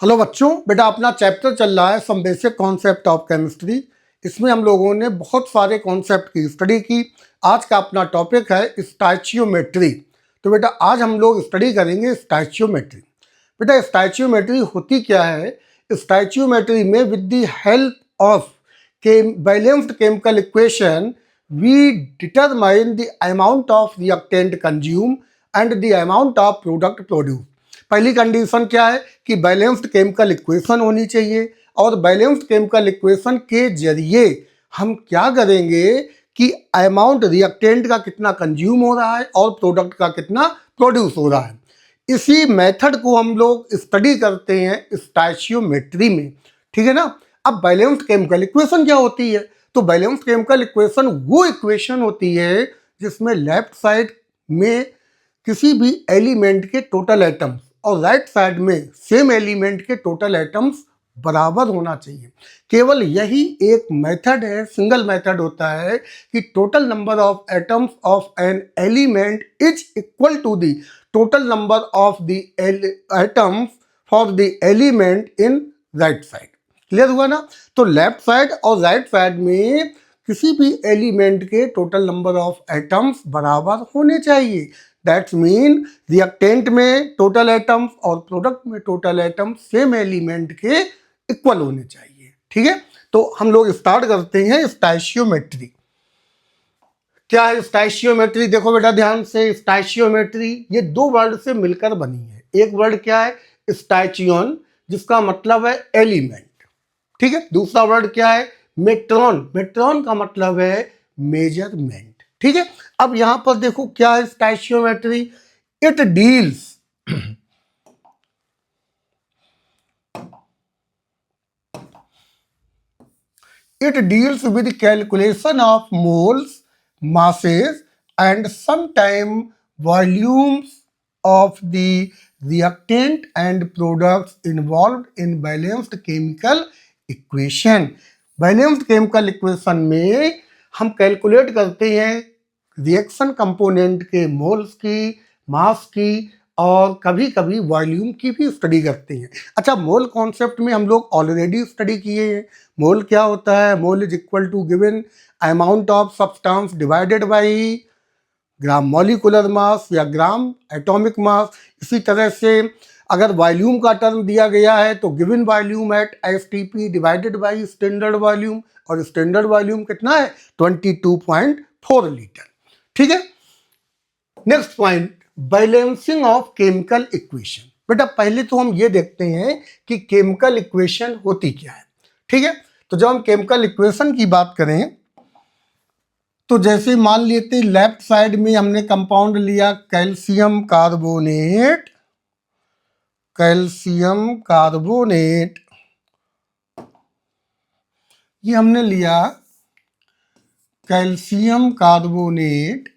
Hello बच्चों, बेटा अपना चैप्टर चल रहा है some basic concept of chemistry. इसमें हम लोगों ने बहुत सारे कॉन्सेप्ट की स्टडी की। आज का अपना टॉपिक है स्टैचियोमेट्री। तो बेटा आज हम लोग स्टडी करेंगे स्टैचियोमेट्री। बेटा स्टैचियोमेट्री होती क्या है? स्टैचियोमेट्री में with the help of balanced chemical equation we determine the amount of reactant consume and the amount of product produce. पहली कंडीशन क्या है कि बैलेंस्ड केमिकल इक्वेशन होनी चाहिए, और बैलेंस्ड केमिकल इक्वेशन के जरिए हम क्या करेंगे कि अमाउंट रिएक्टेंट का कितना कंज्यूम हो रहा है और प्रोडक्ट का कितना प्रोड्यूस हो रहा है। इसी मेथड को हम लोग स्टडी करते हैं स्टैचियोमेट्री में, ठीक है ना। अब बैलेंस्ड केमिकल इक्वेशन क्या होती है? तो बैलेंस्ड केमिकल इक्वेशन वो इक्वेशन होती है जिसमें लेफ्ट साइड में किसी भी एलिमेंट के टोटल एटम्स और राइट साइड में सेम एलिमेंट के टोटल एटम्स बराबर होना चाहिए। केवल यही एक मेथड है, सिंगल मेथड होता है कि total number of atoms of an element is equal to the total number of the atoms for the element in right side. Clear हुआ ना? तो लेफ्ट साइड और राइट साइड में किसी भी एलिमेंट के टोटल नंबर ऑफ एटम्स बराबर होने चाहिए। दैट्स मीन रिएक्टेंट में टोटल एटम्स और प्रोडक्ट में टोटल एटम्स सेम एलिमेंट के इक्वल होने चाहिए, ठीक है। तो हम लोग स्टार्ट करते हैं स्टैचियोमेट्री। क्या है स्टैचियोमेट्री? देखो बेटा ध्यान से, स्टैचियोमेट्री ये दो वर्ड से मिलकर बनी है। एक वर्ड क्या है? स्टैचियन, जिसका मतलब है एलिमेंट, ठीक है। दूसरा वर्ड क्या है? मेट्रॉन। मेट्रॉन का मतलब है मेजरमेंट, ठीक है। अब यहां पर देखो क्या है stoichiometry. It deals with calculation of moles, masses and sometime volumes of the reactant and products involved in balanced chemical equation। Balanced chemical equation में हम कैलकुलेट करते हैं रिएक्शन कंपोनेंट के मोल्स की, मास की और कभी कभी वॉल्यूम की भी स्टडी करते हैं। अच्छा, मोल कॉन्सेप्ट में हम लोग ऑलरेडी स्टडी किए हैं। मोल क्या होता है? Mole is equal to given amount of substance divided by gram molecular mass या ग्राम एटॉमिक मास। इसी तरह से अगर वॉल्यूम का टर्म दिया गया है तो given volume at STP divided by standard volume, और स्टैंडर्ड वॉल्यूम कितना है? 22.4 लीटर, ठीक है। Next point, balancing of chemical equation. बेटा पहले तो हम ये देखते हैं कि केमिकल इक्वेशन होती क्या है, ठीक है। तो जब हम केमिकल इक्वेशन की बात करें तो जैसे मान लेते लेफ्ट साइड में हमने कंपाउंड लिया कैल्शियम कार्बोनेट, कैल्शियम कार्बोनेट ये हमने लिया कैल्शियम कार्बोनेट।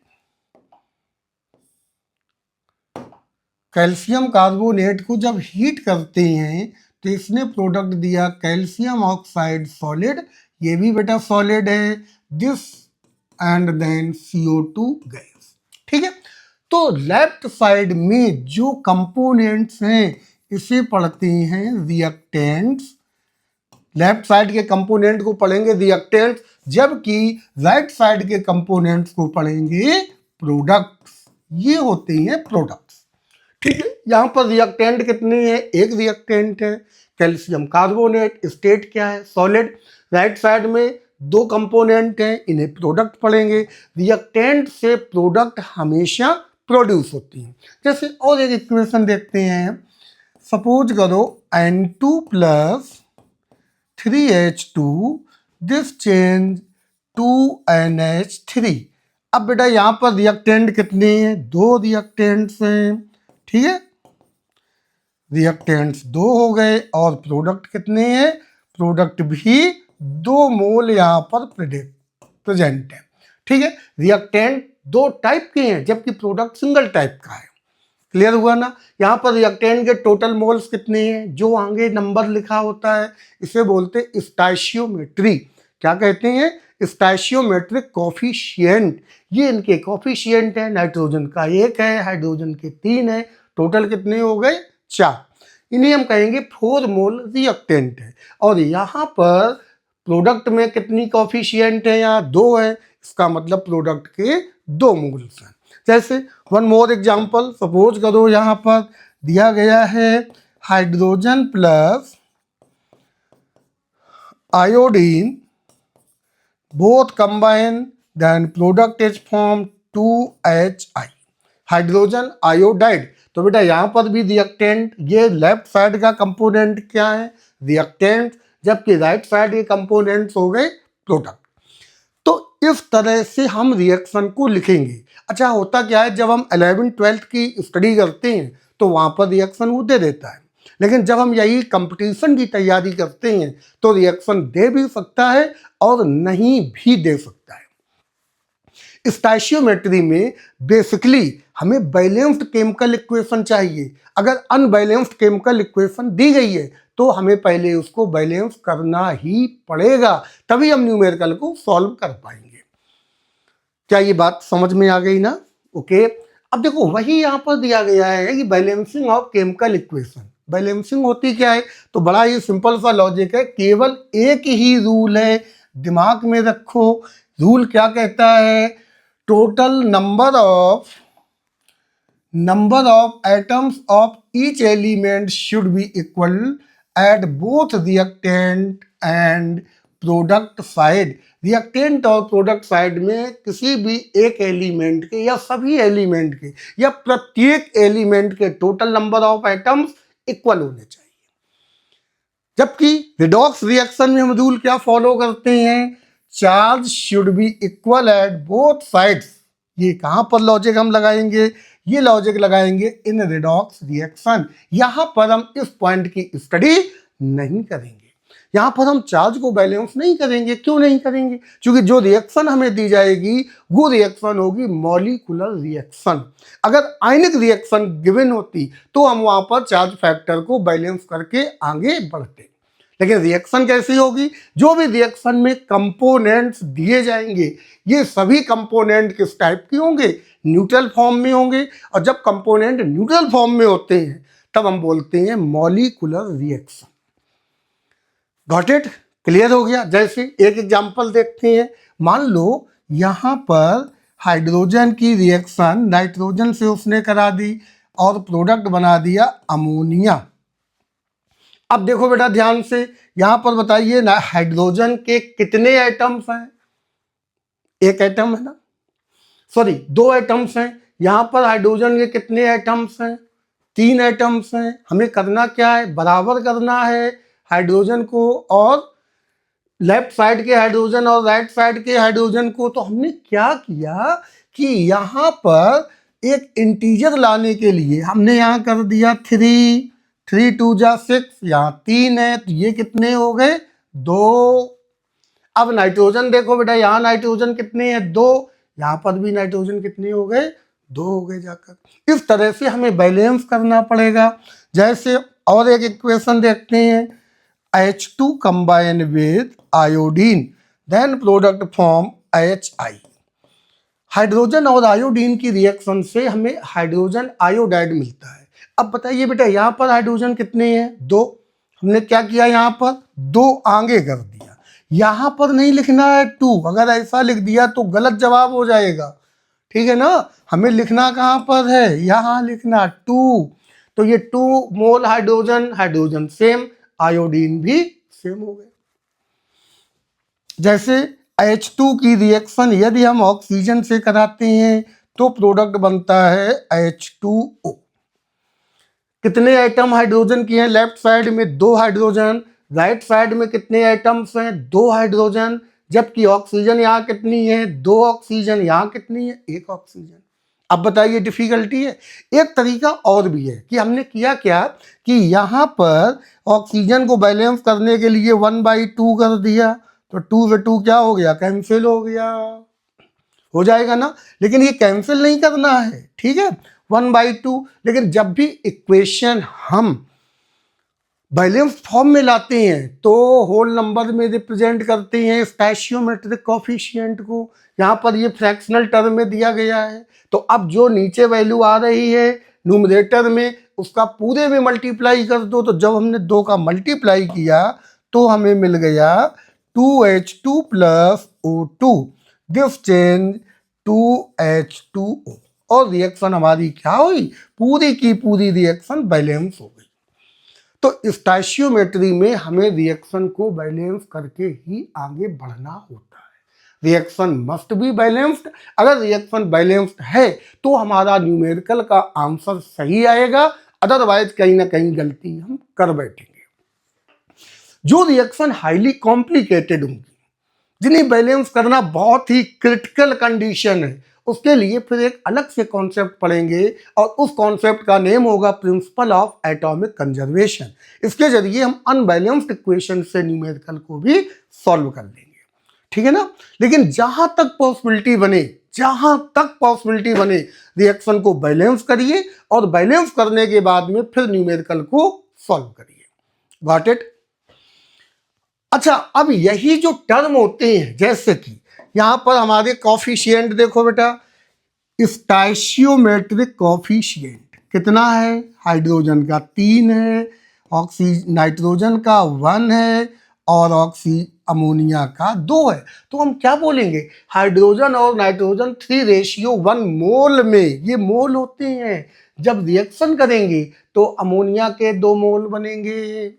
कैल्शियम कार्बोनेट को जब हीट करते हैं तो इसने प्रोडक्ट दिया कैल्शियम ऑक्साइड सॉलिड। ये भी बेटा सॉलिड है, this and then CO2 gas, ठीक है। तो लेफ्ट साइड में जो कंपोनेंट्स हैं इसे पढ़ते हैं रिएक्टेंट्स। लेफ्ट साइड के कंपोनेंट को पढ़ेंगे रिएक्टेंट्स, जबकि राइट साइड के कंपोनेंट्स को पढ़ेंगे प्रोडक्ट्स। ये होते हैं प्रोडक्ट्स, ठीक है। यहां पर रिएक्टेंट कितने हैं? एक रिएक्टेंट है कैल्शियम कार्बोनेट, स्टेट क्या है? सॉलिड। राइट साइड में दो कंपोनेंट हैं, इन्हें प्रोडक्ट पढ़ेंगे। रिएक्टेंट से प्रोडक्ट हमेशा प्रोड्यूस होती हैं। जैसे और एक इक्वेशन देखते हैं, सपोज करो N2 plus 3H2 this change 2NH3। अब बेटा यहां पर रिएक्टेंट कितने हैं? दो रिएक्टेंट्स हैं, ठीक है। रिएक्टेंट्स दो हो गए, और प्रोडक्ट कितने हैं? प्रोडक्ट भी 2 मोल यहां पर प्रेजेंट है, ठीक है। रिएक्टेंट दो टाइप के हैं जबकि प्रोडक्ट सिंगल टाइप का है। क्लियर हुआ ना? यहां पर रिएक्टेंट के टोटल मोल्स कितने हैं? जो आगे नंबर लिखा होता है इसे बोलते हैं स्टैचियोमेट्री। क्या कहते हैं? स्टैचियोमेट्रिक कॉफिशिएंट। ये इनके कॉफिशिएंट है। नाइट्रोजन का 1 है, हाइड्रोजन के 3 है, टोटल कितने हो गए? 4। इन्हें हम कहेंगे 4 मोल रिएक्टेंट है। और यहाँ पर प्रोडक्ट में कितनी कॉफिशिएंट है, यहाँ 2 है, इसका मतलब प्रोडक्ट के 2 मोल्स हैं। जैसे वन मोर एग्जांपल, सपोज करो यहाँ पर दिया गया है hydrogen plus iodine both combine, then product is form 2HI, hydrogen iodide. तो बेटा यहाँ पर भी रिएक्टेंट, ये लेफ्ट साइड का कंपोनेंट क्या है, रिएक्टेंट, जबकि राइट साइड के कंपोनेंट्स हो गए प्रोडक्ट। तो इस तरह से हम रिएक्शन को लिखेंगे। अच्छा, होता क्या है, जब हम 11th-12th की स्टडी करते हैं तो वहाँ पर रिएक्शन वो दे देता है, लेकिन जब हम यही कंपटीशन की तैयारी करते हैं तो रिएक्शन दे भी सकता है और नहीं भी दे सकता है। स्टोइचियोमेट्री में बेसिकली हमें बैलेंस्ड केमिकल इक्वेशन चाहिए। अगर अनबैलेंस्ड केमिकल इक्वेशन दी गई है तो हमें पहले उसको बैलेंस करना ही पड़ेगा, तभी हम न्यूमेरिकल को सॉल्व कर पाएंगे। क्या ये बात समझ में आ गई ना? ओके। अब देखो वही यहाँ पर दिया गया है कि balancing of chemical equation. Balancing होती क्या है? तो बड़ा ही सिंपल सा लॉजिक है, केवल एक ही रूल है, दिमाग में रखो। रूल क्या कहता है? Total number of atoms of each element should be equal at both reactant and product side. Reactant और प्रोडक्ट साइड में किसी भी एक एलिमेंट के या सभी एलिमेंट के या प्रत्येक एलिमेंट के total number of atoms equal होने चाहिए। जबकि रिडॉक्स रिएक्शन में हम रूल क्या फॉलो करते हैं? Charge should be equal at both sides. ये कहां पर लॉजिक हम लगाएंगे? ये लॉजिक लगाएंगे इन रिडॉक्स रिएक्शन। यहां पर हम इस पॉइंट की स्टडी नहीं करेंगे, यहां पर हम चार्ज को बैलेंस नहीं करेंगे। क्यों नहीं करेंगे? क्योंकि जो रिएक्शन हमें दी जाएगी वो रिएक्शन होगी मॉलिक्यूलर रिएक्शन। अगर आयनिक रिएक्शन गिवन होती तो हम वहां पर चार्ज फैक्टर को बैलेंस करके आगे बढ़ते। लेकिन रिएक्शन कैसी होगी? जो भी रिएक्शन में कंपोनेंट्स दिए जाएंगे, ये सभी कंपोनेंट किस टाइप के होंगे? न्यूट्रल फॉर्म में होंगे। और जब कंपोनेंट न्यूट्रल फॉर्म में होते हैं तब हम बोलते हैं molecular reaction. Got it? Clear हो गया? जैसे एक एग्जांपल देखते हैं। मान लो यहां पर हाइड्रोजन की रिएक्शन नाइट्रोजन से उसने करा दी और प्रोडक्ट बना दिया अमोनिया। अब देखो बेटा ध्यान से, यहां पर बताइए ना, हाइड्रोजन के कितने एटम्स हैं? एक एटम है ना, सॉरी 2 एटम्स हैं। यहां पर हाइड्रोजन के कितने एटम्स हैं? 3 एटम्स हैं। हमें करना क्या है? बराबर करना है हाइड्रोजन को और लेफ्ट साइड के हाइड्रोजन और राइट साइड के हाइड्रोजन को। तो हमने क्या किया कि यहां पर एक इंटीजर लाने के लिए हमने यहां कर दिया 3, 3 2 जा 6, यहाँ 3 है तो ये कितने हो गए? 2। अब नाइट्रोजन देखो बेटा, यहाँ नाइट्रोजन कितने हैं? 2। यहाँ पर भी नाइट्रोजन कितने हो गए? 2 हो गए जाकर। इस तरह से हमें बैलेंस करना पड़ेगा। जैसे और एक इक्वेशन देखते हैं, H2 combine with iodine then product form HI। Hydrogen और आयोडीन की रिएक्शन से हमें हाइड्रोजन आयोडाइड मिलता है। अब बताइए बेटा, यहाँ पर हाइड्रोजन कितने हैं? 2। हमने क्या किया? यहाँ पर 2 आगे कर दिया। यहाँ पर नहीं लिखना है 2, अगर ऐसा लिख दिया तो गलत जवाब हो जाएगा, ठीक है ना? हमें लिखना कहाँ पर है? यहाँ लिखना 2। तो ये 2 मोल हाइड्रोजन सेम, आयोडीन भी सेम हो गए। जैसे H2 की रिएक्शन यदि हम ऑक्सीजन से कराते हैं तो प्रोडक्ट बनता है H2O। कितने एटम हाइड्रोजन की हैं? लेफ्ट साइड में 2 हाइड्रोजन, राइट साइड में कितने एटम्स हैं? 2 हाइड्रोजन। जबकि ऑक्सीजन यहाँ कितनी है? 2 ऑक्सीजन। यहाँ कितनी है? 1 ऑक्सीजन। अब बताइए डिफिकल्टी है? एक तरीका और भी है कि हमने किया क्या कि यहाँ पर ऑक्सीजन को बैलेंस करने के लिए 1/2 कर दिया, तो 2 से 2 क्या हो गया? कैंसिल हो गया। हो जाएगा ना? लेकिन ये कैंसिल नहीं करना है, ठीक है, 1/2। लेकिन जब भी इक्वेशन हम बैलेंस फॉर्म में लाते हैं तो होल नंबर में रिप्रेजेंट करते हैं स्टोइचियोमेट्रिक कोफिशिएंट को। यहाँ पर ये फ्रैक्शनल टर्म में दिया गया है। तो अब जो नीचे वैल्यू आ रही है न्यूमरेटर में उसका पूरे में मल्टीप्लाई कर दो। तो जब हमने 2 का मल्टीप्लाई किया तो हमें मिल गया 2H2 plus O2, this change 2H2O, और रिएक्शन हमारी क्या हुई, पूरी की पूरी रिएक्शन बैलेंस हो गई। तो स्टोइचियोमेट्री में हमें रिएक्शन को बैलेंस करके ही आगे बढ़ना होता है। Reaction must be balanced. अगर रिएक्शन बैलेंस्ड है तो हमारा न्यूमेरिकल का आंसर सही आएगा, अदरवाइज कहीं ना कहीं गलती हम कर बैठेंगे। जो रिएक्शन हाईली कॉम्प्लिकेटेड होंगी, जिन्हें बैलेंस करना बहुत ही क्रिटिकल कंडीशन है, उसके लिए फिर एक अलग से कॉन्सेप्ट पढ़ेंगे, और उस कॉन्सेप्ट का नेम होगा प्रिंसिपल ऑफ एटॉमिक कंजर्वेशन। इसके जरिए हम अनबैलेंस्ड इक्वेशन से न्यूमेरिकल को भी सॉल्व कर लेंगे, ठीक है ना। लेकिन जहां तक पॉसिबिलिटी बने रिएक्शन को बैलेंस करिए, और बैलेंस करने के बाद में फिर न्यूमेरिकल को सॉल्व करिए। Got it. अच्छा, अब यही जो टर्म होते हैं, जैसे कि यहां पर हमारे कॉफिशिएंट देखो बेटा, स्टोइचियोमेट्रिक कॉफिशिएंट कितना है, हाइड्रोजन का 3 है, नाइट्रोजन का 1 है, और अमोनिया का 2 है। तो हम क्या बोलेंगे, हाइड्रोजन और नाइट्रोजन 3:1 मोल में, ये मोल होते हैं। जब रिएक्शन करेंगे तो अमोनिया के 2 मोल बनेंगे।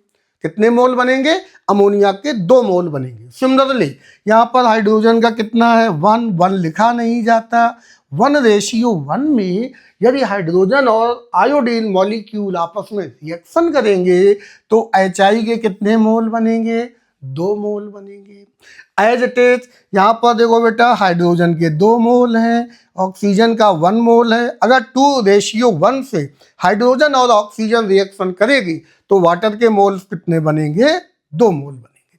कितने मोल बनेंगे, अमोनिया के 2 मोल बनेंगे। सिमिलरली यहाँ पर हाइड्रोजन का कितना है, 1 लिखा नहीं जाता। 1:1 में यदि हाइड्रोजन और आयोडीन मॉलिक्यूल आपस में रिएक्शन करेंगे तो HI के कितने मोल बनेंगे, 2 मोल बनेंगे। एज इट इज यहाँ पर देखो बेटा, हाइड्रोजन के 2 मोल हैं, ऑक्सीजन का 1 मोल है। अगर 2:1 से हाइड्रोजन और ऑक्सीजन रिएक्शन करेगी तो वाटर के मोल्स कितने बनेंगे, 2 मोल बनेंगे।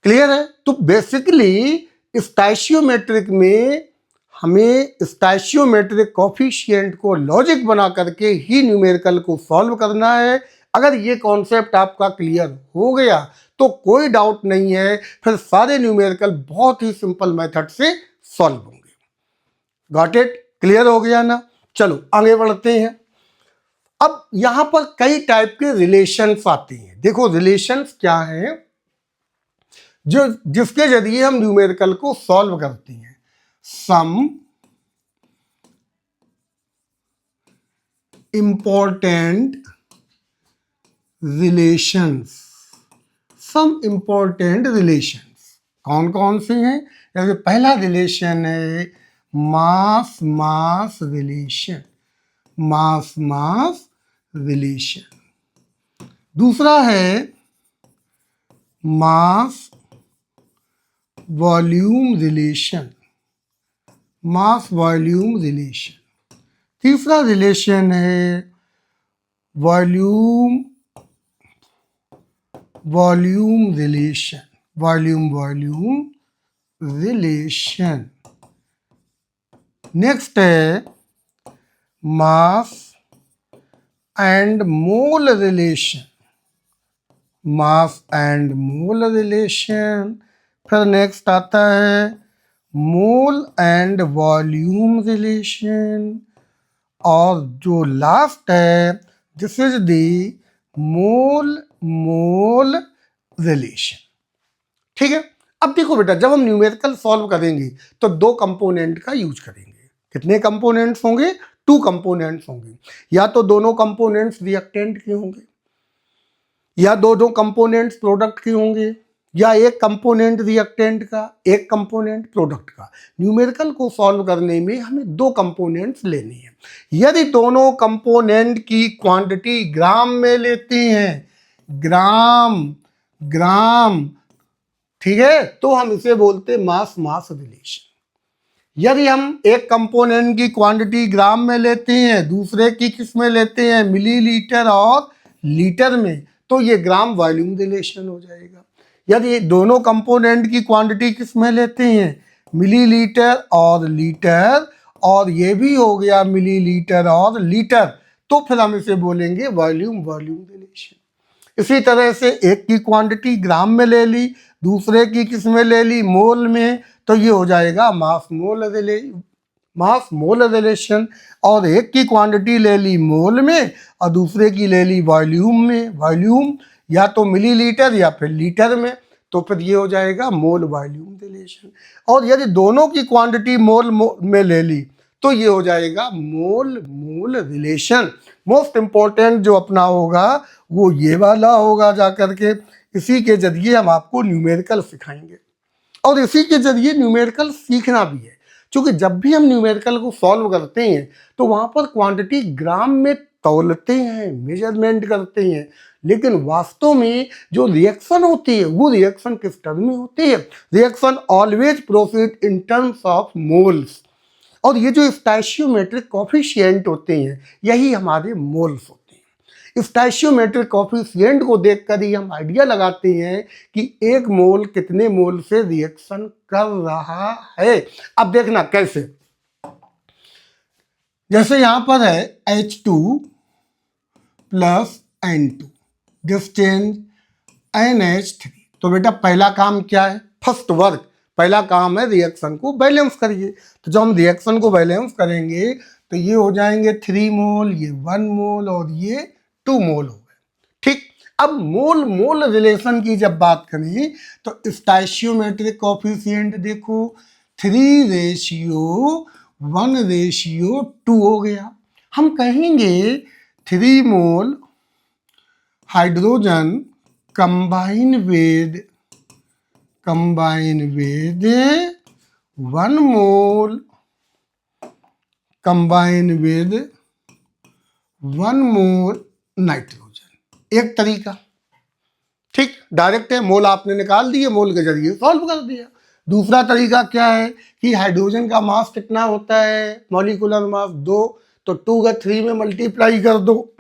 क्लियर है। तो बेसिकली स्टोइचियोमेट्रिक में हमें स्टोइचियोमेट्रिक कोफिशिएंट को लॉजिक बना करके ही न्यूमेरिकल को सॉल्व करना है। अगर ये कॉन्सेप्ट आपका क्लियर हो गया तो कोई डाउट नहीं है, फिर सारे न्यूमेरिकल बहुत ही सिंपल मेथड से सॉल्व होंगे। गॉट इट, क्लियर हो गया ना। चलो आगे बढ़ते हैं। अब यहां पर कई टाइप के रिलेशंस आते हैं। देखो रिलेशंस क्या है, जो जिसके जरिए हम न्यूमेरिकल को सॉल्व करते हैं। सम इंपॉर्टेंट रिलेशंस, कौन कौन से हैं, जैसे पहला रिलेशन है मास मास रिलेशन, दूसरा है मास वॉल्यूम रिलेशन, तीसरा रिलेशन है वॉल्यूम रिलेशन, नेक्स्ट है मास एंड मोल रिलेशन, फिर नेक्स्ट आता है मोल एंड वॉल्यूम रिलेशन, और जो लास्ट है this is the mole relation. ठीक है। अब देखो बेटा, जब हम न्यूमेरिकल सॉल्व करेंगे तो 2 कंपोनेंट का यूज करेंगे। कितने कंपोनेंट्स होंगे, 2 कंपोनेंट्स होंगे। या तो दोनों कंपोनेंट्स रिएक्टेंट के होंगे, या दो कंपोनेंट्स प्रोडक्ट के होंगे, या एक कंपोनेंट रिएक्टेंट का, एक कंपोनेंट प्रोडक्ट का। न्यूमेरिकल को सॉल्व करने में हमें 2 कंपोनेंट्स लेनी है। यदि दोनों कंपोनेंट की क्वांटिटी ग्राम में लेते हैं, ग्राम, ठीक है, तो हम इसे बोलते मास रिलेशन। यदि हम एक कंपोनेंट की क्वांटिटी ग्राम में लेते हैं, दूसरे की किस में लेते हैं, मिलीलीटर और लीटर में, तो ये ग्राम वॉल्यूम रिलेशन हो जाएगा। यदि दोनों कंपोनेंट की क्वांटिटी किस में लेते हैं, मिलीलीटर और लीटर, और ये भी हो गया मिलीलीटर और लीटर, तो फिर हम इसे बोलेंगे वॉल्यूम रिलेशन। इसी तरह से एक की क्वांटिटी ग्राम में ले ली, दूसरे की किस में ले ली, मोल में, तो ये हो जाएगा मास मोल रिलेशन। मास मोल रिलेशन, और एक की क्वांटिटी ले ली मोल में और दूसरे की ले ली वॉल्यूम में, वॉल्यूम या तो मिलीलीटर या फिर लीटर में, तो फिर ये हो जाएगा मोल वॉल्यूम रिलेशन। और यदि दोनों की क्वांटिटी मोल में ले ली तो ये हो जाएगा मोल मोल रिलेशन। मोस्ट इंपॉर्टेंट जो अपना होगा वो ये वाला होगा जाकर के, इसी के जरिए हम आपको न्यूमेरिकल सिखाएंगे और इसी के जरिए न्यूमेरिकल सीखना भी है, क्योंकि जब भी हम न्यूमेरिकल को सॉल्व करते हैं तो वहाँ पर क्वांटिटी ग्राम में तौलते हैं, मेजरमेंट करते हैं, लेकिन वास्तव में जो रिएक्शन होती है वो रिएक्शन किस टर्म में होती है? Reaction always proceed in terms of moles, और ये जो स्टैचियोमेट्रिक कोफिशिएंट होते हैं यही हमारे मोल्स होते हैं। स्टैचियोमेट्रिक कोफिशिएंट को देखकर ही हम आइडिया लगाते हैं कि एक मोल कितने मोल से रिएक्शन कर रहा है। अब देखना कैसे, जैसे यहां पर है H2 plus N2 distance NH3, तो बेटा पहला काम क्या है? फर्स्ट वर्क, पहला काम है रिएक्शन को बैलेंस करिए। तो जब हम रिएक्शन को बैलेंस करेंगे तो ये हो जाएंगे 3 मोल, ये 1 मोल और ये 2 मोल हो गए। ठीक, अब मोल मोल रिलेशन की जब बात करें तो स्टैचियोमेट्रिक कोफिशिएंट देखो 3:1:2 हो गया। हम कहेंगे 3 मोल hydrogen combine with 1 mole, combine with 1 mole nitrogen, एक तरीका। ठीक, डायरेक्ट है, मोल आपने निकाल दिए, मोल के जरिए सॉल्व कर दिया। दूसरा तरीका क्या है कि हाइड्रोजन का मास कितना होता है? मॉलिक्यूलर मास 2, तो 2 का 3 में मल्टीप्लाई कर दो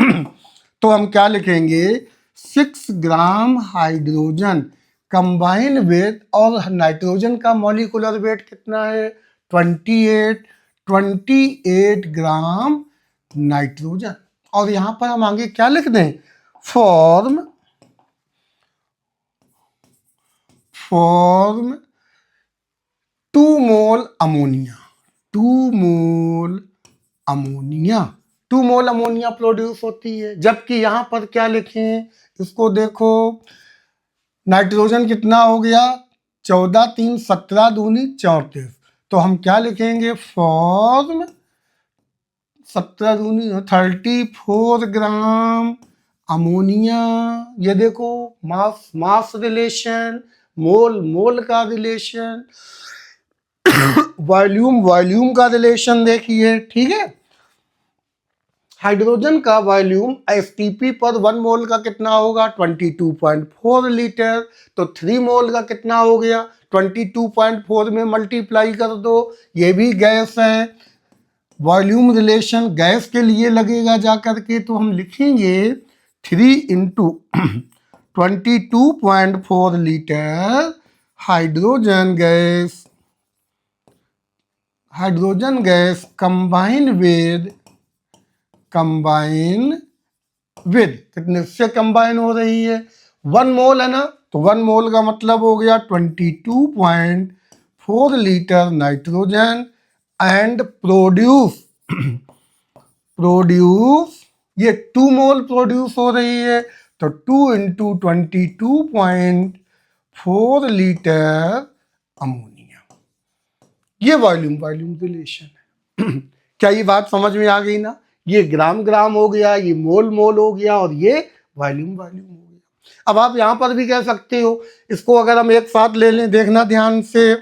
तो हम क्या लिखेंगे? 6 ग्राम हाइड्रोजन कंबाइन वेट, और नाइट्रोजन का मॉलिक्यूलर वेट कितना है? 28 ग्राम नाइट्रोजन। और यहां पर हम आगे क्या लिख दें? फॉर्म 2 मोल अमोनिया, 2 मोल अमोनिया, 2 मोल अमोनिया प्रोड्यूस होती है। जबकि यहां पर क्या लिखें? इसको देखो, नाइट्रोजन कितना हो गया? 14 3 17 दूनी 34, तो हम क्या लिखेंगे? फॉर्म 17 दूनी 34 ग्राम अमोनिया। ये देखो मास मास रिलेशन, मोल मोल का रिलेशन, वॉल्यूम वॉल्यूम का रिलेशन देखिए। ठीक है, हाइड्रोजन का वॉल्यूम एसटीपी पर 1 मोल का कितना होगा? 22.4 लीटर। तो 3 मोल का कितना हो गया? 22.4 में मल्टीप्लाई कर दो, ये भी गैस है। वॉल्यूम रिलेशन गैस के लिए लगेगा जा करके, तो हम लिखेंगे 3 into 22.4 litre hydrogen gas combine with कितने से कंबाइन हो रही है? 1 मोल है ना, तो 1 मोल का मतलब हो गया 22.4 लीटर नाइट्रोजन एंड प्रोड्यूस ये 2 मोल प्रोड्यूस हो रही है, तो 2 इंटू 22.4 लीटर अमोनिया। ये वॉल्यूम वॉल्यूम रिलेशन है। क्या ये बात समझ में आ गई ना? ये ग्राम ग्राम हो गया, ये मोल मोल हो गया, और ये वॉल्यूम वॉल्यूम हो गया। अब आप यहां पर भी कह सकते हो, इसको अगर हम एक साथ ले लें, देखना ध्यान से,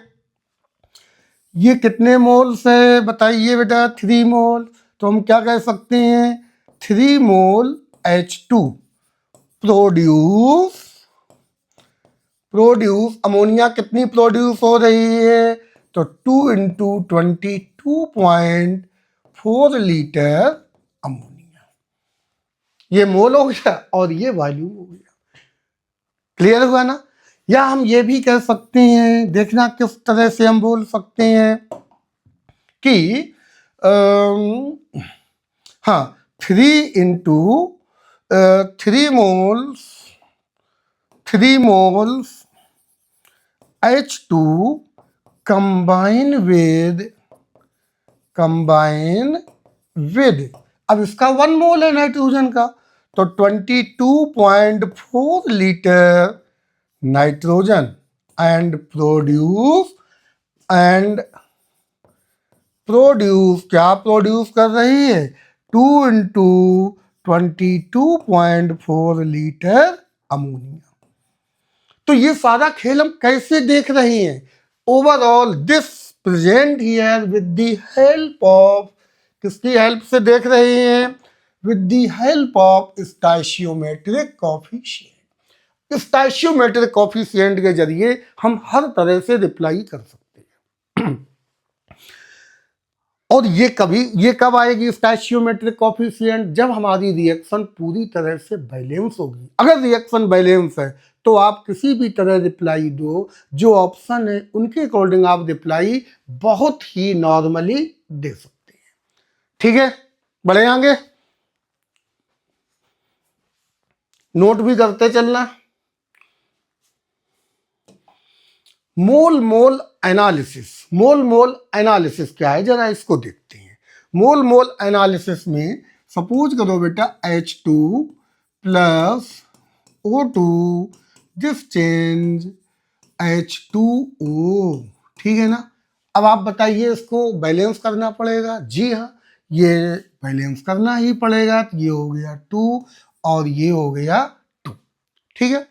ये कितने मोल से बताइए बेटा? 3 मोल, तो हम क्या कह सकते हैं? 3 मोल H2 प्रोड्यूस अमोनिया कितनी प्रोड्यूस हो रही है? तो 2 इंटू 22.4 लीटर अमोनिया। ये मोल हो गया और ये वॉल्यूम हो गया। क्लियर हुआ ना? या हम ये भी कह सकते हैं, देखना किस तरह से हम बोल सकते हैं कि हाँ 3 into 3 moles H2 combine combine with, अब इसका 1 मोल है नाइट्रोजन का, तो 22.4 लीटर नाइट्रोजन एंड प्रोड्यूस क्या प्रोड्यूस कर रही है, 2 इंटू 22.4 लीटर अमोनिया। तो ये सारा खेल हम कैसे देख रहे हैं, overall this present here with the help of, किसकी हेल्प से देख रहे हैं, with the help of stoichiometric coefficient. Stoichiometric coefficient के जरिए हम हर तरह से रिप्लाई कर सकते हैं। और ये कब आएगी स्टोइचियोमेट्रिक कोएफिशिएंट, जब हमारी रिएक्शन पूरी तरह से बैलेंस होगी। अगर रिएक्शन बैलेंस है तो आप किसी भी तरह रिप्लाई दो, जो ऑप्शन है उनके अकॉर्डिंग आप रिप्लाई बहुत ही नॉर्मली दे सकते हैं। ठीक है, बढ़े आगे, नोट भी करते चलना। मोल मोल एनालिसिस क्या है, जरा इसको देखते हैं। मोल एनालिसिस में सपोज करो बेटा H2 plus O2 this change H2O, ठीक है ना। अब आप बताइए, इसको बैलेंस करना पड़ेगा। जी हाँ, ये बैलेंस करना ही पड़ेगा। तो ये हो गया 2 और ये हो गया 2, ठीक है।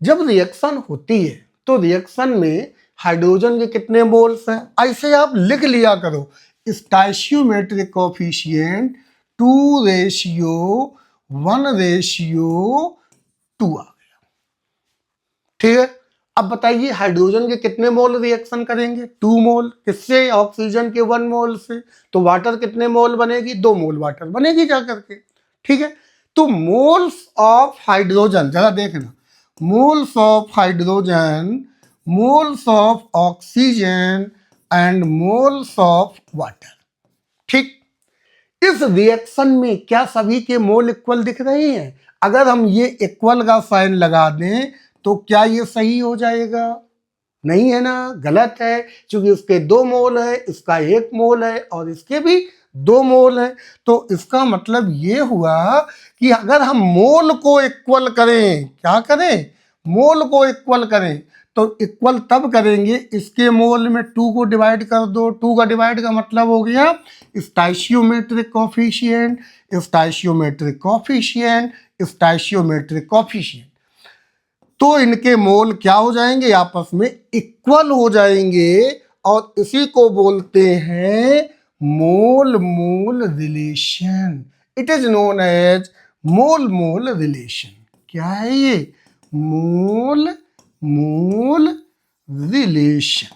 जब रिएक्शन होती है तो रिएक्शन में हाइड्रोजन के कितने मोल्स हैं, ऐसे आप लिख लिया करो, स्टोइचियोमेट्रिक कोएफिशिएंट 2:1:2 आ गया, ठीक है। अब बताइए हाइड्रोजन के कितने मोल रिएक्शन करेंगे, 2 मोल, किससे, ऑक्सीजन के 1 मोल से। तो वाटर कितने मोल बनेगी, 2 मोल वाटर बनेगी जाकर के, ठीक है। तो मोल्स ऑफ हाइड्रोजन, जरा देखना, moles of hydrogen, moles of oxygen and moles of water, ठीक। इस रिएक्शन में क्या सभी के मोल इक्वल दिख रहे हैं? अगर हम ये इक्वल का साइन लगा दें तो क्या ये सही हो जाएगा? नहीं है ना, गलत है, क्योंकि उसके 2 मोल है, इसका 1 मोल है और इसके भी 2 मोल है। तो इसका मतलब ये हुआ कि अगर हम मोल को इक्वल करें, क्या करें, मोल को इक्वल करें, तो इक्वल तब करेंगे, इसके मोल में 2 को डिवाइड कर दो। 2 का डिवाइड का मतलब हो गया स्टोइचियोमेट्रिक coefficient, stoichiometric coefficient, stoichiometric coefficient. तो इनके मोल क्या हो जाएंगे, आपस में इक्वल हो जाएंगे, और इसी को बोलते हैं mole mole relation. It is known as mole mole relation. क्या है ये, मोल मोल रिलेशन,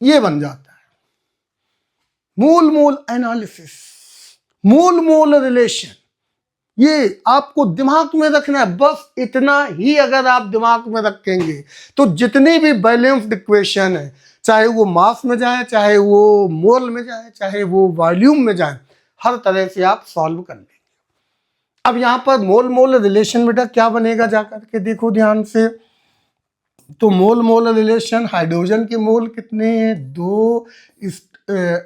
ये बन जाता है मोल मोल एनालिसिस, मोल मोल रिलेशन। ये आपको दिमाग में रखना है, बस इतना ही अगर आप दिमाग में रखेंगे तो जितनी भी बैलेंस्ड इक्वेशन है, चाहे वो मास में जाए, चाहे वो मोल में जाए, चाहे वो वॉल्यूम में जाए, हर तरह से आप सॉल्व कर लेंगे। अब यहाँ पर मोल मोल रिलेशन बेटा क्या बनेगा, जाकर के देखो ध्यान से। तो मोल मोल रिलेशन, हाइड्रोजन के मोल कितने हैं, 2।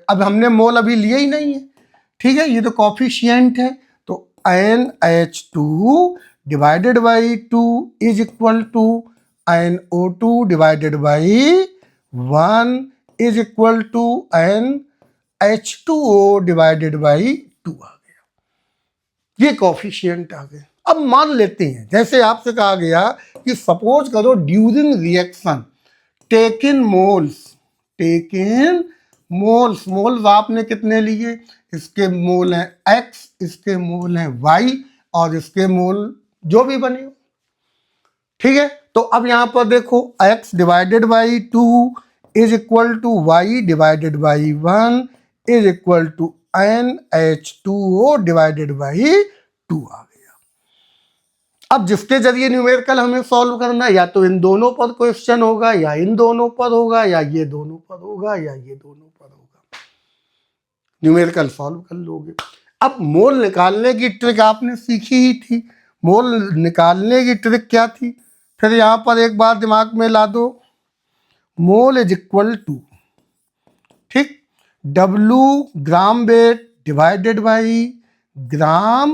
अब हमने मोल अभी लिए ही नहीं है, ठीक है, ये तो कोएफिशिएंट है। तो NH2 divided by 2 is equal to NO2 divided by 1 is equal to NH2O divided by 2 आ गया, ये कोएफिशिएंट आ गए। अब मान लेते हैं, जैसे आपसे कहा गया कि सपोज करो ड्यूरिंग रिएक्शन टेकन मोल्स आपने कितने लिए, इसके मोल हैं X, इसके मोल हैं Y, और इसके मोल जो भी बने, ठीक है। तो अब यहां पर देखो X divided by 2 is equal to Y divided by 1 is equal to NH2O divided by 2 आ गया। अब जिसके जरिए न्यूमेरिकल हमें सॉल्व करना है, या तो इन दोनों पर क्वेश्चन होगा, या इन दोनों पर होगा, या ये दोनों पर होगा, या ये दोनों पर होगा, न्यूमेरिकल सॉल्व कर लोगे। अब मोल निकालने की ट्रिक आपने सीखी ही थी। मोल निकालने की ट्रिक क्या थी, फिर यहां पर एक बार दिमाग में ला दो, मोल इज इक्वल टू, ठीक, W gram weight divided by gram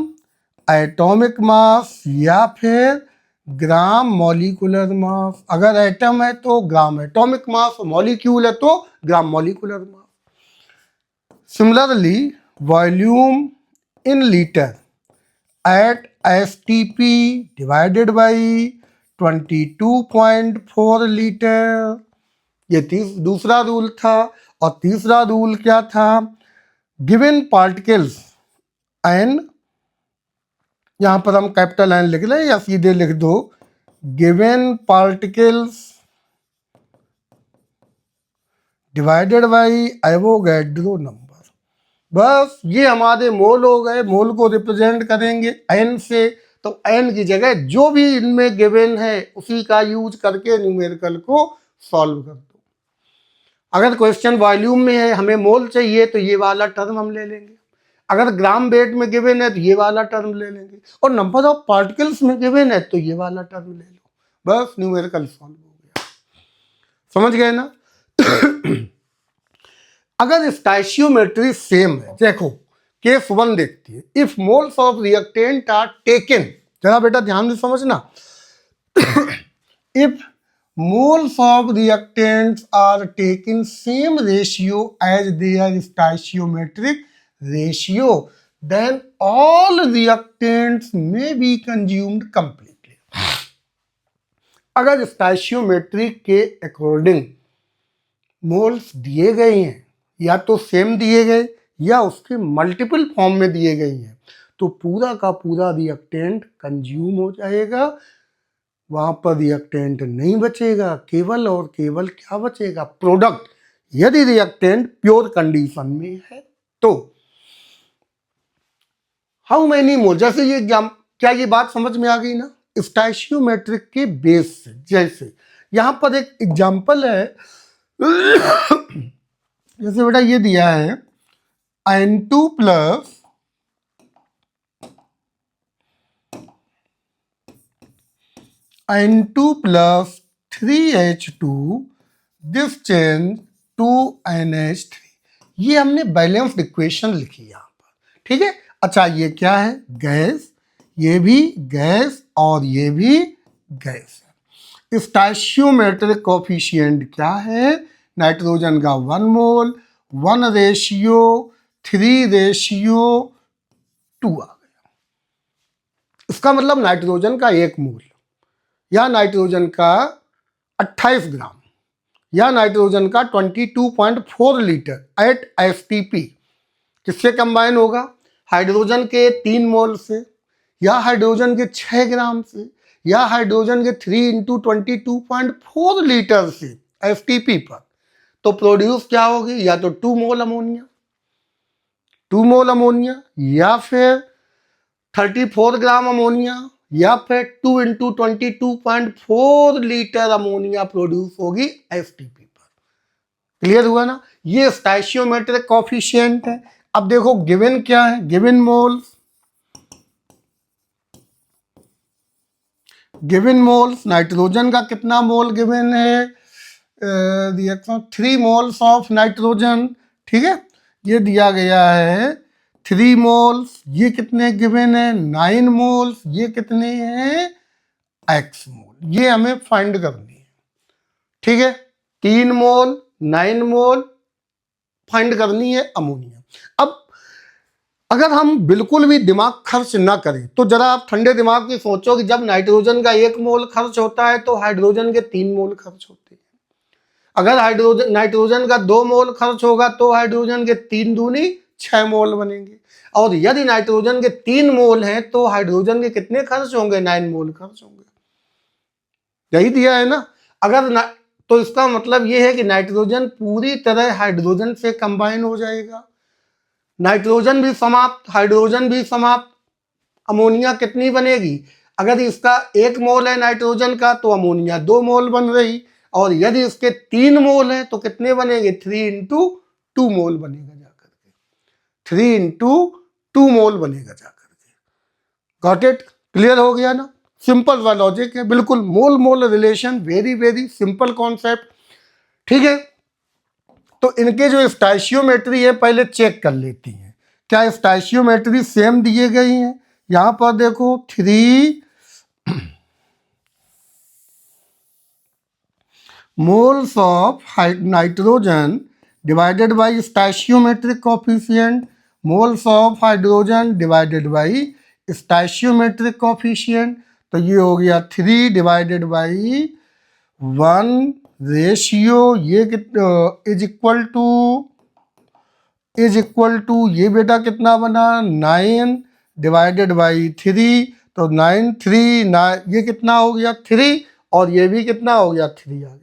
atomic mass या फिर ग्राम मॉलिक्यूलर मास। अगर एटम है तो ग्राम एटॉमिक मास, मॉलिक्यूल है तो ग्राम molecular mass. Similarly volume in litre at STP divided by 22.4 litre. ये दूसरा रूल था। और तीसरा रूल क्या था? गिवन पार्टिकल्स एन, यहां पर हम कैपिटल एन लिख लें या सीधे लिख दो given particles divided by Avogadro number. बस ये हमारे मोल हो गए। मोल को रिप्रेजेंट करेंगे एन से, तो एन की जगह जो भी इनमें गिवन है उसी का यूज करके न्यूमेरिकल को सॉल्व कर दो। अगर क्वेश्चन वॉल्यूम में है, हमें मोल चाहिए, तो ये वाला टर्म हम ले लेंगे। अगर ग्राम वेट में गिवन है तो ये वाला टर्म ले लेंगे। और नंबर ऑफ पार्टिकल्स में गिवन है तो ये वाला टर्म ले लो। बस न्यूमेरिकल सॉल्व हो गया। समझ गए ना? अगर स्टैचियोमेट्री सेम है, देखो केस 1 देखती है। If moles of reactant are taken, जरा बेटा ध्यान से समझना। If moles of reactants are taken same ratio as their stoichiometric ratio, then all reactants may be consumed completely. अगर stoichiometry के अकॉर्डिंग मोल्स दिए गए हैं, या तो सेम दिए गए या उसके मल्टीपल फॉर्म में दिए गए हैं, तो पूरा का पूरा रिएक्टेंट कंज्यूम हो जाएगा। वहां पर रिएक्टेंट नहीं बचेगा, केवल और केवल क्या बचेगा? प्रोडक्ट। यदि रिएक्टेंट प्योर कंडीशन में है तो। हाउ मेनी मोल, जैसे ये क्या ये बात समझ में आ गई ना? स्टैचियोमेट्रिक के बेस से, जैसे यहां पर एक एग्जांपल है। जैसे बेटा ये दिया है N2 plus N2 plus 3H2 this change to NH3। ये हमने बैलेंस्ड इक्वेशन लिखी यहाँ पर, ठीक है। अच्छा ये क्या है? गैस, ये भी गैस और ये भी गैस है। स्टैचियोमेट्रिक कोफिशिएंट क्या है? नाइट्रोजन का 1 मोल, 1 रेशियो 3 रेशियो 2 आ गया। इसका मतलब नाइट्रोजन का 1 मोल या नाइट्रोजन का 28 ग्राम या नाइट्रोजन का 22.4 लीटर एट STP किससे कंबाइन होगा? हाइड्रोजन के 3 मोल से, या हाइड्रोजन के 6 ग्राम से, या हाइड्रोजन के 3 इंटू 22.4 लीटर से STP पर। तो प्रोड्यूस क्या होगी? या तो 2 मोल अमोनिया, 2 मोल अमोनिया, या फिर 34 ग्राम अमोनिया, या फिर 2 इंटू 22.4 लीटर अमोनिया प्रोड्यूस होगी STP पर। क्लियर हुआ ना? ये स्टैचियोमेट्रिक कोफिशिएंट है। अब देखो गिवन क्या है? Given moles, given moles nitrogen का कितना मोल गिवन है? रिएक्शन 3 मोल्स ऑफ नाइट्रोजन, ठीक है। ये दिया गया है 3 मोल्स। ये कितने गिवन है? 9 मोल्स। ये कितने हैं? X मोल। ये हमें फाइंड करनी है, ठीक है। 3 मोल 9 मोल फाइंड करनी है अमोनिया। अब अगर हम बिल्कुल भी दिमाग खर्च ना करें तो जरा आप ठंडे दिमाग से सोचो कि जब नाइट्रोजन का 1 मोल खर्च होता है तो हाइड्रोजन के 3 मोल खर्च होते हैं। अगर नाइट्रोजन का 2 मोल खर्च होगा तो हाइड्रोजन के 3 दूनी 6 मोल बनेंगे। और यदि नाइट्रोजन के 3 मोल हैं तो हाइड्रोजन के कितने खर्च होंगे? 9 मोल खर्च होंगे। यही दिया है ना? अगर तो इसका मतलब यह है कि नाइट्रोजन पूरी तरह हाइड्रोजन से कंबाइन हो जाएगा। नाइट्रोजन भी समाप्त, हाइड्रोजन भी समाप्त। अमोनिया कितनी बनेगी? अगर इसका 1 मोल है नाइट्रोजन का तो अमोनिया 2 मोल बन रही, और यदि इसके 3 मोल है तो कितने बनेंगे? 3 इंटू 2 मोल बनेगा जाकर के। 3 इंटू 2 मोल बनेगा जाकर के। Got it? क्लियर हो गया ना? सिंपल सा लॉजिक है बिल्कुल। Mole mole relation, very very simple concept, ठीक है। तो इनके जो स्टोइचियोमेट्री है पहले चेक कर लेती हैं। क्या स्टोइचियोमेट्री सेम दिए गई हैं? यहां पर देखो 3 moles of nitrogen divided by stoichiometric coefficient, moles of hydrogen divided by stoichiometric coefficient। तो ये हो गया 3 डिवाइडेड बाई 1 रेशियो, ये इज इक्वल टू ये बेटा कितना बना 9 डिवाइडेड बाई 3, तो 9 3 9 ये कितना हो गया 3, और ये भी कितना हो गया 3 आ गया।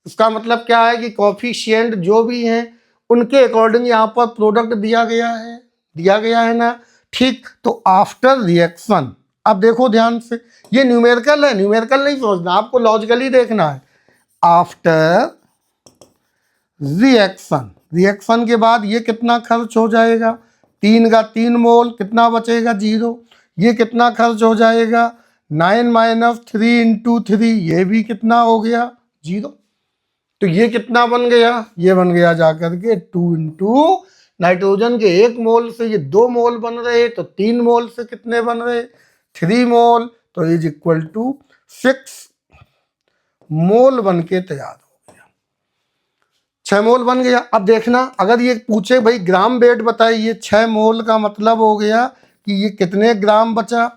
इसका मतलब क्या है कि कॉफिशिएंट जो भी हैं उनके अकॉर्डिंग यहाँ पर प्रोडक्ट दिया गया है ना। ठीक, तो आफ्टर रिएक्शन, अब देखो ध्यान से, ये न्यूमेरिकल है, न्यूमेरिकल नहीं सोचना, आपको लॉजिकली देखना है। आफ्टर रिएक्शन के बाद ये कितना खर्च हो जाएगा, 3 का 3 मोल, कितना बचेगा 0। ये कितना खर्च हो जाएगा 9 माइनस 3 इंटू 3, ये भी कितना हो गया 0। तो ये कितना बन गया, ये बन गया जाकर के 2 इंटू नाइट्रोजन के 1 मोल से ये 2 मोल बन रहे, तो 3 मोल से कितने बन रहे 3 मोल, तो इज इक्वल टू 6 मोल बन के तैयार हो गया, 6 मोल बन गया। अब देखना, अगर ये पूछे भाई ग्राम वेट बताइए, 6 मोल का मतलब हो गया कि ये कितने ग्राम बचा,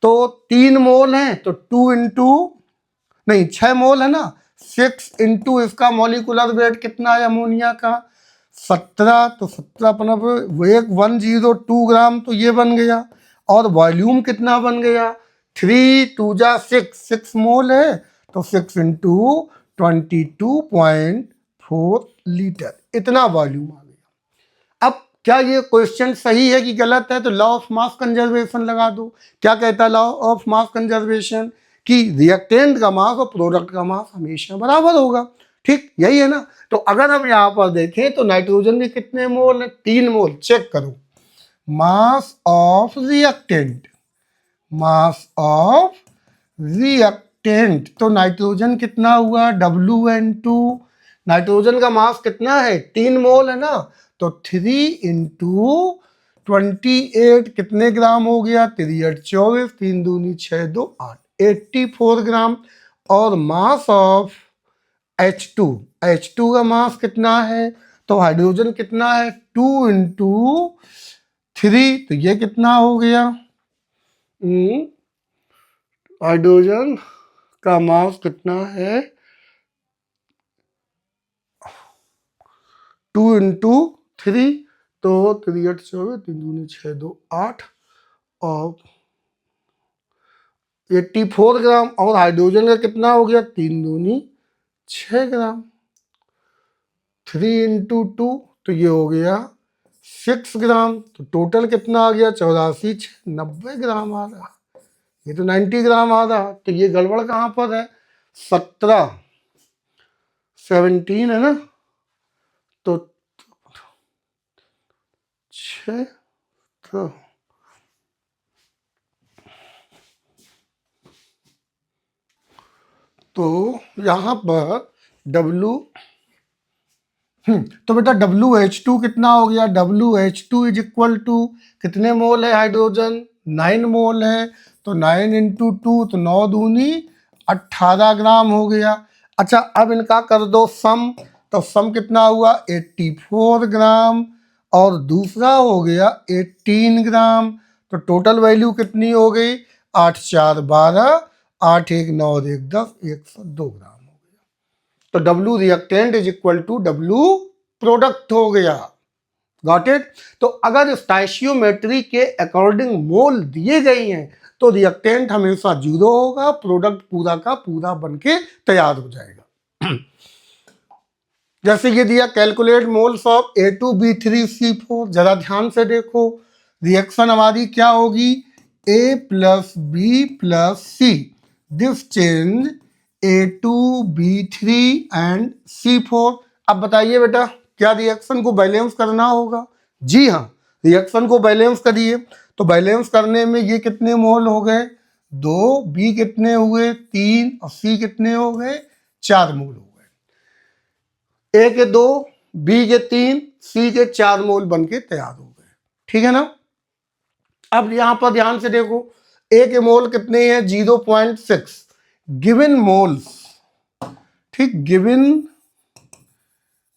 तो 3 मोल है तो 2 इंटू नहीं 6 मोल है ना, 6 इंटू इसका मॉलिकुलर वेट कितना है अमोनिया का 17, तो 17 अपना 102 ग्राम, तो ये बन गया। और वॉल्यूम कितना बन गया 3 2 जा 6 मोल है, तो 6 इंटू 22.4 लीटर, इतना वॉल्यूम आ गया। अब क्या ये क्वेश्चन सही है कि गलत है, तो लॉ ऑफ मास कंजर्वेशन लगा दो। क्या कहता है लॉ ऑफ मास कंजर्वेशन, कि रिएक्टेंट का मास और प्रोडक्ट का मास हमेशा बराबर होगा। ठीक, यही है ना। तो अगर हम यहाँ पर देखें तो नाइट्रोजन के कितने मोल है 3 मोल, चेक करो मास ऑफ रिएक्टेंट, तो नाइट्रोजन कितना हुआ WN2, नाइट्रोजन का मास कितना है 3 मोल है ना, तो 3 इंटू 28 कितने ग्राम हो गया 3 8 24, 3 दूनी 6 2 8, 84 ग्राम। और मास ऑफ H2 का मास कितना है, तो हाइड्रोजन कितना है 2 इंटू 3, तो ये कितना हो गया हाइड्रोजन का मास कितना है 2 इंटू 3, तो 3 8 24, 3 दूनी 6 2 8 और 84 ग्राम। और हाइड्रोजन का कितना हो गया 3 दूनी 6 ग्राम, 3 इंटू 2, तो ये हो गया 6 ग्राम, तो टोटल कितना आ गया 84 90 ग्राम आ रहा, ये तो 90 ग्राम आ रहा। तो ये गड़बड़ कहाँ पर है 17 है ना, तो 6 तो यहाँ पर तो बेटा WH2 कितना हो गया, WH2 इज इक्वल टू कितने मोल है हाइड्रोजन 9 मोल है, तो 9 इंटू 2, तो 9 दूनी 18 ग्राम हो गया। अच्छा, अब इनका कर दो सम, तो सम कितना हुआ 84 ग्राम, और दूसरा हो गया 18 ग्राम, तो टोटल वैल्यू कितनी हो गई 8 4 12, 8 1 9 1 10, 102 ग्राम हो गया। तो W reactant is equal to W product हो गया। Got it. तो अगर स्टोइचियोमेट्री के अकॉर्डिंग मोल दिए गए हैं तो रिएक्टेंट हमेशा 0 होगा, प्रोडक्ट पूरा का पूरा बन के तैयार हो जाएगा। जैसे ये दिया कैलकुलेट मोल्स ऑफ A2B3C4, जरा ध्यान से देखो रिएक्शन हमारी क्या होगी A plus B plus C, this change A2B3 and C4। अब बताइए बेटा क्या रिएक्शन को बैलेंस करना होगा, जी हाँ रिएक्शन को बैलेंस करिए। तो बैलेंस करने में ये कितने मोल हो गए 2, B कितने हुए 3 और C कितने हो गए 4 मोल हो गए। ए के 2, बी के 3, सी के 4 मोल बन के तैयार हो गए। ठीक है ना। अब यहां पर ध्यान से देखो, ए के मोल कितने हैं? 0.6। गिवन मोल्स, ठीक,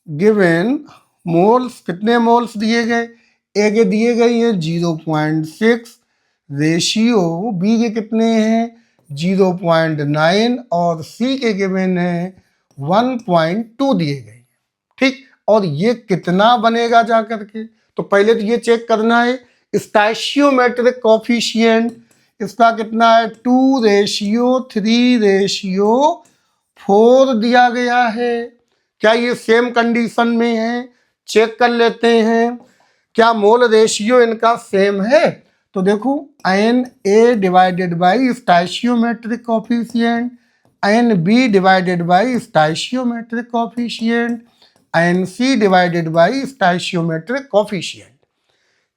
गिवन मोल्स, कितने मोल्स दिए गए? ए के दिए गए हैं 0.6, रेशियो बी के कितने हैं? 0.9 और सी के गिवन है 1.2 दिए गए। ठीक, और ये कितना बनेगा जा करके? तो पहले तो ये चेक करना है स्टैचियोमेट्रिक कोफिशिएंट, इसका कितना है? 2:3:4 दिया गया है। क्या ये सेम कंडीशन में है? चेक कर लेते हैं, क्या मोल रेशियो इनका सेम है? तो देखो, N A divided by stoichiometric coefficient, N B divided by stoichiometric coefficient, N C divided by stoichiometric coefficient.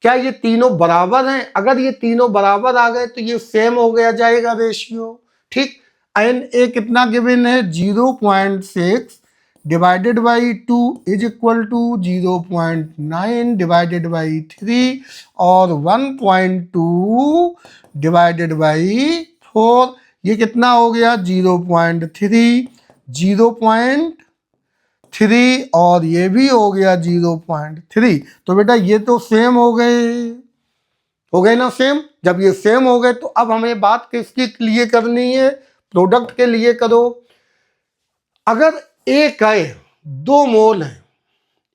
क्या ये तीनों बराबर हैं? अगर ये तीनों बराबर आ गए तो ये सेम हो गया जाएगा रेशियो। ठीक, एन ए कितना गिवन है? 0.6 divided by 2 is equal to 0.9 divided by 3 और 1.2 डिवाइडेड बाई 4। ये कितना हो गया? 0.3, 0.3 और ये भी हो गया 0.3। तो बेटा ये तो सेम हो गए ना सेम। जब ये सेम हो गए तो अब हमें बात किसके लिए करनी है? प्रोडक्ट के लिए करो। अगर ए का 2 मोल है,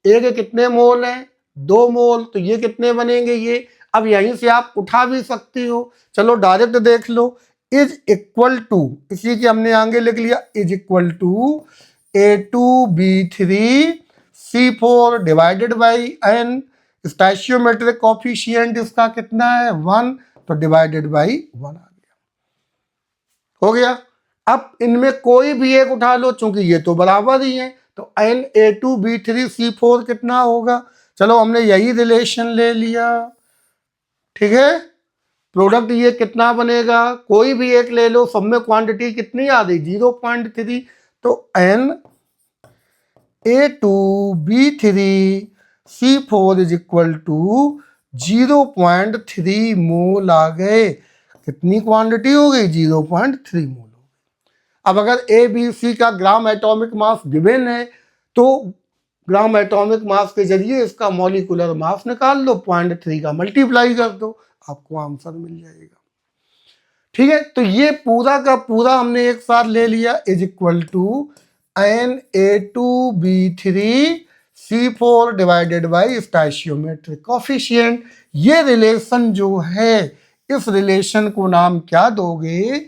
ए के कितने मोल हैं? 2 मोल, तो ये कितने बनेंगे? ये अब यहीं से आप उठा भी सकती हो, चलो डायरेक्ट देख लो। इज इक्वल टू, इसी के हमने आगे लिख लिया, is equal to A2B3C4 divided by N. Stoichiometric coefficient इसका कितना है? 1, तो डिवाइडेड बाई 1 आ गया। हो गया। अब इनमें कोई भी एक उठा लो, चूंकि ये तो बराबर ही है, तो Na2B3C4 कितना होगा? चलो हमने यही रिलेशन ले लिया। ठीक है, प्रोडक्ट ये कितना बनेगा? कोई भी एक ले लो, सब में क्वांटिटी कितनी आ गई? 0.3। तो Na2B3C4 इज इक्वल टू 0.3 मोल आ गए। कितनी क्वांटिटी हो गई? 0.3 मोल। अब अगर ए बी सी का ग्राम एटॉमिक मास गिवन है तो ग्राम एटॉमिक मास के जरिए इसका मॉलिक्यूलर मास निकाल लो, 0.3 का मल्टीप्लाई कर दो, आपको आंसर मिल जाएगा। ठीक है, तो ये पूरा का पूरा हमने एक साथ ले लिया, is equal to Na2B3C4 divided by stoichiometric coefficient. ये रिलेशन जो है, इस रिलेशन को नाम क्या दोगे?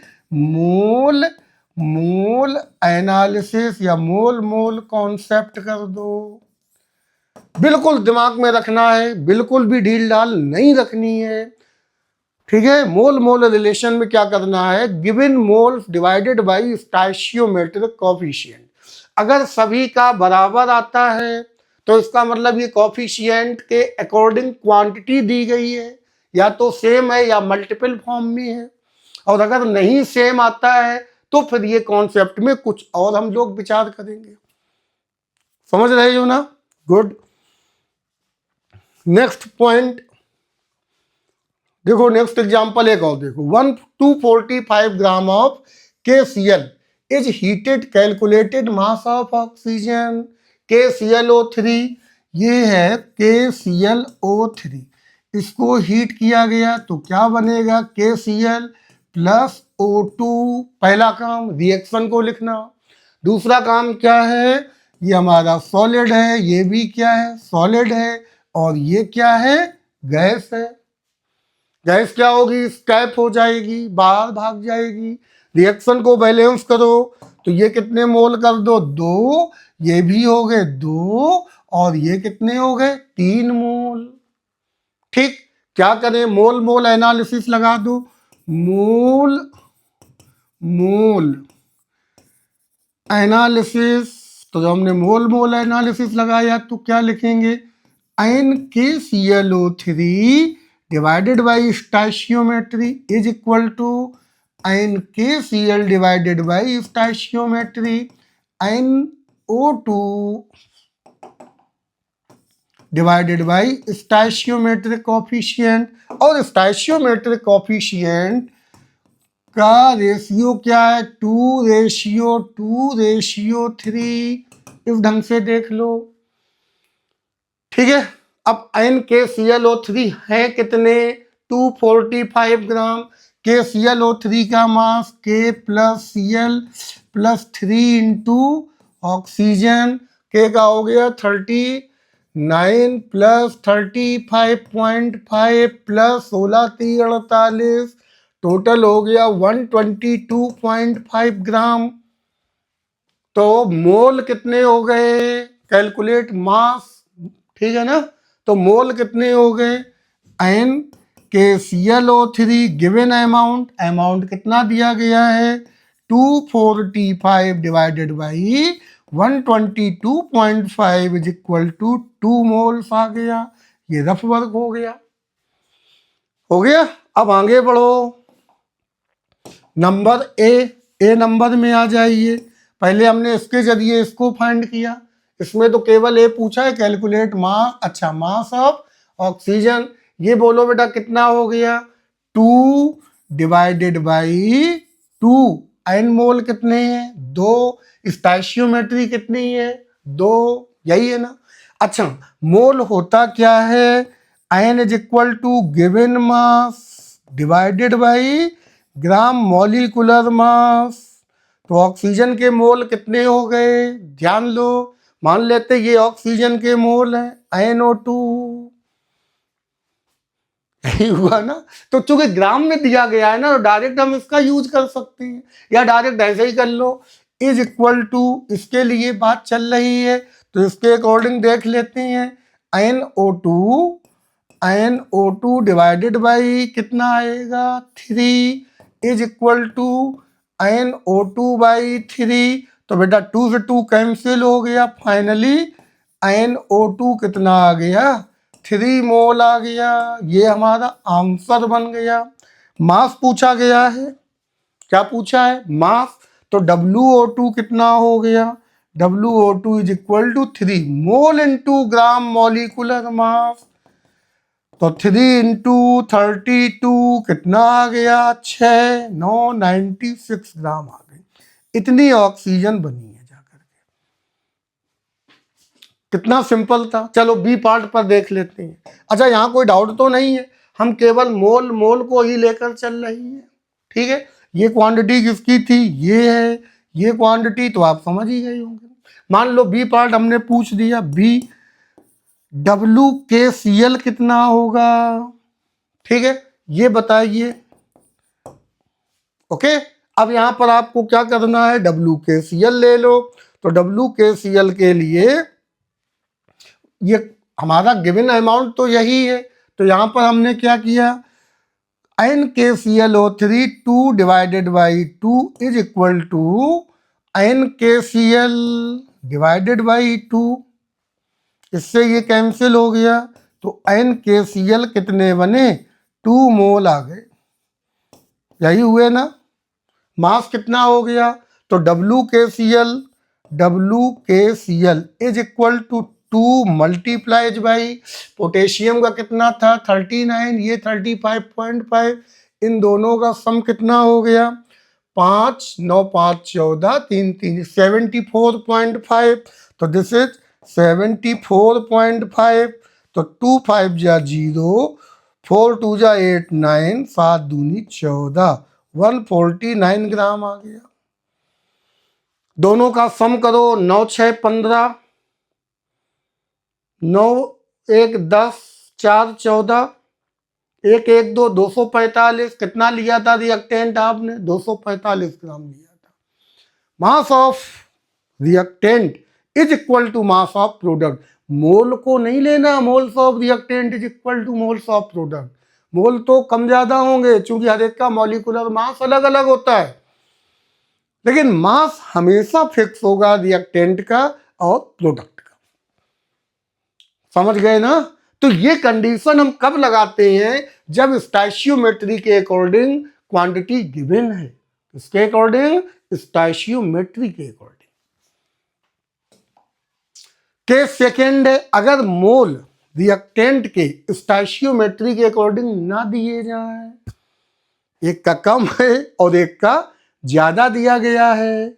मोल एनालिसिस या मोल कॉन्सेप्ट कर दो। बिल्कुल दिमाग में रखना है, बिल्कुल भी ढील ढाल नहीं रखनी है। ठीक है, मोल रिलेशन में क्या करना है? Given moles divided by stoichiometric coefficient. अगर सभी का बराबर आता है तो इसका मतलब ये कोफिशिएंट के अकॉर्डिंग क्वांटिटी दी गई है, या तो सेम है या मल्टीपल फॉर्म में है। और अगर नहीं सेम आता है तो फिर ये कॉन्सेप्ट में कुछ और हम लोग विचार करेंगे। समझ रहे हो ना? गुड। नेक्स्ट पॉइंट देखो, नेक्स्ट एग्जांपल एक और देखो। 245 gram of KCl is heated, calculated mass of oxygen KClO3। ये है KClO3, इसको हीट किया गया तो क्या बनेगा? KCl plus O2। पहला काम रिएक्शन को लिखना। दूसरा काम क्या है? ये हमारा सॉलिड है, ये भी क्या है? सॉलिड है। और ये क्या है? गैस है। गैस क्या होगी? स्कैप हो जाएगी, बाहर भाग जाएगी। रिएक्शन को बैलेंस करो तो ये कितने मोल कर दो? 2, ये भी हो गए 2 और ये कितने हो गए? 3 मोल। ठीक, क्या करें? मोल एनालिसिस लगा दो। मोल एनालिसिस, तो जब हमने मोल एनालिसिस लगाया तो क्या लिखेंगे? NKClO3 divided by stoichiometry is equal to NKCl divided by stoichiometry NO2 divided by stoichiometric coefficient, और स्टोइचियोमेट्रिक कोफिशिएंट का रेशियो क्या है, 2:2:3। इस ढंग से देख लो, ठीक है। अब NaClO3 है कितने, 245 ग्राम। KClO3 का मास K plus Cl plus 3 into oxygen, K का हो गया 39 प्लस 35.5 प्लस 16 3 48, टोटल हो गया 122.5 ग्राम। तो मोल कितने हो गए, कैलकुलेट मास, ठीक है ना। तो मोल कितने हो गए, NaClO3 गिवन अमाउंट, अमाउंट कितना दिया गया है 245 divided by 122.5 is equal to 2 moles आ गया। ये रफ वर्क हो गया, हो गया। अब आगे बढ़ो, नंबर ए नंबर में आ जाइए। पहले हमने इसके जरिए इसको फाइंड किया, इसमें तो केवल ए पूछा है, कैलकुलेट मास। अच्छा, मास ऑफ ऑक्सीजन, ये बोलो बेटा कितना हो गया, 2 डिवाइडेड बाई 2। एन मोल कितने हैं, 2। स्टोइचियोमेट्री कितनी है, 2, यही है ना। अच्छा, मोल होता क्या है, n is equal to given mass divided by gram molecular mass. तो ऑक्सीजन के मोल कितने हो गए, ध्यान लो, मान लेते ये ऑक्सीजन के मोल हैं NO2, यही हुआ ना। तो चूंकि ग्राम में दिया गया है ना, तो डायरेक्ट हम इसका यूज कर सकते हैं, या डायरेक्ट ऐसे ही कर लो, इज इक्वल टू, इसके लिए बात चल रही है तो इसके अकॉर्डिंग देख लेते हैं। NO2 डिवाइडेड बाई कितना आएगा 3 is equal to NO2 by 3। तो बेटा 2 से 2 कैंसिल हो गया, फाइनली NO2 कितना आ गया, 3 मोल आ गया। ये हमारा आंसर बन गया। मास पूछा गया है, क्या पूछा है, मास। तो WO2 कितना हो गया, WO2 is equal to 3 mole into gram molecular mass. तो 3 इंटू 32 कितना आ गया, 6 9 96 ग्राम आ गई। इतनी ऑक्सीजन बनी है जाकर के। कितना सिंपल था। चलो बी पार्ट पर देख लेते हैं। अच्छा, यहाँ कोई डाउट तो नहीं है, हम केवल मोल मोल को ही लेकर चल रही है, ठीक है। ये क्वांटिटी किसकी थी, ये है, ये क्वांटिटी तो आप समझ ही गए होंगे। मान लो बी पार्ट हमने पूछ दिया, बी WKCl कितना होगा, ठीक है, ये बताइए। ओके, अब यहां पर आपको क्या करना है, WKCl ले लो। तो WKCl के लिए ये हमारा गिवन अमाउंट तो यही है, तो यहां पर हमने क्या किया, NaClO3 2 divided by 2 is equal to NaCl divided by 2। इससे ये कैंसिल हो गया, तो NaCl कितने बने, 2 मोल आ गए, यही हुए ना। मास कितना हो गया, तो WKCl is equal to 2 multiplies by potassium का कितना था 39, ये 35.5, इन दोनों का सम कितना हो गया 5 9 5 14 3 3 74.5। तो दिस इज 74.5। तो 2 5 जा 0, 4 2 जा 8 9, 7 दूनी 14, 149 ग्राम आ गया। दोनों का सम करो, 9 6 15, 9 1 10, 4 14, 1 1 2 245। कितना लिया था रिएक्टेंट आपने, 245 ग्राम लिया था। Mass of reactant is equal to mass of product. Mole को नहीं लेना, moles of reactant is equal to moles of product. Mole तो कम ज्यादा होंगे, क्योंकि हर एक का मॉलिक्यूलर मास अलग अलग होता है, लेकिन मास हमेशा फिक्स होगा रिएक्टेंट का और प्रोडक्ट का। समझ गए ना। तो ये कंडीशन हम कब लगाते हैं, जब स्टोइचियोमेट्री के अकॉर्डिंग क्वांटिटी गिवन है, इसके अकॉर्डिंग, स्टोइचियोमेट्री के अकॉर्डिंग। केस सेकेंड है, अगर मोल रिएक्टेंट के स्टोइचियोमेट्री के अकॉर्डिंग ना दिए जाएं, एक का कम है और एक का ज्यादा दिया गया है,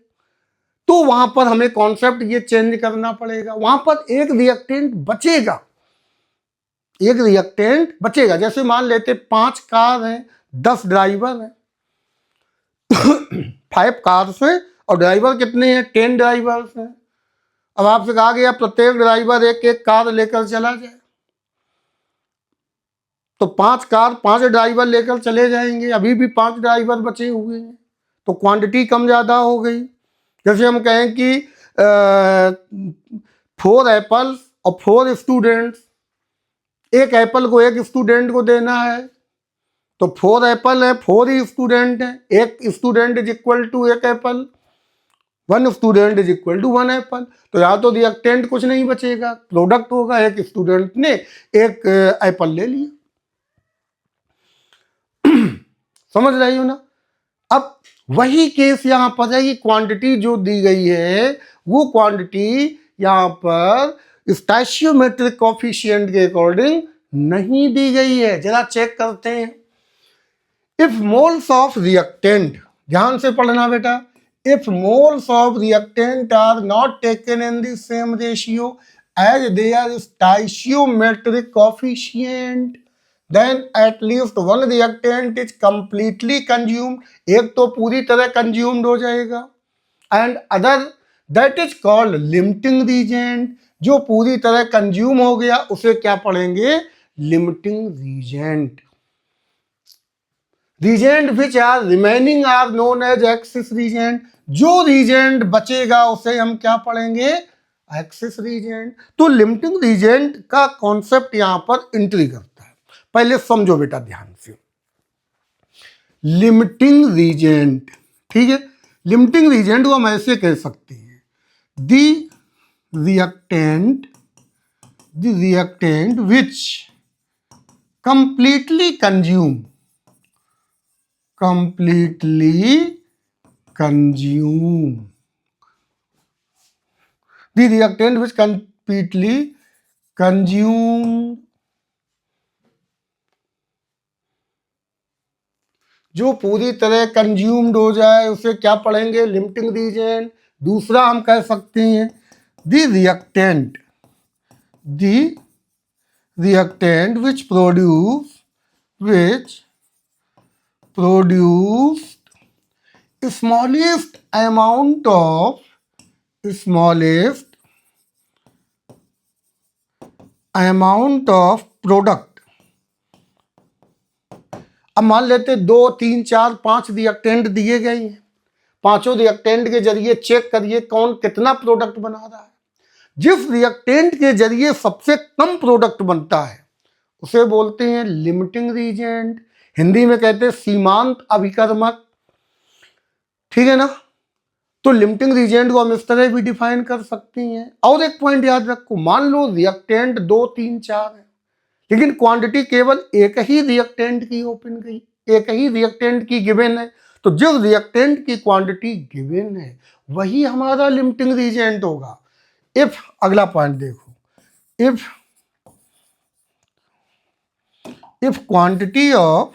तो वहां पर हमें कॉन्सेप्ट ये चेंज करना पड़ेगा। वहां पर एक रिएक्टेंट बचेगा, एक रिएक्टेंट बचेगा। जैसे मान लेते 5 कार हैं, 10 ड्राइवर हैं, 5 कार्स हैं और ड्राइवर कितने हैं, 10 ड्राइवर्स हैं। अब आपसे कहा गया प्रत्येक ड्राइवर एक एक कार लेकर चला जाए, तो 5 कार 5 ड्राइवर लेकर चले जाएंगे, अभी भी 5 ड्राइवर बचे हुए हैं, तो क्वांटिटी कम ज़्यादा हो गई। जैसे हम कहें कि 4 एप्पल्स और 4 स्टूडेंट्स, एक एप्पल को एक स्टूडेंट को देना है, तो 4 एप्पल है, 4 ही स्टूडेंट हैं, एक स्टूडेंट इज इक्वल टू एक apple, 1 student is equal to 1 apple. तो यहाँ तो रिएक्टेंट कुछ नहीं बचेगा, प्रोडक्ट होगा, एक स्टूडेंट ने एक एप्पल ले लिया। समझ रही हो ना। अब वही केस यहां पर है कि क्वांटिटी जो दी गई है वो क्वांटिटी यहां पर स्टोइचियोमेट्रिक कोएफिशिएंट के अकॉर्डिंग नहीं दी गई है। जरा चेक करते हैं। इफ मोल्स ऑफ रिएक्टेंट, ध्यान से पढ़ना बेटा, if moles of reactant are not taken in the same ratio as their stoichiometric coefficient, then at least one reactant is completely consumed, एक तो पूरी तरह consumed हो जाएगा, and other that is called limiting reagent, जो पूरी तरह consume हो गया उसे क्या पढ़ेंगे, limiting reagent। reagent which are remaining are known as excess reagent, जो reagent बचेगा उसे हम क्या पढ़ेंगे, excess reagent। तो limiting reagent का कॉन्सेप्ट यहां पर एंट्री करता है। पहले समझो बेटा ध्यान से, लिमिटिंग रीजेंट, ठीक है, लिमिटिंग रीजेंट को हम ऐसे कह सकते हैं, the reactant which completely consume the reactant which completely consume, जो पूरी तरह कंज्यूम्ड हो जाए उसे क्या पढ़ेंगे, लिमिटिंग रीजेंट। दूसरा हम कह सकते हैं the reactant which produce smallest amount of product. अब मान लेते 2, 3, 4, 5 रिएक्टेंट दिए गए हैं, पांचों रिएक्टेंट के जरिए चेक करिए कौन कितना प्रोडक्ट बना रहा है। जिस रिएक्टेंट के जरिए सबसे कम प्रोडक्ट बनता है उसे बोलते हैं लिमिटिंग रीजेंट, हिंदी में कहते हैं सीमांत अभिकर्मक, ठीक है ना। तो लिमिटिंग रीजेंट को हम इस तरह भी डिफाइन कर सकते हैं। और एक पॉइंट याद रखो, मान लो रिएक्टेंट 2, 3, 4 है, लेकिन क्वांटिटी केवल एक ही रिएक्टेंट की ओपन गई, एक ही रिएक्टेंट की गिवन है, तो जिस रिएक्टेंट की क्वांटिटी गिवन है वही हमारा लिमिटिंग रीजेंट होगा। इफ, अगला पॉइंट देखो, if quantity of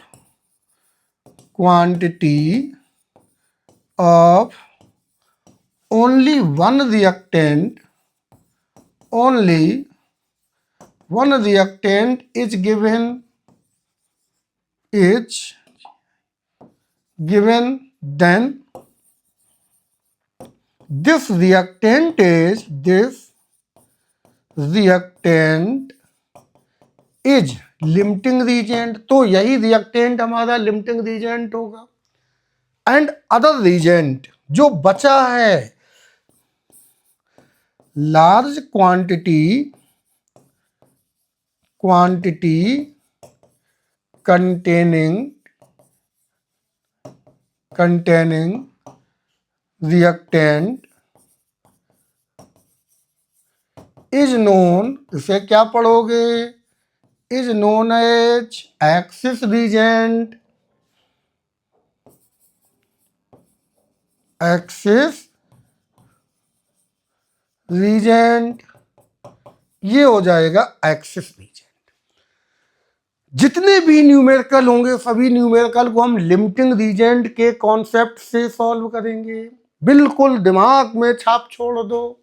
only one reactant is given, then this reactant is limiting reagent, तो यही रिएक्टेंट हमारा लिमिटिंग रिएजेंट होगा। एंड अदर रिएजेंट जो बचा है, large quantity containing reactant is known, इसे क्या पढ़ोगे, is known as excess reagent, ये हो जाएगा एक्सेस रीजेंट। जितने भी न्यूमेरिकल होंगे सभी न्यूमेरिकल को हम लिमिटिंग रीजेंट के कॉन्सेप्ट से सॉल्व करेंगे। बिल्कुल दिमाग में छाप छोड़ दो।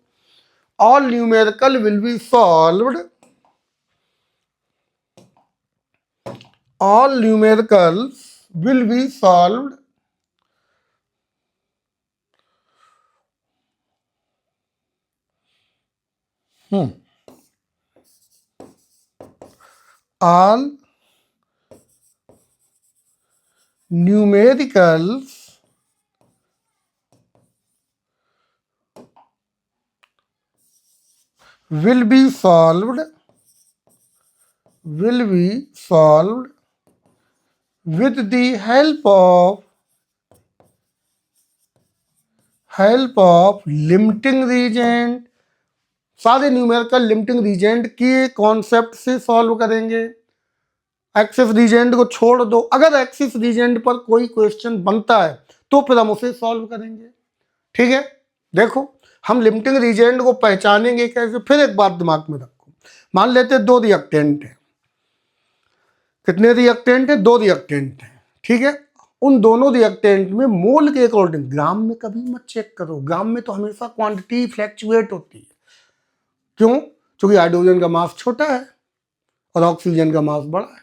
All numerical will be solved, all numericals will be solved all numericals will be solved with the help of limiting reagent। सारे न्यूमेरिकल लिमिटिंग रीजेंट के कॉन्सेप्ट से सॉल्व करेंगे। एक्सिस रीजेंट को छोड़ दो, अगर एक्सिस रीजेंट पर कोई क्वेश्चन बनता है तो फिर हम उसे सॉल्व करेंगे। ठीक है, देखो हम लिमिटिंग रीजेंट को पहचानेंगे कैसे। फिर एक बात दिमाग में रखो, मान लेते हैं दो रिएक्टेंट है। कितने रिएक्टेंट है? दो रिएक्टेंट है। ठीक है, उन दोनों रिएक्टेंट में मोल के अकॉर्डिंग, ग्राम में कभी मत चेक करो, ग्राम में तो हमेशा क्वांटिटी फ्लैक्चुएट होती है। क्यों? क्योंकि हाइड्रोजन का मास छोटा है और ऑक्सीजन का मास बड़ा है,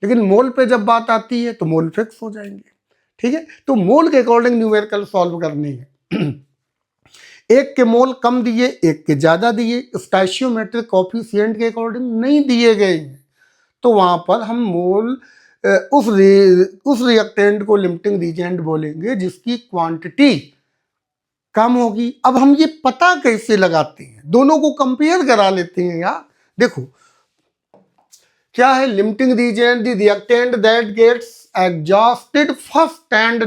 लेकिन मोल पे जब बात आती है तो मोल फिक्स हो जाएंगे। ठीक है, तो मोल के अकॉर्डिंग न्यूमेरिकल सॉल्व करनी है। एक के मोल कम दिए, एक के ज्यादा दिए, स्टोइचियोमेट्रिक कोएफिशिएंट के अकॉर्डिंग नहीं दिए गए हैं, तो वहां पर हम मोल उस रिएक्टेंट को लिमिटिंग रीजेंट बोलेंगे जिसकी क्वांटिटी कम होगी। अब हम ये पता कैसे लगाते हैं? दोनों को कंपेयर करा लेते हैं यार। देखो क्या है limiting reagent? The reactant that gets exhausted first and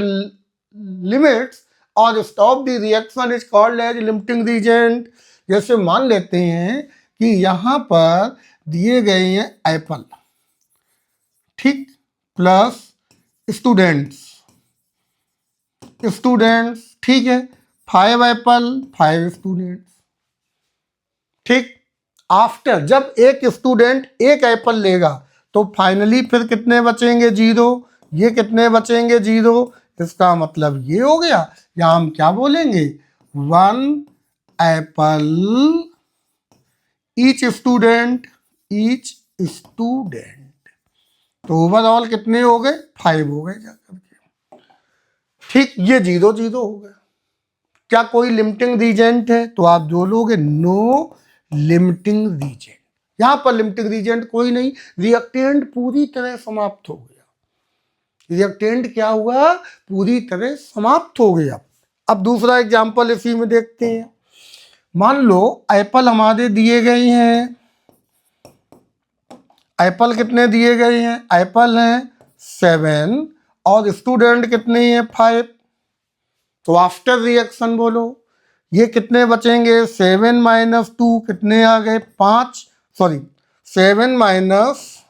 limits और stop the reaction is called as limiting reagent. जैसे मान लेते हैं कि यहां पर दिए गए हैं एप्पल, ठीक, प्लस स्टूडेंट्स, ठीक है, 5 एप्पल 5 स्टूडेंट्स। ठीक, आफ्टर जब एक स्टूडेंट एक एप्पल लेगा तो फाइनली फिर कितने बचेंगे? 0। ये कितने बचेंगे? 0। इसका मतलब ये हो गया, या हम क्या बोलेंगे? 1 एप्पल ईच स्टूडेंट। तो ओवरऑल कितने हो गए? 5 हो गए जाकर के। ठीक, ये 0 0 हो गया। क्या कोई लिमिटिंग रीजेंट है? तो आप जो लोगे नो लिमिटिंग रीजेंट। यहां पर लिमिटिंग रीजेंट कोई नहीं, रिएक्टेंट पूरी तरह समाप्त हो गया। रिएक्टेंट क्या हुआ? पूरी तरह समाप्त हो गया। अब दूसरा एग्जांपल इसी में देखते हैं। मान लो एप्पल हमारे दिए गए हैं, एप्पल कितने दिए गए हैं? एप्पल हैं 7 और स्टूडेंट कितने हैं? 5। तो आफ्टर रिएक्शन बोलो, ये कितने बचेंगे? 7 माइनस 2 कितने आ गए? 5। सॉरी 7 माइनस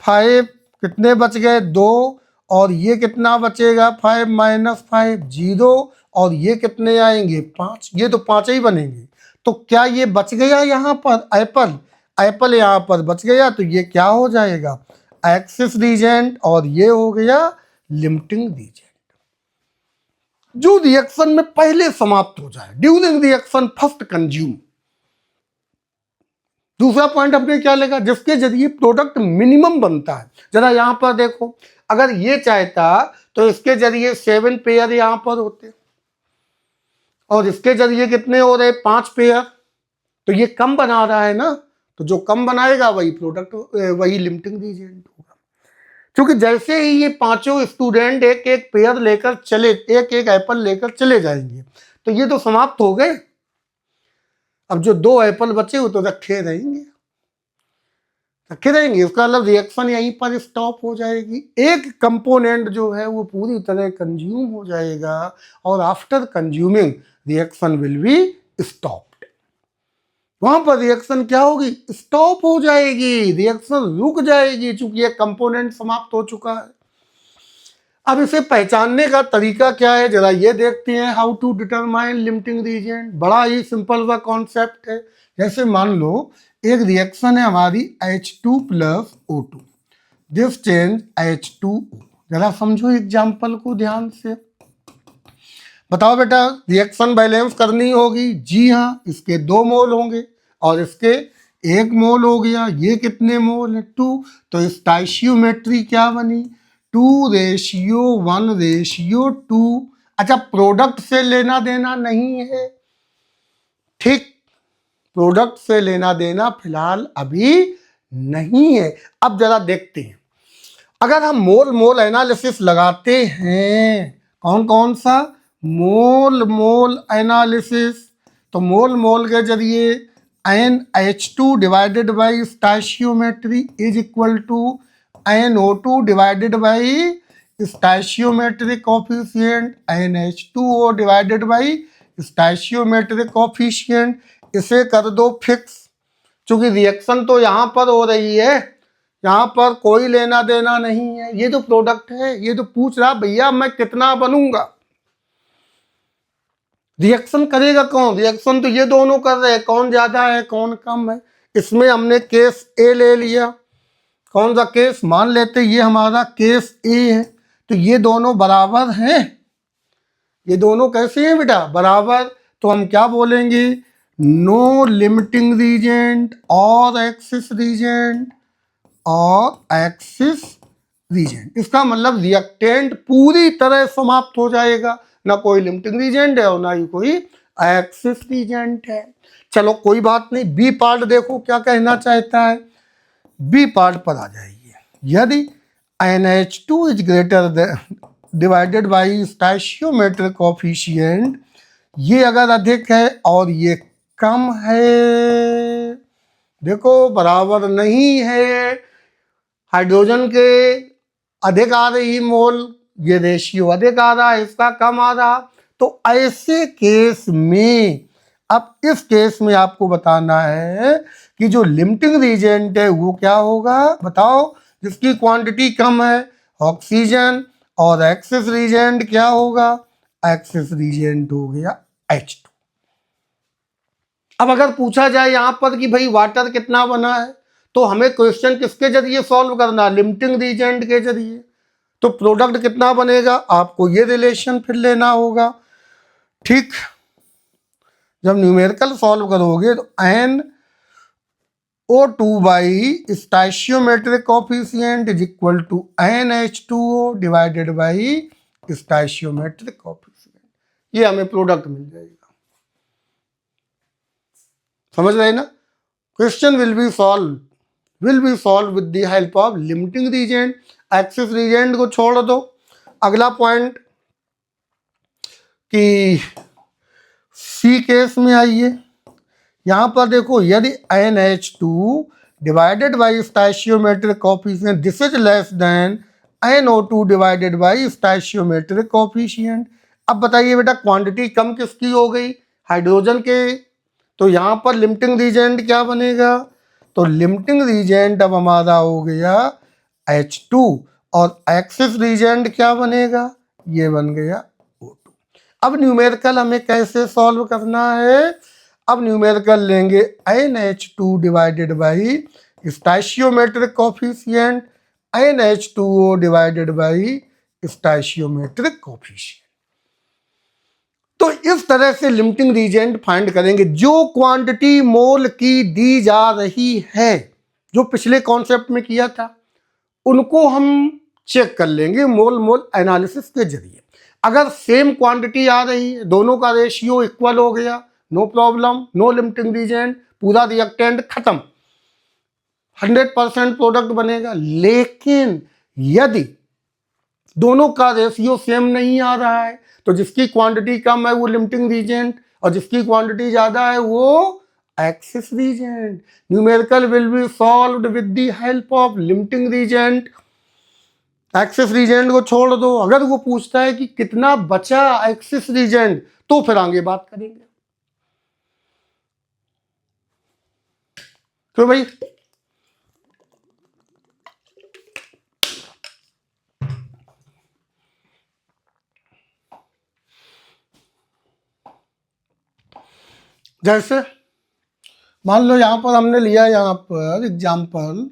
5 कितने बच गए? 2। और ये कितना बचेगा? 5 माइनस 5 0। और ये कितने आएंगे? 5। ये तो 5 ही बनेंगे। तो क्या ये बच गया यहाँ पर एप्पल? एप्पल यहाँ पर बच गया, तो ये क्या हो जाएगा? एक्सिस रीजेंट, और ये हो गया लिमिटिंग रीजेंट। जो रिएक्शन में पहले समाप्त हो जाए, ड्यूरिंग रिएक्शन फर्स्ट कंज्यूम। दूसरा पॉइंट हमने क्या लेगा? जिसके जरिए प्रोडक्ट मिनिमम बनता है। जरा यहां पर देखो, अगर ये चाहता तो इसके जरिए 7 पेयर यहां पर होते, और इसके जरिए कितने हो रहे? 5 पेयर। तो ये कम बना रहा है ना, तो जो कम बनाएगा वही प्रोडक्ट, वही लिमिटिंग रीजेंट होगा। क्योंकि जैसे ही ये पांचों स्टूडेंट एक एक पेयर लेकर चले, एक एक एप्पल लेकर चले जाएंगे, तो ये तो समाप्त हो गए। अब जो 2 एप्पल बचे वो तो रखे रहेंगे। इसका मतलब रिएक्शन यहीं पर स्टॉप हो जाएगी। एक कंपोनेंट जो है वो पूरी तरह कंज्यूम हो जाएगा, और after consuming reaction will be stopped. वहां पर रिएक्शन क्या होगी? स्टॉप हो जाएगी, रिएक्शन रुक जाएगी, चूंकि एक कंपोनेंट समाप्त हो चुका है। अब इसे पहचानने का तरीका क्या है, जरा ये देखते हैं। How to determine limiting reagent. बड़ा ही सिंपल सा कॉन्सेप्ट है। जैसे मान लो एक रिएक्शन है हमारी H2 + O2, this change H2O। जरा समझो एग्जाम्पल को ध्यान से। बताओ बेटा, रिएक्शन बैलेंस करनी होगी। जी हाँ, इसके 2 मोल होंगे और इसके 1 मोल हो गया। ये कितने मोल है? 2। तो स्टाइशियोमेट्री क्या बनी? 2:1:2। अच्छा, प्रोडक्ट से लेना देना नहीं है, ठीक, प्रोडक्ट से लेना देना फिलहाल अभी नहीं है। अब जरा देखते हैं, अगर हम मोल मोल एनालिसिस लगाते हैं, कौन कौन सा? Mole mole analysis. तो मोल मोल के जरिए NH2 divided by stoichiometry is equal to NO2 divided by stoichiometric coefficient, NH2O divided by stoichiometric coefficient. इसे कर दो फिक्स, क्योंकि रिएक्शन तो यहाँ पर हो रही है, यहाँ पर कोई लेना देना नहीं है। ये तो प्रोडक्ट है, ये तो पूछ रहा भैया मैं कितना बनूंगा। रिएक्शन करेगा कौन? रिएक्शन तो ये दोनों कर रहे हैं, कौन ज्यादा है कौन कम है। इसमें हमने केस ए ले लिया। कौन सा केस? मान लेते ये हमारा केस ए है। तो ये दोनों बराबर हैं। ये दोनों कैसे हैं बेटा? बराबर। तो हम क्या बोलेंगे? नो लिमिटिंग रीजेंट और एक्सिस रीजेंट और एक्सिस रीजेंट। इसका मतलब रिएक्टेंट पूरी तरह समाप्त हो जाएगा, ना कोई लिमिटिंग रीजेंट है और ना ही कोई एक्सिस रीजेंट है। चलो कोई बात नहीं, बी पार्ट देखो क्या कहना चाहता है। बी पार्ट पर आ जाइए। यदि NH2 is greater divided by stoichiometric coefficient, ये अगर अधिक है और ये कम है, देखो बराबर नहीं है, हाइड्रोजन के अधिक आ रही मोल, ये रेशियो अधिक आ रहा है, इसका कम आ रहा। तो ऐसे केस में, अब इस केस में आपको बताना है कि जो लिमिटिंग रीजेंट है वो क्या होगा, बताओ। जिसकी क्वांटिटी कम है ऑक्सीजन, और एक्सिस रीजेंट क्या होगा? एक्सिस रीजेंट हो गया H2। अब अगर पूछा जाए यहां पर कि भाई वाटर कितना बना है, तो हमें क्वेश्चन किसके जरिए सॉल्व करना? लिमिटिंग रीजेंट के जरिए। तो प्रोडक्ट कितना बनेगा, आपको ये रिलेशन फिर लेना होगा, ठीक। जब न्यूमेरिकल सॉल्व करोगे तो NO2 by stoichiometric coefficient is equal to NH2O divided by stoichiometric coefficient. ये हमें प्रोडक्ट मिल जाएगा। समझ रहे ना? Question will be solve with the help of limiting reagent. Excess reagent को छोड़ दो। अगला पॉइंट कि सी केस में आइए। यहां पर देखो, यदि NH2 divided by stoichiometric coefficient this is less than NO2 divided by stoichiometric coefficient. अब बताइए बेटा, क्वांटिटी कम किसकी हो गई? हाइड्रोजन के। तो यहां पर लिमिटिंग रीजेंट क्या बनेगा? तो लिमिटिंग रीजेंट अब हमारा हो गया H2, और एक्सिस रीजेंट क्या बनेगा? ये बन गया O2। अब न्यूमेरिकल हमें कैसे सॉल्व करना है? अब न्यूमेरिकल लेंगे NH2 divided by stoichiometric coefficient, NH2O divided by stoichiometric coefficient. तो इस तरह से लिमिटिंग रीजेंट फाइंड करेंगे। जो क्वांटिटी मोल की दी जा रही है, जो पिछले कॉन्सेप्ट में किया था, उनको हम चेक कर लेंगे मोल मोल एनालिसिस के जरिए। अगर सेम क्वांटिटी आ रही है, दोनों का रेशियो इक्वल हो गया, no problem, no limiting reagent, पूरा रिएक्टेंट खत्म, 100% प्रोडक्ट बनेगा। लेकिन यदि दोनों का रेशियो सेम नहीं आ रहा है, तो जिसकी क्वांटिटी कम है वो लिमिटिंग रीजेंट, और जिसकी क्वांटिटी ज्यादा है वो excess reagent. Numerical will be solved with the help of limiting reagent. Excess reagent को छोड़ दो। अगर वो पूछता है कि कितना बचा एक्सिस रीजेंट, तो फिर आगे बात करेंगे। तो भाई जैसे मान लो यहां पर हमने लिया, यहां पर example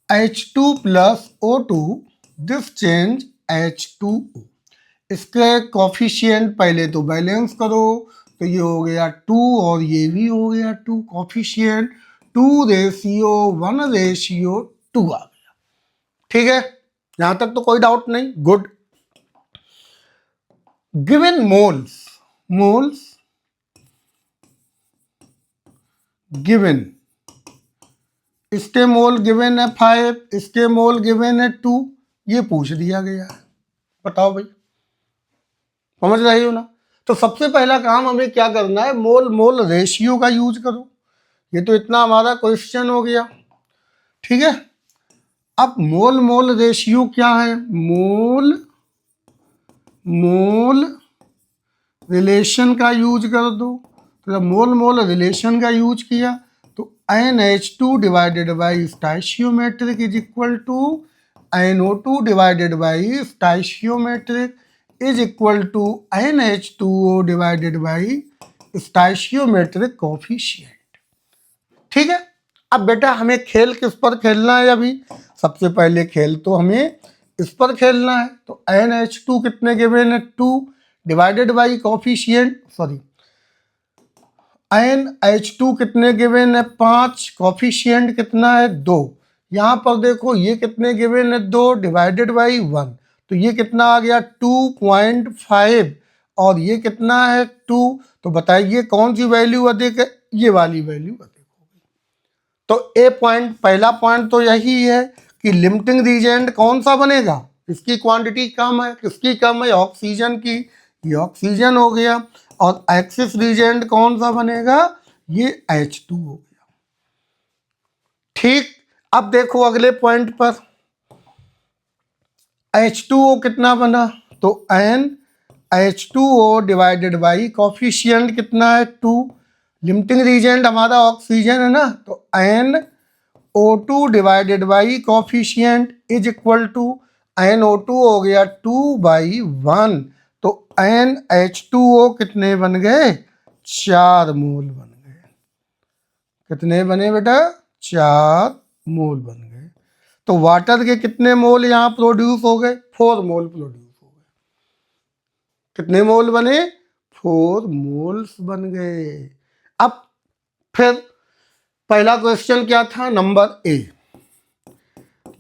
H2 plus O2, this change H2O। इसके कॉफिशिएंट पहले तो बैलेंस करो, तो ये हो गया 2 और ये भी हो गया 2, कॉफिशिएंट 2:1:2 आ गया। ठीक है, यहां तक तो कोई डाउट नहीं, गुड। गिवन मोल्स गिवन, इसके मोल गिवन है 5, इसके मोल गिवन है 2, ये पूछ दिया गया है। बताओ भाई, समझ रही हो ना? तो सबसे पहला काम हमें क्या करना है, मोल मोल रेशियो का यूज करो। ये तो इतना हमारा क्वेश्चन हो गया। ठीक है, अब मोल मोल रेशियो क्या है, मोल मोल रिलेशन का यूज कर दो। तो जब मोल मोल रिलेशन का यूज किया तो NH2 divided by stoichiometric is equal to NO2 divided by stoichiometric is equal to NH2O divided by stoichiometric coefficient. ठीक है, अब बेटा हमें खेल किस पर खेलना है, अभी सबसे पहले खेल तो हमें इस पर खेलना है। तो NH2 कितने गिवन है 2 divided by coefficient, sorry NH2 कितने गिवन है 5, कोफिशिएंट कितना है 2। यहाँ पर देखो ये कितने गिवन है 2 डिवाइडेड बाई 1, तो ये कितना आ गया 2.5 और ये कितना है 2। तो बताइए कौन सी वैल्यू अधिक है, ये वाली वैल्यू अधिक होगी। तो ए पॉइंट, पहला पॉइंट तो यही है कि लिमिटिंग रीजेंट कौन सा बनेगा, इसकी क्वांटिटी कम है, किसकी कम है, ऑक्सीजन की, ये ऑक्सीजन हो गया। और एक्सिस रीजेंट कौन सा बनेगा, ये H2 हो गया। ठीक, अब देखो अगले पॉइंट पर H2O कितना बना, तो NH2O डिवाइडेड बाई कोफिशिएंट कितना है 2, लिमिटिंग रीजेंट हमारा ऑक्सीजन है ना, तो NO2 divided by coefficient is equal to NO2 हो गया 2/1, तो NH2O कितने बन गए 4 मोल बन गए। कितने बने बेटा 4 मोल बन गए। तो वाटर के कितने मोल यहाँ प्रोड्यूस हो गए 4 मोल प्रोड्यूस हो गए। कितने मोल बने 4 मोल्स बन गए। अब फिर पहला क्वेश्चन क्या था, नंबर ए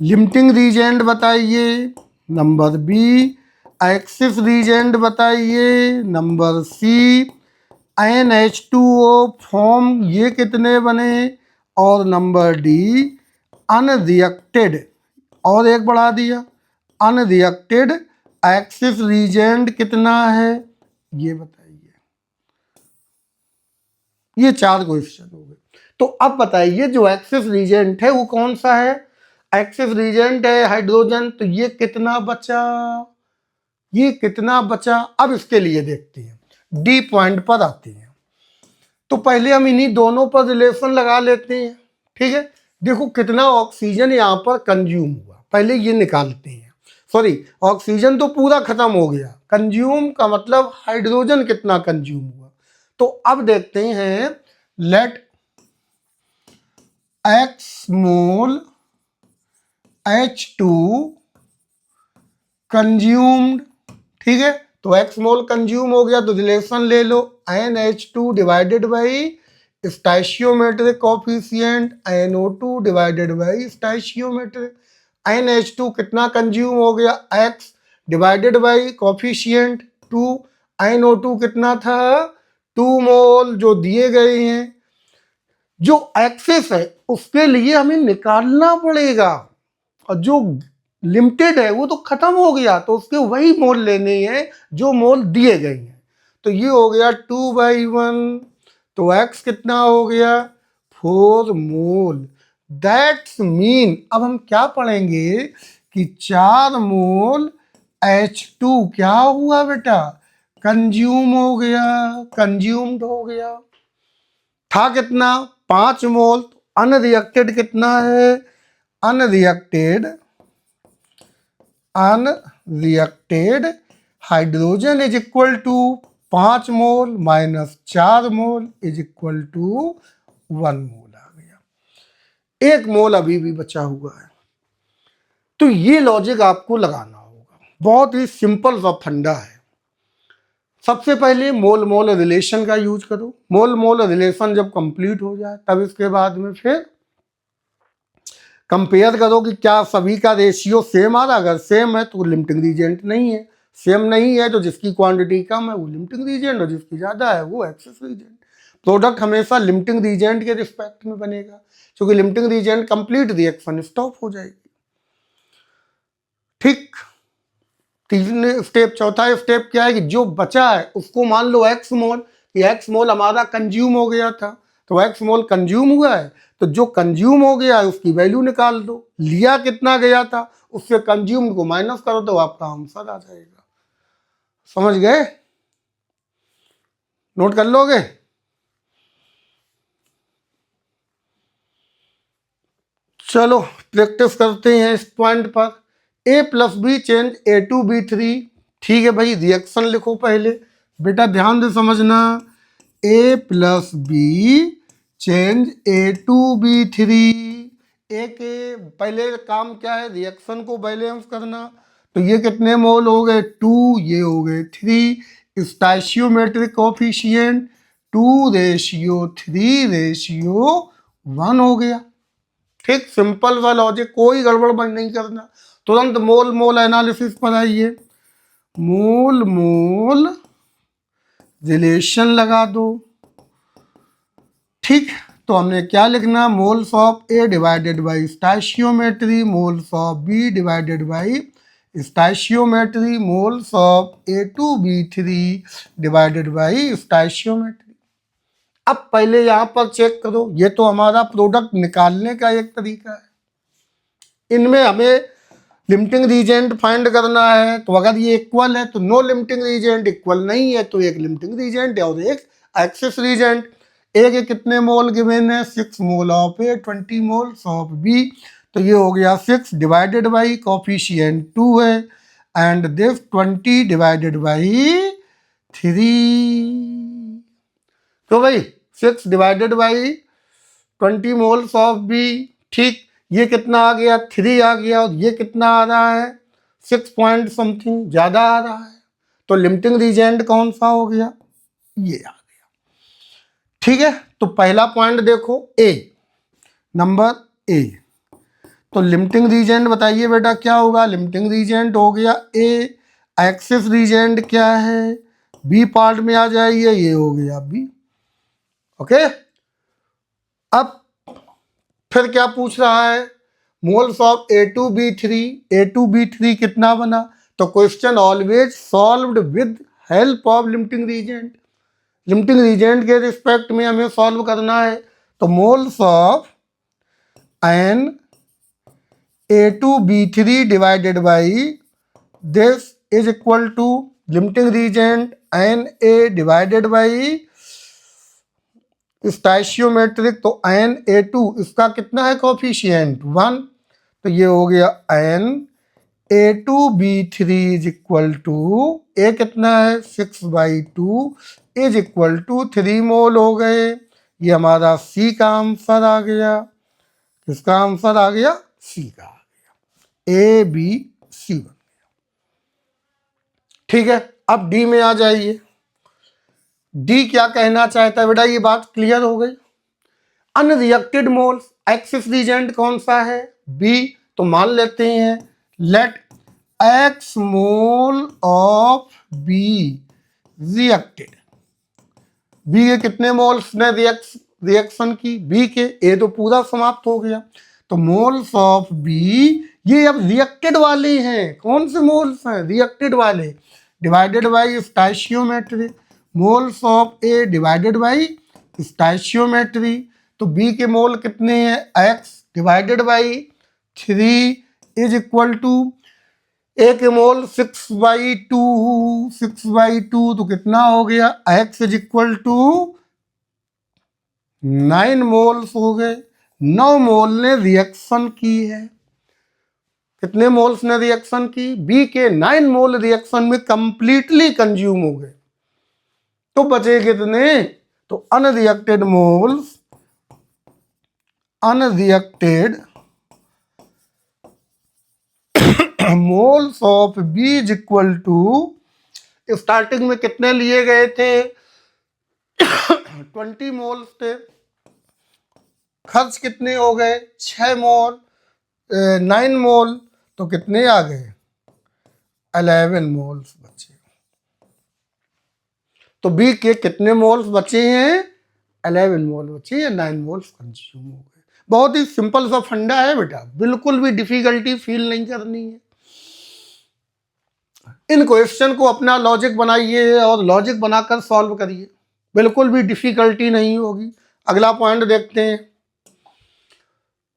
लिमिटिंग रीजेंट बताइए, नंबर बी एक्सिस रीजेंट बताइए, नंबर सी NH2O फॉर्म ये कितने बने, और नंबर डी अनरिएक्टेड, और एक बढ़ा दिया अनरिएक्टेड एक्सिस रीजेंट कितना है, ये बताइए। ये 4 क्वेश्चन हो गए। तो अब बताइए जो एक्सिस रीजेंट है वो कौन सा है, एक्सिस रीजेंट है हाइड्रोजन, तो ये कितना बचा, ये कितना बचा। अब इसके लिए देखते हैं, डी पॉइंट पर आते हैं। तो पहले हम इन्हीं दोनों पर रिलेशन लगा लेते हैं। ठीक है, देखो कितना ऑक्सीजन यहाँ पर कंज्यूम हुआ, पहले ये निकालते हैं। सॉरी, ऑक्सीजन तो पूरा खत्म हो गया, कंज्यूम का मतलब हाइड्रोजन कितना कंज्यूम हुआ। तो अब देखते हैं, लेट एक्स मोल H2 कंज्यूम्ड। ठीक है, तो एक्स मोल कंज्यूम हो गया, तो रिलेशन ले लो NH2 divided by stoichiometric coefficient NO2 divided by stoichiometric. NH2 कितना कंज्यूम हो गया x divided by coefficient 2, NO2 कितना था 2 मोल जो दिए गए हैं। जो एक्सिस है उसके लिए हमें निकालना पड़ेगा, और जो लिमिटेड है वो तो खत्म हो गया, तो उसके वही मोल लेने हैं जो मोल दिए गए हैं। तो ये हो गया 2/1, तो x कितना हो गया 4 मोल। दैट्स मीन, अब हम क्या पढ़ेंगे कि 4 मोल H2 क्या हुआ बेटा कंज्यूम हो गया, कंज्यूम्ड हो गया। था कितना 5 मोल, तो अनरिएक्टेड कितना है, unreacted hydrogen is equal to 5 mole minus 4 mole is equal to 1 mole आ गया। 1 मोल अभी भी बचा हुआ है। तो ये लॉजिक आपको लगाना होगा, बहुत ही सिंपल सा फंडा है। सबसे पहले मोल मोल रिलेशन का यूज करो। मोल मोल रिलेशन जब कंप्लीट हो जाए तब इसके बाद में फिर कंपेयर करो कि क्या सभी का रेशियो सेम आ रहा। अगर सेम है तो लिमिटिंग रीजेंट नहीं है, सेम नहीं है तो जिसकी क्वांटिटी कम है वो लिमिटिंग रीजेंट और जिसकी ज़्यादा है वो एक्सेस रीजेंट। प्रोडक्ट हमेशा लिमिटिंग रीजेंट के रिस्पेक्ट में बनेगा, क्योंकि limiting reagent complete reaction stop हो जाएगी। ठीक, तीसरे स्टेप, चौथा स्टेप क्या है कि जो बचा है उसको मान लो एक्स मोल, कि एक्स मोल हमारा कंज्यूम हो गया था, तो एक्स मोल कंज्यूम हुआ है, तो जो कंज्यूम हो गया है उसकी वैल्यू निकाल दो। लिया कितना गया था उससे कंज्यूम को माइनस करो तो आपका आंसर आ जाएगा। समझ गए? नोट कर लोगे? चलो प्रैक्टिस करते हैं इस पॉइंट पर। A plus B change A to B three. ठीक है भाई, रिएक्शन लिखो पहले। बेटा ध्यान से समझना, A plus B change A to B three. A के पहले काम क्या है, रिएक्शन को बैलेंस करना। तो ये कितने मोल हो गए, 2, ये हो गए 3। स्टोइचियोमेट्रिक कोफिशिएंट 2:3:1 हो गया। ठीक, सिंपल सा लॉजिक, कोई गड़बड़ नहीं करना। तुरंत मोल मोल एनालिसिस पर आइए। मोल मोल रिलेशन लगा दो। ठीक, तो हमने क्या लिखना, moles of A divided by stoichiometry, moles of B divided by stoichiometry, moles of A to B three divided by stoichiometry. अब पहले यहां पर चेक करो, ये तो हमारा प्रोडक्ट निकालने का एक तरीका है। इनमें हमें लिमिटिंग रीजेंट फाइंड करना है, तो अगर ये इक्वल है तो नो लिमिटिंग रीजेंट, इक्वल नहीं है तो एक लिमिटिंग रीजेंट है और एक एक्सेस रीजेंट। ए के कितने मोल गिवन है, 6 mole of A, 20 moles of B. तो ये हो गया 6 डिवाइडेड बाई कोफिशिएंट 2 है, एंड दिस 20 डिवाइडेड बाई 3। तो भाई 6 divided by 20 moles of B. ठीक, ये कितना आ गया, 3 आ गया, और ये कितना आ रहा है, 6 पॉइंट समथिंग ज्यादा आ रहा है। तो लिमिटिंग रीजेंट कौन सा हो गया, ये आ गया। ठीक है, तो पहला पॉइंट देखो, ए, नंबर ए। तो लिमिटिंग रीजेंट बताइए बेटा क्या होगा, लिमिटिंग रीजेंट हो गया ए। एक्सेस रीजेंट क्या है, बी पार्ट में आ जाइए, ये हो गया बी। ओके, अब फिर क्या पूछ रहा है, मोल्स ऑफ A2B3। A2B3 कितना बना, तो question always solved with help of limiting reagent. Limiting reagent के रिस्पेक्ट में हमें सॉल्व करना है। तो moles of N A2B3 divided by this is equal to limiting reagent Na divided by stoichiometric. तो Na2 इसका कितना है कोफिशिएंट 1, तो ये हो गया Na2B3 इज इक्वल टू, ए कितना है 6/2 इज इक्वल टू 3 मोल हो गए। ये हमारा सी का आंसर आ गया। किसका आंसर आ गया, सी का आ गया, ए बी सी बन गया। ठीक है, अब डी में आ जाइए। डी क्या कहना चाहता है बेटा, ये बात क्लियर हो गई। अनरिएक्टेड मोल्स, एक्सिस रीजेंट कौन सा है, बी। तो मान लेते हैं let X mole of B reacted. B के कितने मोल्स ने रिएक्शन की, बी के, ए तो पूरा समाप्त हो गया। तो मोल्स ऑफ बी, ये अब रिएक्टेड वाले हैं, कौन से मोल्स हैं, रिएक्टेड वाले, divided by stoichiometry. Moles of A divided by stoichiometry. तो बी के मोल कितने हैं, X divided by 3 is equal to, A के मोल 6/2, 6/2 तो कितना हो गया, X is equal to 9 moles हो गए। 9 मोल ने रिएक्शन की है। कितने मोल्स ने रिएक्शन की, बी के 9 मोल रिएक्शन में कंप्लीटली कंज्यूम हो गए। तो बचे कितने, तो unreacted moles, unreacted moles of B is equal to, starting में कितने लिए गए थे 20 मोल्स थे, खर्च कितने हो गए 6 मोल 9 मोल, तो कितने आ गए 11 मोल्स बचे। तो बी के कितने मोल्स बचे हैं 11 मोल बचे हैं, 9 मोल्स कंज्यूम हो गए। बहुत ही सिंपल सा फंडा है बेटा, बिल्कुल भी डिफिकल्टी फील नहीं करनी है। इन क्वेश्चन को अपना लॉजिक बनाइए और लॉजिक बनाकर सॉल्व करिए, बिल्कुल भी डिफिकल्टी नहीं होगी। अगला पॉइंट देखते हैं।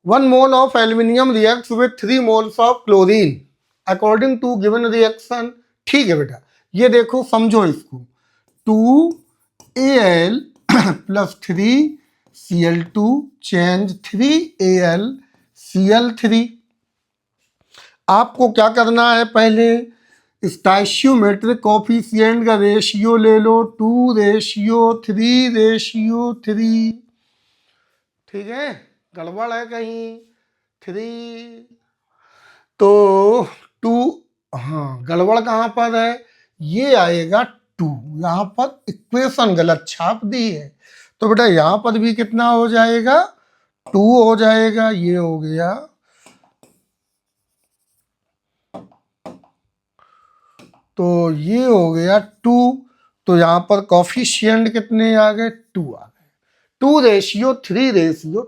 1 mole of aluminium reacts with 3 moles of chlorine according to given reaction. ठीक है बेटा, ये देखो समझो इसको, 2Al plus 3Cl2 change 3AlCl3। आपको क्या करना है, पहले स्टोइचियोमेट्रिक कोफिशिएंट का रेशियो ले लो, 2:3:3। ठीक है, गड़बड़ है कहीं 3 तो 2, हाँ गड़बड़ कहाँ पर है, ये आएगा 2, यहाँ पर इक्वेशन गलत छाप दी है। तो बेटा यहाँ पर भी कितना हो जाएगा 2 हो जाएगा, ये हो गया। तो ये हो गया 2, तो यहाँ पर कोफिशिएंट कितने आ गए 2 आ गए, 2:3:2।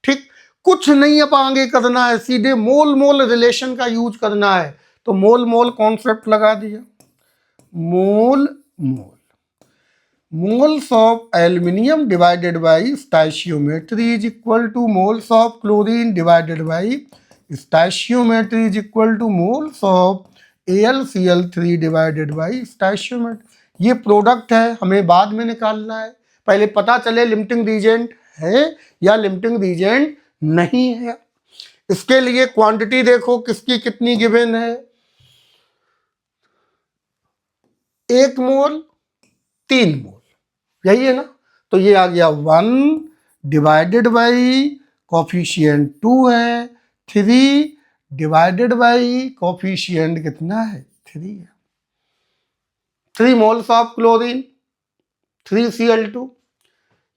ठीक, कुछ नहीं अब आगे करना है, सीधे मोल मोल रिलेशन का यूज करना है। तो मोल मोल कॉन्सेप्ट लगा दिया, mole mole, moles of aluminium divided by stoichiometry is equal to moles of chlorine divided by stoichiometry is equal to moles of AlCl3 divided by stoichiometry. ये product है, हमें बाद में निकालना है, पहले पता चले लिमिटिंग रीजेंट है या लिमिटिंग रीजेंट नहीं है। इसके लिए क्वांटिटी देखो किसकी कितनी गिवन है, 1 मोल 3 मोल, यही है ना। तो ये आ गया 1 डिवाइडेड बाई कोफिशिएंट 2 है, 3 डिवाइडेड बाई कोफिशिएंट कितना है 3 है। 3 मोल्स ऑफ क्लोरीन 3Cl2,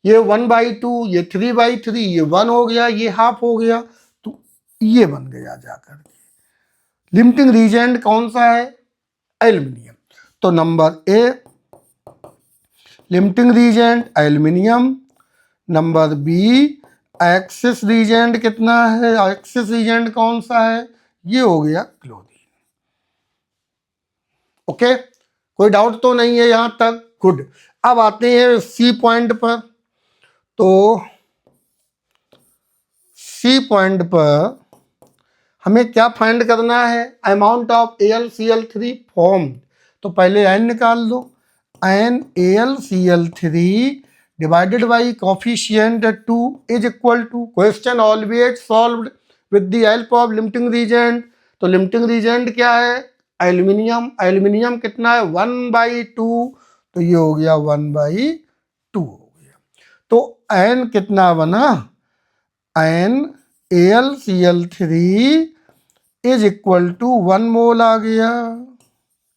ये 1/2, ये 3/3, ये 1 हो गया, ये हाफ हो गया, तो ये बन गया जाकर के। लिमिटिंग रीजेंट कौन सा है एल्यूमिनियम। तो number A limiting reagent aluminium, number B excess reagent कितना है, एक्सिस रीजेंट कौन सा है, ये हो गया क्लोरीन। ओके, कोई डाउट तो नहीं है यहां तक, गुड। अब आते हैं सी पॉइंट पर। तो सी पॉइंट पर हमें क्या फाइंड करना है, अमाउंट ऑफ AlCl3 फॉर्म। तो पहले n निकाल लो, NaLCl3 divided by coefficient 2 is equal to, question always solved with the help of limiting reagent. तो लिमिटिंग रीजेंट क्या है एल्यूमिनियम, एल्यूमिनियम कितना है 1/2, तो ये हो गया 1/2 हो गया। तो n कितना बना, NaLCl3 is equal to 1 mole आ गया।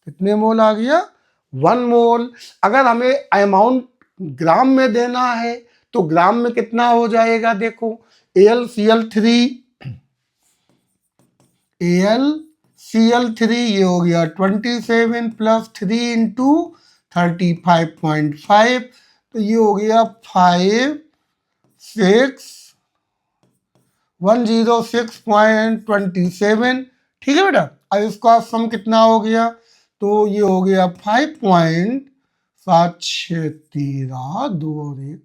कितने मोल आ गया 1 मोल। अगर हमें अमाउंट ग्राम में देना है तो ग्राम में कितना हो जाएगा, देखो AlCl3 ये हो गया 27 प्लस 3 इंटू 35.5, तो ये हो गया 106.27। ठीक है बेटा, अब इसका सम कितना हो गया, तो ये हो गया 5.7613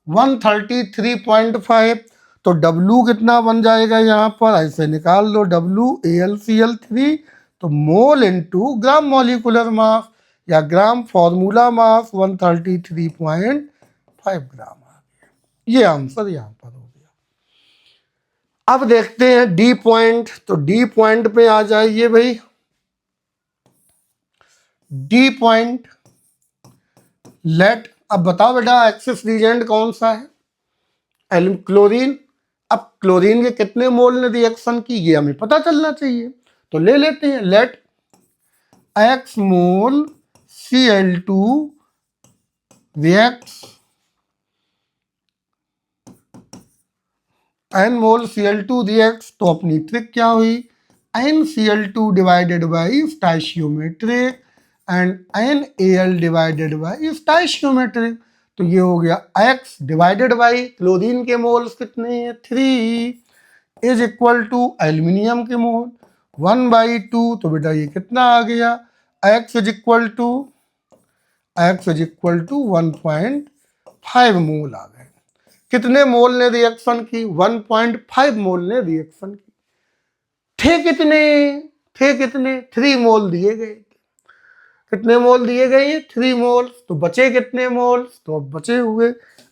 133.5। तो W कितना बन जाएगा यहाँ पर, ऐसे निकाल लो, W AlCl3 तो मोल इनटू ग्राम मॉलिक्यूलर मास या ग्राम फॉर्मूला मास 133.5 ग्राम आ गया। ये आंसर यहाँ पर हो गया। अब देखते हैं डी पॉइंट। तो डी पॉइंट पे आ जाइए भाई, डी पॉइंट लेट। अब बताओ बेटा एक्सिस रीजेंट कौन सा है, क्लोरीन अब क्लोरीन के कितने मोल ने रिएक्शन की ये हमें पता चलना चाहिए, तो ले लेते हैं। Let x mole Cl2 reacts n mole Cl2 reacts, तो अपनी ट्रिक क्या हुई, NCl2 divided by stoichiometric and NaL divided by stoichiometric. तो ये हो गया x डिवाइडेड बाई क्लोरीन के मोल्स कितने हैं 3 इज इक्वल टू एल्यूमिनियम के मोल 1/2। तो बेटा ये कितना आ गया, x इज इक्वल टू 1.5 मोल आ गए। कितने मोल ने रिएक्शन की, 1.5 मोल ने रिएक्शन की। थे कितने 3 मोल दिए गए। कितने मोल दिए गए हैं 3 मोल। तो बचे कितने मोल्स, तो अब बचे हुए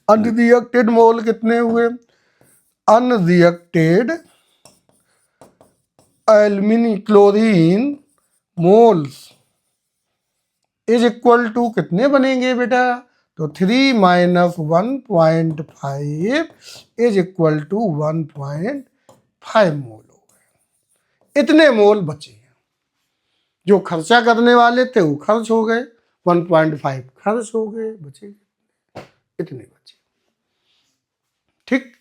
अनरिएक्टेड मोल कितने हुए, unreacted aluminium chlorine moles is equal to कितने बनेंगे बेटा, तो 3 minus 1.5 is equal to 1.5 mole हो गए। इतने मोल बचे, जो खर्चा करने वाले थे वो खर्च हो गए, 1.5 खर्च हो गए, बचे इतने बचे। ठीक,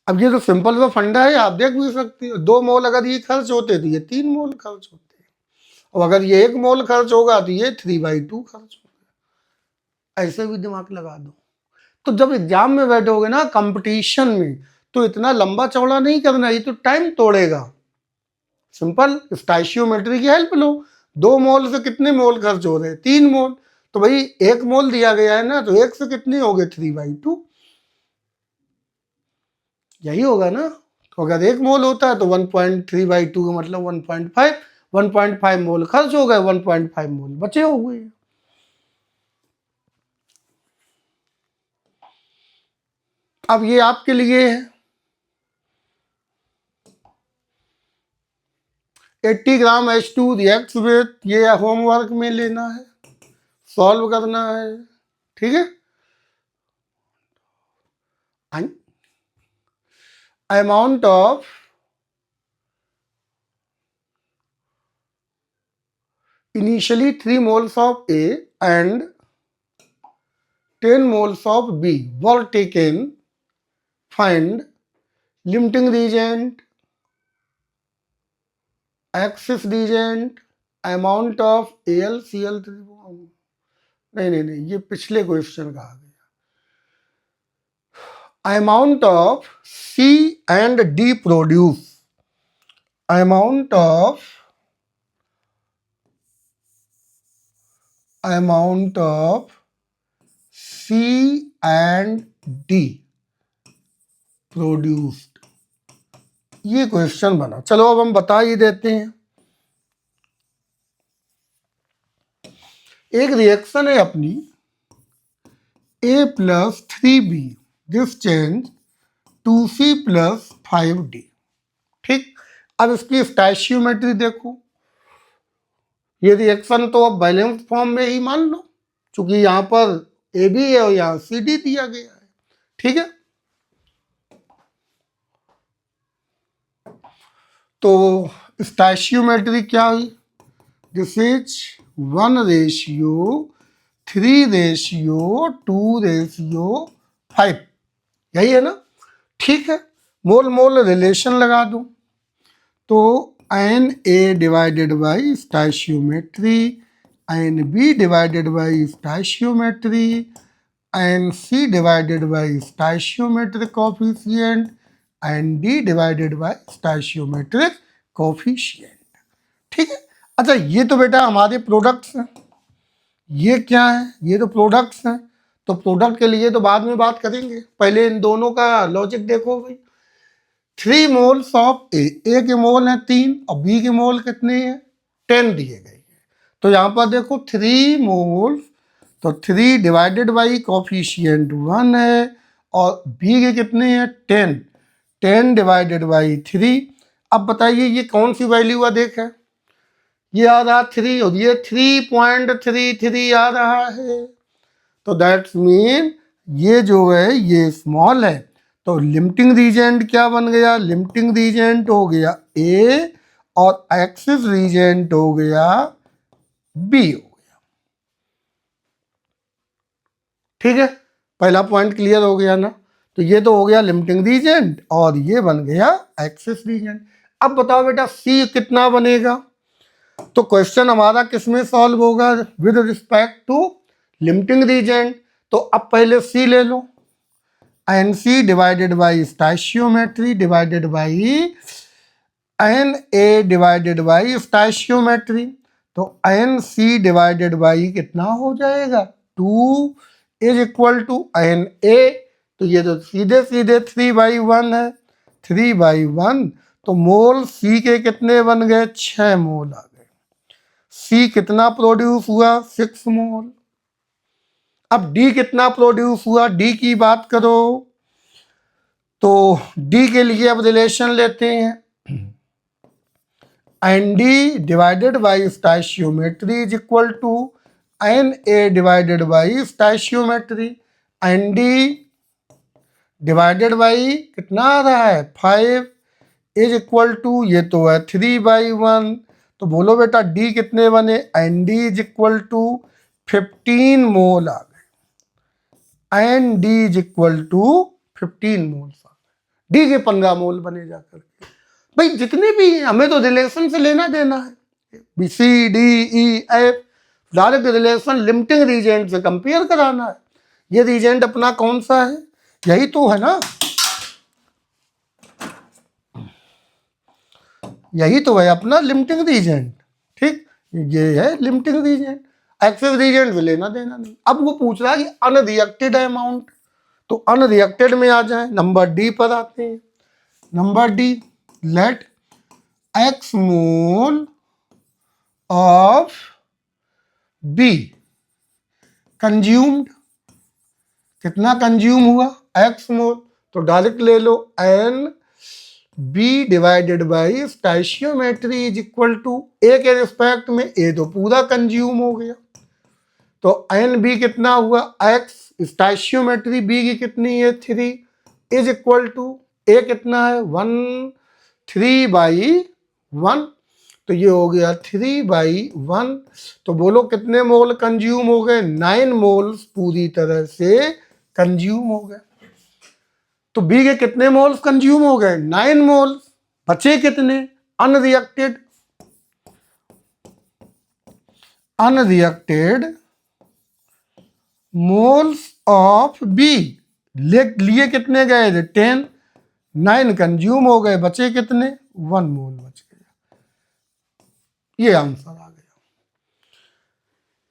अब ये तो सिंपल सा फंडा है, आप देख भी सकते हो। 2 मोल अगर ये खर्च होते तो ये 3 मोल खर्च होते, और अगर ये 1 मोल खर्च होगा तो ये 3/2 खर्च होगा। ऐसे भी दिमाग लगा दो। तो जब एग्जाम में बैठोगे ना कंपटीशन में, तो इतना लंबा चौड़ा नहीं करना, ये तो टाइम तोड़ेगा। सिंपल स्टोइचियोमेट्री की हेल्प लो। 2 मोल से कितने मोल खर्च हो रहे हैं, 3 मोल। तो भाई 1 मोल दिया गया है ना, तो 1 से कितने हो गए 3/2, यही होगा ना। तो अगर 1 मोल होता है तो 1.3/2 का मतलब 1.5 मोल खर्च हो गए, 1.5 मोल बचे हो गए। अब ये आपके लिए है 80 ग्राम H2 रिएक्ट्स विथ, ये होमवर्क में लेना है, सॉल्व करना है, ठीक है। Amount of initially 3 moles of A and 10 moles of B were taken. Find limiting reagent, excess reagent, amount of AlCl3 bond. नहीं, ये पिछले क्वेश्चन का आ गया। Amount of C and D produce, amount of C and D produced, ये question बना। चलो अब हम बता ही देते हैं। एक रिएक्शन है अपनी A+3B, दिस चेंज 2C+5D। ठीक, अब इसकी स्टोइचियोमेट्री देखो। ये रिएक्शन तो अब बैलेंस फॉर्म में ही मान लो, क्योंकि यहाँ पर AB है और यहाँ CD दिया गया है, ठीक है। तो स्टोइचियोमेट्री क्या हुई, दिस इज 1:3:2:5, यही है ना, ठीक है। मोल मोल रिलेशन लगा दो, तो Na divided by stoichiometry, Nb divided by stoichiometry, Nc divided by stoichiometric coefficient, Nd divided by stoichiometric coefficient, ठीक है। अच्छा, ये तो बेटा हमारे प्रोडक्ट्स हैं। ये क्या है, ये तो प्रोडक्ट्स हैं। तो प्रोडक्ट के लिए तो बाद में बात करेंगे, पहले इन दोनों का लॉजिक देखो भाई। 3 मोल्स ऑफ ए के मोल हैं 3 और बी के मोल कितने हैं 10 दिए गए हैं। तो यहाँ पर देखो 3 मोल्स, तो 3 डिवाइडेड बाई कोफिशिएंट 1 है, और बी के कितने हैं 10 डिवाइडेड बाई 3। अब बताइए ये कौन सी वैल्यू है, देखें ये आ रहा 3 और ये 3.33 आ रहा है। तो दैट्स मीन ये जो है ये स्मॉल है, तो लिमिटिंग रीजेंट क्या बन गया, लिमिटिंग रीजेंट हो गया ए और एक्सिस रीजेंट हो गया बी हो गया। ठीक है, पहला पॉइंट क्लियर हो गया ना। तो ये तो हो गया लिमिटिंग रीजेंट और ये बन गया एक्सिस रीजेंट। अब बताओ बेटा सी कितना बनेगा। तो क्वेश्चन हमारा किसमें सॉल्व होगा, with respect to limiting reagent. तो अब पहले सी ले लो, N C divided by stoichiometry divided by N A divided by stoichiometry. तो एन सी डिवाइडेड बाई कितना हो जाएगा, 2 is equal to N A. तो ये तो सीधे सीधे 3/1 है, 3/1। तो मोल सी के कितने बन गए, 6 मोल आ गए। सी कितना प्रोड्यूस हुआ, 6 मोल। अब डी कितना प्रोड्यूस हुआ, डी की बात करो तो डी के लिए अब रिलेशन लेते हैं, N D divided by stoichiometry is equal to N A divided by stoichiometry. N D divided by कितना आ रहा है, 5 इज इक्वल टू, ये तो है 3/1। तो बोलो बेटा डी कितने बने, N D is equal to 15 mole आ गए। N D is equal to 15 mole आ गए, डी के 15 मोल बने जाकर के। भाई जितने भी हैं हमें तो रिलेशन से लेना देना है, B C D E F, direct relation limiting reagent से कंपेयर कराना है। ये रीजेंट अपना कौन सा है, यही तो है ना, यही तो है अपना लिमिटिंग रीजेंट। ठीक, ये है लिमिटिंग रीजेंट, एक्सिस रीजेंट से लेना देना नहीं। अब वो पूछ रहा है कि अनरिएक्टेड अमाउंट, तो अनरिएक्टेड में आ जाए, नंबर डी पर आते हैं। Number D, let X mole of B consumed, कितना कंज्यूम हुआ, एक्स मोल। तो डायरेक्ट ले लो, N B divided by stoichiometry is equal to, A के रिस्पेक्ट में ए तो पूरा कंज्यूम हो गया, तो एन बी कितना हुआ, एक्स, स्टैचियोमेट्री बी की कितनी है, 3 इज इक्वल टू, ए कितना है 1, 3/1। तो ये हो गया 3/1। तो बोलो कितने मोल कंज्यूम हो गए, 9 मोल्स पूरी तरह से कंज्यूम हो गए। तो बी के कितने मोल्स कंज्यूम हो गए, 9 मोल्स। बचे कितने, unreacted, unreacted moles of B लिए कितने गए थे, 10, 9 कंज्यूम हो गए, बचे कितने, 1 मोल बच गया। ये आंसर आ गया।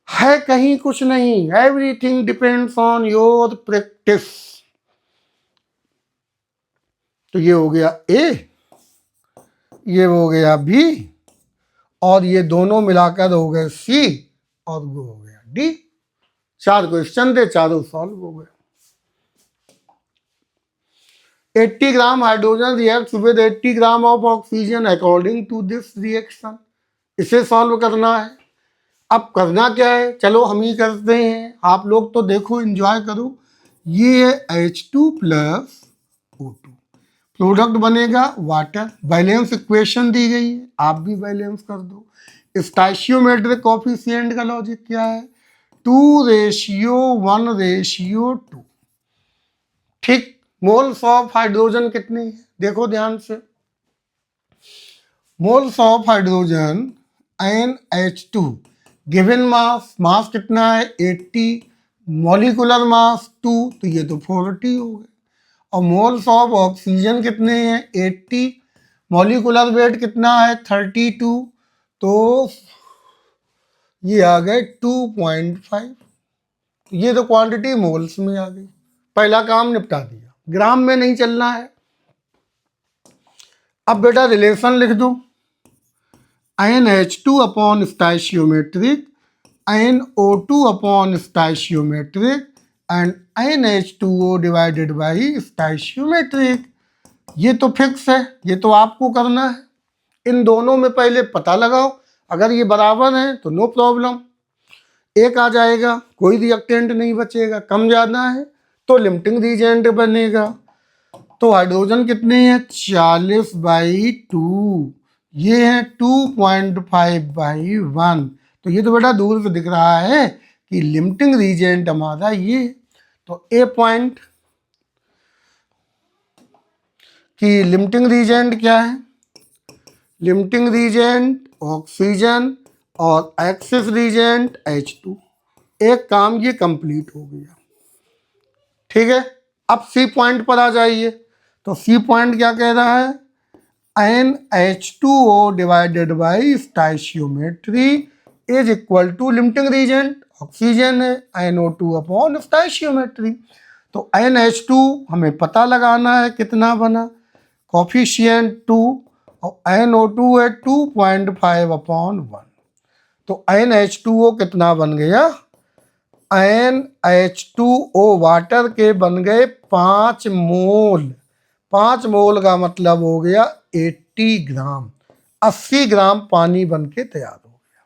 है कहीं कुछ नहीं, everything depends on your practice. तो ये हो गया ए, ये हो गया बी, और ये दोनों मिलाकर हो गए सी, और वो हो गया डी। 4 क्वेश्चन थे, चारों सॉल्व हो गए। 80 gram hydrogen reacts with 80 gram of oxygen according to this reaction. इसे सॉल्व करना है। अब करना क्या है, चलो हम ही करते हैं, आप लोग तो देखो एंजॉय करो। ये है H2 प्लस O2, प्रोडक्ट बनेगा वाटर, बैलेंस इक्वेशन दी गई है, आप भी बैलेंस कर दो। स्टैचियोमेट्रिक कोफिशिएंट का लॉजिक क्या है, 2:1:2। ठीक, मोल्स ऑफ हाइड्रोजन कितनी है, देखो ध्यान से। Moles of hydrogen NH2, given mass, mass कितना है 80, मॉलिकुलर मास 2, तो ये तो 40 हो गए। और मोल्स ऑफ ऑक्सीजन कितने हैं 80, मॉलिकुलर वेट कितना है 32, तो ये आ गए 2.5। ये तो क्वांटिटी मोल्स में आ गई, पहला काम निपटा दिया, ग्राम में नहीं चलना है। अब बेटा रिलेशन लिख दो, NH2 upon stoichiometric, NO2 upon stoichiometric and NH2O divided by stoichiometric. ये तो फिक्स है, ये तो आपको करना है। इन दोनों में पहले पता लगाओ, अगर ये बराबर है तो नो प्रॉब्लम, एक आ जाएगा, कोई रिएक्टेंट नहीं बचेगा। कम ज़्यादा है तो लिमिटिंग रीजेंट बनेगा। तो हाइड्रोजन कितने हैं 40/2, ये है 2.5/1। तो ये तो बड़ा दूर से दिख रहा है कि लिमिटिंग रीजेंट हमारा ये। तो ए पॉइंट कि लिमिटिंग रीजेंट क्या है, लिमिटिंग रीजेंट ऑक्सीजन और एक्सेस रीजेंट H2। एक काम ये कंप्लीट हो गया। ठीक है, अब सी पॉइंट पर आ जाइए। तो सी पॉइंट क्या कह रहा है, NH2O divided by stoichiometry is equal to limiting reagent oxygen है, NO2 अपॉन स्टाइशियोमेट्री। तो NH2 हमें पता लगाना है कितना बना, कॉफिशिएंट 2 और NO2 है 2.5/1। तो NH2O कितना बन गया, NH2O वाटर के बन गए 5 मोल। 5 मोल का मतलब हो गया 80 ग्राम, 80 ग्राम पानी बन के तैयार हो गया।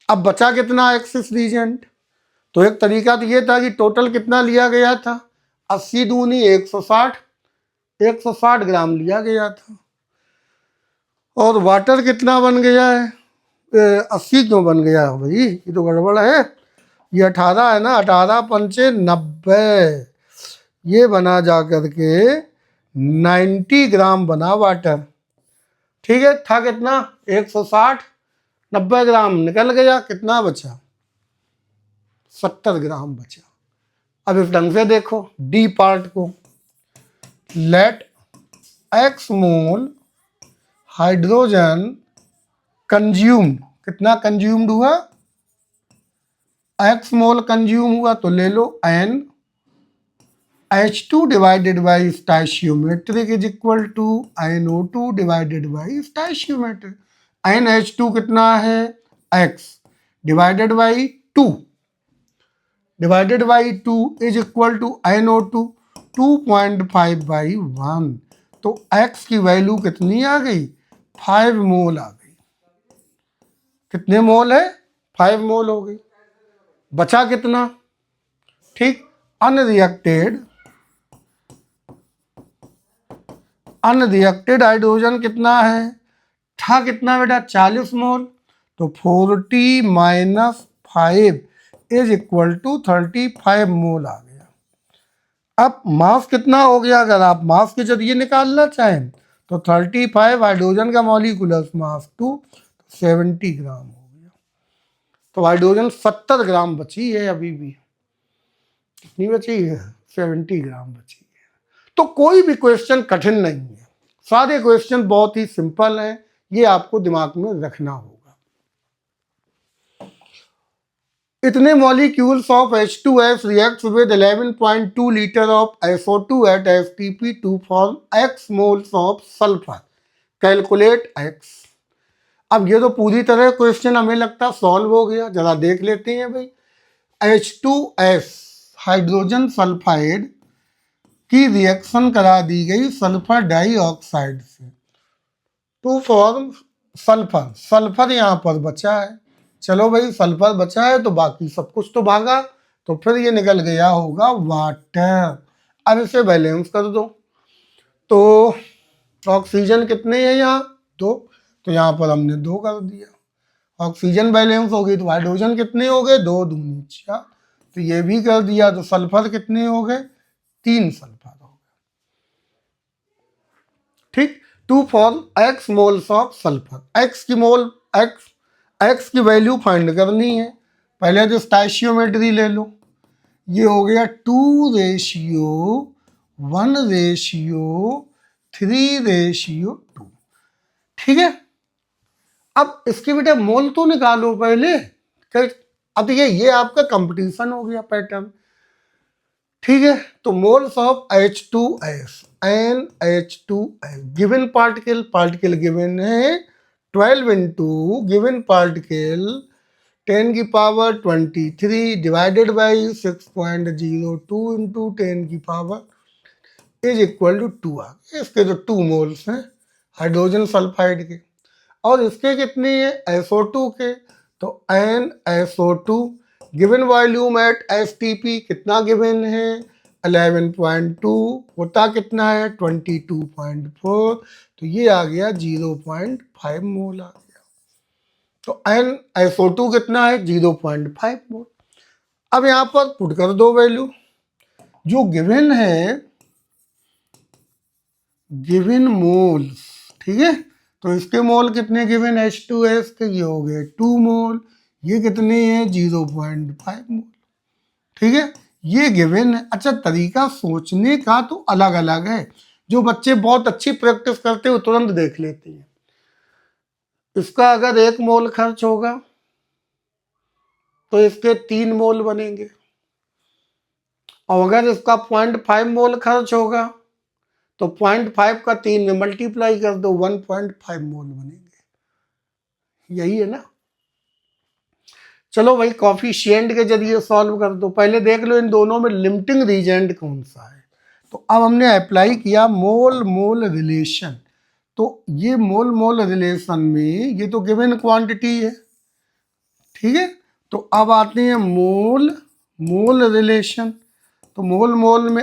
अब बचा कितना एक्सेस रीजेंट। तो एक तरीका तो ये था कि टोटल कितना लिया गया था, 80 दूनी 160, 160 ग्राम लिया गया था। और वाटर कितना बन गया है, 80 क्यों बन गया है भाई, ये तो गड़बड़ है। ये 18 है ना, 18 पंचे 90, ये बना जा करके 90 ग्राम बना वाटर। ठीक है, था कितना 160, 90 ग्राम निकल गया, कितना बचा 70 ग्राम बचा। अब इस ढंग से देखो डी पार्ट को, let X mole hydrogen consumed, कितना कंज्यूम्ड हुआ, एक्स मोल कंज्यूम हुआ, तो ले लो N H2 divided by stoichiometric is equal to NO2 divided by stoichiometric. NH2 कितना है x divided by 2, divided by 2 is equal to NO2 2.5/1। तो x की वैल्यू कितनी आ गई, 5 मोल आ गई। कितने मोल है, 5 मोल हो गई। बचा कितना, ठीक, अनरिएक्टेड हाइड्रोजन कितना है, था कितना बेटा 40 मोल। तो 40 माइनस 5 इज इक्वल टू 35 मोल आ गया। अब मास कितना हो गया, अगर आप मास के जरिए निकालना चाहें तो 35 हाइड्रोजन का मॉलिक्यूलर मास 2, 70 ग्राम हो गया। तो हाइड्रोजन 70 ग्राम बची है अभी भी, कितनी बची है 70 ग्राम बची है। तो कोई भी क्वेश्चन कठिन नहीं है, सारे क्वेश्चन बहुत ही सिंपल हैं, ये आपको दिमाग में रखना होगा। इतने molecules of H2S reacts with 11.2 litre of SO2 at FTP to form X moles of sulfur. Calculate X। अब ये तो पूरी तरह क्वेश्चन हमें लगता सॉल्व हो गया, जरा देख लेते हैं भाई। H2S हाइड्रोजन सल्फाइड की रिएक्शन करा दी गई सल्फर डाइऑक्साइड से टू फॉर्म सल्फर। सल्फर यहाँ पर बचा है, चलो भाई सल्फर बचा है तो बाकी सब कुछ तो भागा, तो फिर ये निकल गया होगा वाटर। अब इसे बैलेंस कर दो, तो ऑक्सीजन कितने हैं यहाँ 2, तो यहाँ पर हमने 2 कर दिया। ऑक्सीजन बैलेंस हो गई तो हाइड्रोजन कितने हो गए 2 दूनी 4, तो ये भी कर दिया। तो सल्फर कितने हो गए 3 सल्फर हो गए। ठीक, 2 for x moles of sulphur. x की मोल x की वैल्यू फाइंड करनी है, पहले तो स्टाइशियोमेट्री ले लो, ये हो गया 2:1:3:2। ठीक है, अब इसके बेटा मोल तो निकालो पहले। अब ये आपका कंपटीशन हो गया पैटर्न। ठीक है, तो moles of H2S NH2S given particle given है 12 इंटू गिवन पार्टिकल 10 की पावर 23 डिवाइडेड बाई 6.02 इंटू 10 की पावर इज इक्वल टू 2 आ गए। इसके तो 2 मोल्स हैं हाइड्रोजन सल्फाइड के, और इसके कितने हैं SO2 के, तो NSO2 given volume at STP कितना गिवन है 11.2, होता कितना है 22.4, तो ये आ गया 0.5 मोल आ गया। तो NSO2 कितना है 0.5 मोल। अब यहां पर पुट कर दो वैल्यू जो गिवन है, गिवन मोल्स, ठीक है। तो इसके मोल कितने गिवन H2S के, ये हो गए 2 मोल, ये कितने हैं 0.5 मोल, ठीक है। ये गिवन है। अच्छा, तरीका सोचने का तो अलग अलग है। जो बच्चे बहुत अच्छी प्रैक्टिस करते हैं वो तुरंत देख लेते हैं। इसका अगर 1 मोल खर्च होगा तो इसके 3 मोल बनेंगे, और अगर इसका 0.5 मोल खर्च होगा तो 0.5 का 3 में मल्टीप्लाई कर दो, 1.5 मोल बनेंगे। यही है ना। चलो भाई, कॉफिशिएंट के जरिए सॉल्व कर दो। पहले देख लो इन दोनों में लिमिटिंग रीजेंट कौन सा है। तो अब हमने अप्लाई किया मोल मोल रिलेशन। तो ये मोल मोल रिलेशन में ये तो गिवन क्वांटिटी है, ठीक है। तो अब आते हैं मोल मोल रिलेशन। तो मोल मोल में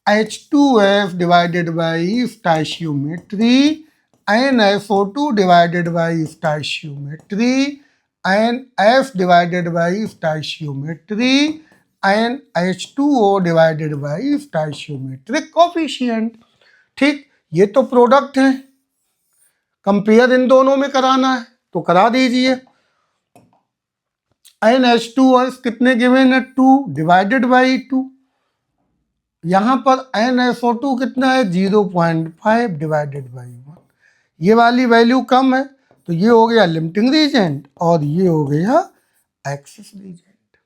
NH2S divided by stoichiometry, NSO2 divided by stoichiometry, NS divided by stoichiometry, NH2O divided by stoichiometric coefficient. ठीक, ये तो प्रोडक्ट है, कंपेयर इन दोनों में कराना है तो करा दीजिए। NH2S कितने गिवन है 2 डिवाइडेड बाई 2, यहां पर NSO2 कितना है 0.5 डिवाइडेड बाई 1। ये वाली वैल्यू कम है तो ये हो गया लिमिटिंग रीजेंट और ये हो गया एक्सेस रीजेंट।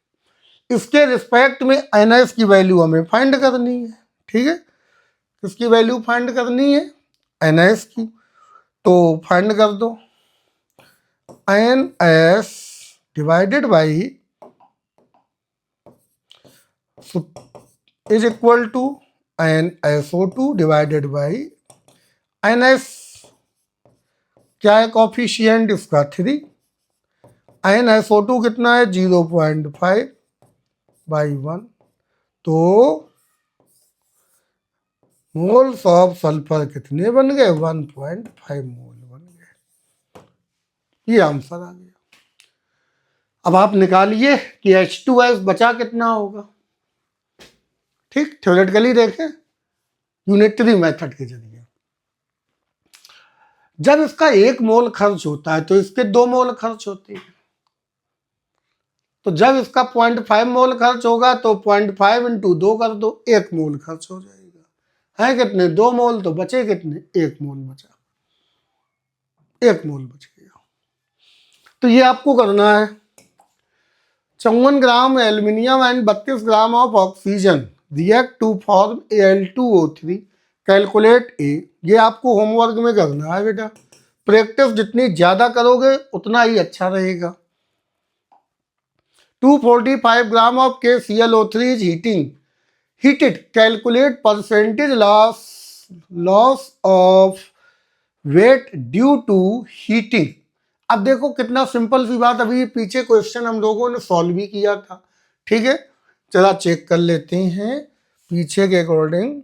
इसके रिस्पेक्ट में NS की वैल्यू हमें फाइंड करनी है, ठीक है। किसकी वैल्यू फाइंड करनी है NS की। तो फाइंड कर दो NS divided by is equal to NSO2 divided by NS क्या है कोफिशिएंट इसका 3, NSO2 कितना है 0.5 बाई 1। तो मोल्स ऑफ सल्फर कितने बन गए 1.5 मोल बन गए। ये आंसर आ गया। अब आप निकालिए कि H2S बचा कितना होगा। ठीक, थ्योरेटिकली देखें यूनिटरी मेथड के जरिए। जब इसका 1 मोल खर्च होता है तो इसके 2 मोल खर्च होते हैं। तो जब इसका 0.5 मोल खर्च होगा तो 0.5 इंटू 2 कर दो, 1 मोल खर्च हो जाएगा। है कितने 2 मोल, तो बचे कितने 1 मोल बचा, 1 मोल बच गया। तो ये आपको करना है। 54 gram aluminium and 32 gram of oxygen react to form Al2O3, calculate a. ये आपको होमवर्क में करना है बेटा। प्रैक्टिस जितनी ज्यादा करोगे उतना ही अच्छा रहेगा। 245 gram of KClO3 is heated, calculate percentage loss of weight due to heating. अब देखो कितना सिंपल सी बात, अभी पीछे क्वेश्चन हम लोगों ने सॉल्व भी किया था, ठीक है। चला चेक कर लेते हैं पीछे के according.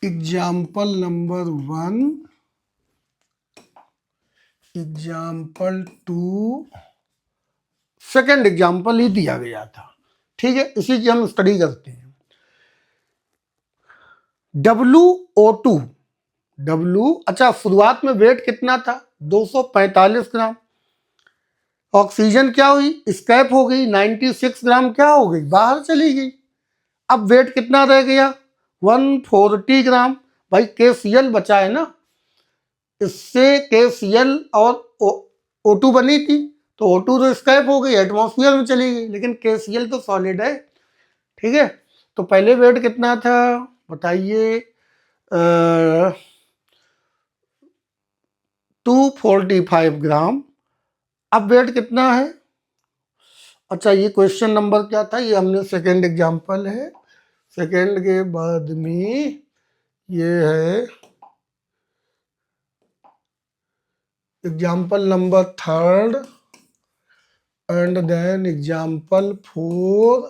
Example number 1, example 2, second example ही दिया गया था, ठीक है। इसी की हम स्टडी करते हैं। WO2 अच्छा शुरुआत में वेट कितना था 245 ग्राम। ऑक्सीजन क्या हुई स्कैप हो गई 96 ग्राम, क्या हो गई बाहर चली गई। अब वेट कितना रह गया 140 ग्राम। भाई KCl बचा है ना, इससे KCl और O2 बनी थी, तो O2 तो स्कैप हो गई एटमॉस्फेयर में चली गई, लेकिन KCl तो सॉलिड है, ठीक है। तो पहले वेट कितना था बताइए, 245 ग्राम। अब वेट कितना है? अच्छा, ये क्वेश्चन नंबर क्या था? ये हमने सेकेंड एग्जाम्पल है, सेकेंड के बाद में ये है example number third, and then example 4,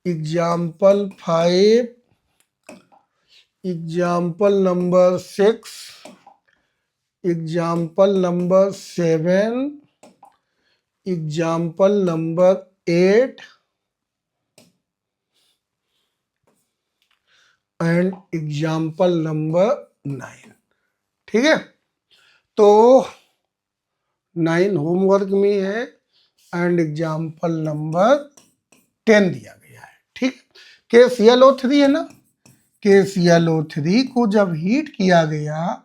example 5, example number 6, example number 7, example number 8 and example number 9। ठीक है, तो 9 होमवर्क में है एंड एग्जाम्पल नंबर 10 दिया गया है। ठीक, KClO3 है ना, KClO3 को जब हीट किया गया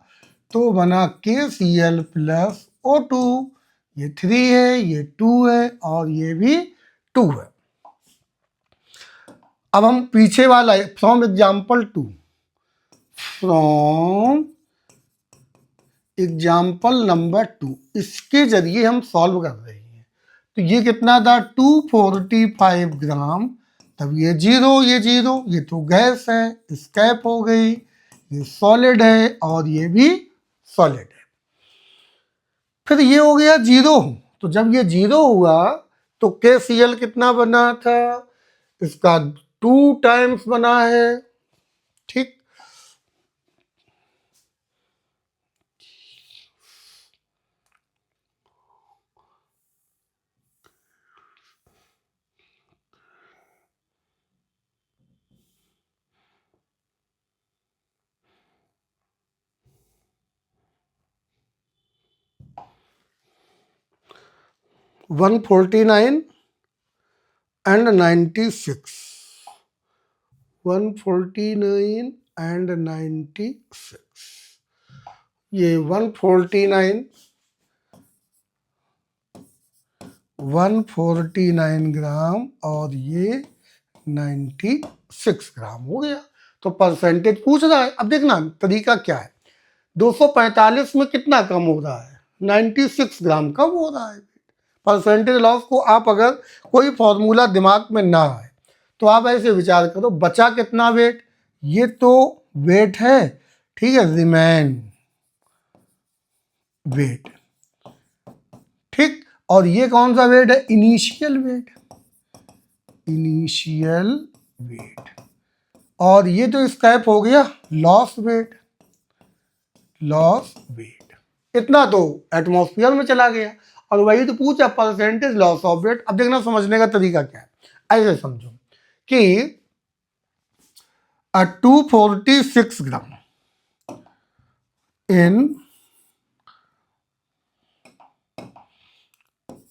तो बना KCl प्लस O2। ये 3 है, ये 2 है और ये भी 2 है। अब हम पीछे वाला from example 2, from example number 2, इसके जरिए हम सॉल्व कर रहे हैं। तो ये कितना था 245 ग्राम, तब ये जीरो, ये जीरो, ये तो गैस है, स्कैप हो गई, ये सॉलिड है और ये भी सॉलिड है। फिर ये हो गया जीरो, तो जब ये जीरो हुआ तो KCl कितना बना था? इसका 2 टाइम्स बना है। ठीक, वन 49 एंड 96, 149 एंड 96, ये 149 ग्राम और ये 96 ग्राम हो गया। तो परसेंटेज पूछ रहा है। अब देखना तरीका क्या है, 245 में कितना कम हो रहा है? 96 ग्राम कम हो रहा है। परसेंटेज लॉस को आप अगर कोई फॉर्मूला दिमाग में ना आए तो आप ऐसे विचार करो, बचा कितना वेट? ये तो वेट है, ठीक है, रिमेन वेट। ठीक, और ये कौन सा वेट है? Initial weight, initial weight. और ये तो स्कैप हो गया लॉस वेट, लॉस वेट। इतना तो एटमॉस्फेयर में चला गया और वही तो पूछा परसेंटेज लॉस ऑफ वेट। अब देखना समझने का तरीका क्या है, ऐसे समझो कि 246 ग्राम इन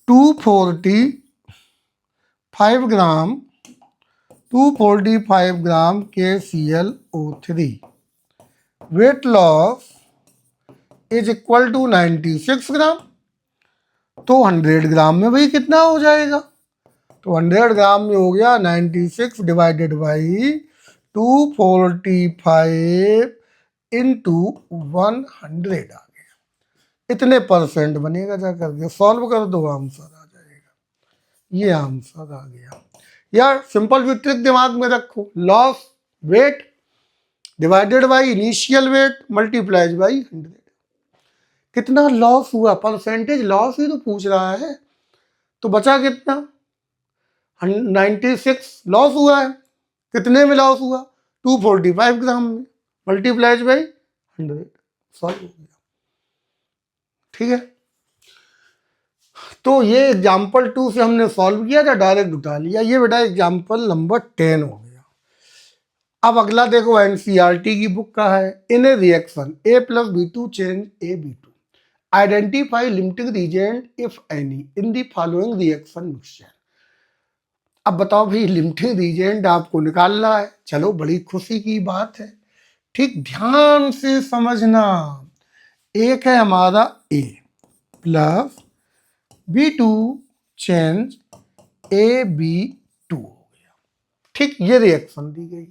245 gram 245 gram KClO3 weight loss is equal to 96 gram. तो 100 ग्राम में भाई कितना हो जाएगा? तो 100 ग्राम में हो गया 96 डिवाइडेड बाई 245 इंटू 100 आ गया। इतने परसेंट बनेगा, जा करके सॉल्व कर दो, आंसर आ जाएगा। ये आंसर आ गया। यार सिंपल भी ट्रिक दिमाग में रखो, loss weight divided by initial weight multiplies by 100। कितना लॉस हुआ? परसेंटेज लॉस ही तो पूछ रहा है। तो बचा कितना? 96 लॉस हुआ है। कितने में लॉस हुआ? 245 ग्राम में, मल्टीप्लाइज बाई 100, सॉल्व हो गया। ठीक है, तो ये एग्जाम्पल 2 से हमने सॉल्व किया था, डायरेक्ट उठा लिया। ये बेटा एग्जाम्पल नंबर 10 हो गया। अब अगला देखो, NCERT की बुक का है। In a reaction A+B2 change AB2, identify limiting reagent if any in the following reaction mixture. अब बताओ भाई, लिमिटिंग रीजेंट आपको निकालना है। चलो, बड़ी खुशी की बात है। ठीक, ध्यान से समझना। एक है हमारा A plus B2 change AB2 हो गया। ठीक, ये रिएक्शन दी गई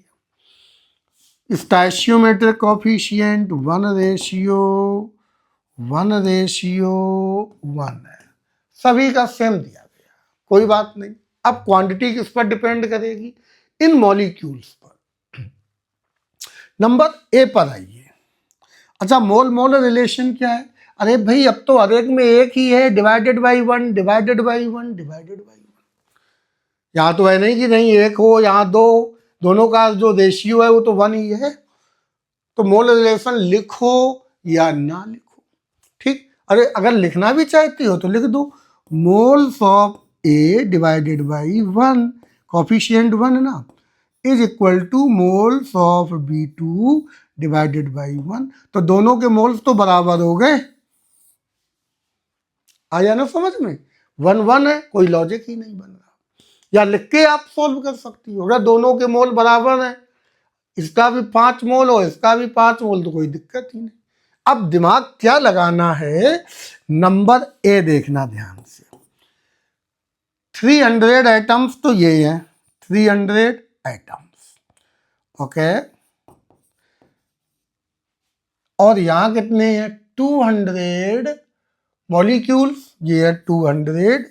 है। स्टोइचियोमेट्रिक कोफिशिएंट 1:1 है, सभी का सेम दिया गया, कोई बात नहीं। अब क्वांटिटी किस पर डिपेंड करेगी? इन मॉलिक्यूल्स पर। नंबर ए पर आइए। अच्छा, मोल मोल रिलेशन क्या है? अरे भाई, अब तो हर एक में एक ही है, divided by 1 divided by 1 divided by 1। यहाँ तो है नहीं कि नहीं एक हो, यहाँ दो, दोनों का जो रेशियो है वो तो 1 ही है। तो मोल रिलेशन लिखो या ना लिखो, ठीक। अरे अगर लिखना भी चाहती हो तो लिख दो, moles of A divided by 1, coefficient 1 ना, is equal to moles of B2 divided by 1। तो दोनों के मोल्स तो बराबर हो गए। आया ना समझ में? 1 1 है, कोई लॉजिक ही नहीं बन रहा। या लिख के आप सोल्व कर सकती हो, अगर दोनों के मोल बराबर हैं, इसका भी 5 मोल हो इसका भी 5 मोल, तो कोई दिक्कत ही नहीं। अब दिमाग क्या लगाना है, नंबर ए देखना ध्यान से। 300 एटम्स तो ये है, 300 एटम्स, ओके। और यहां कितने हैं? 200 मॉलिक्यूल्स, ये है 200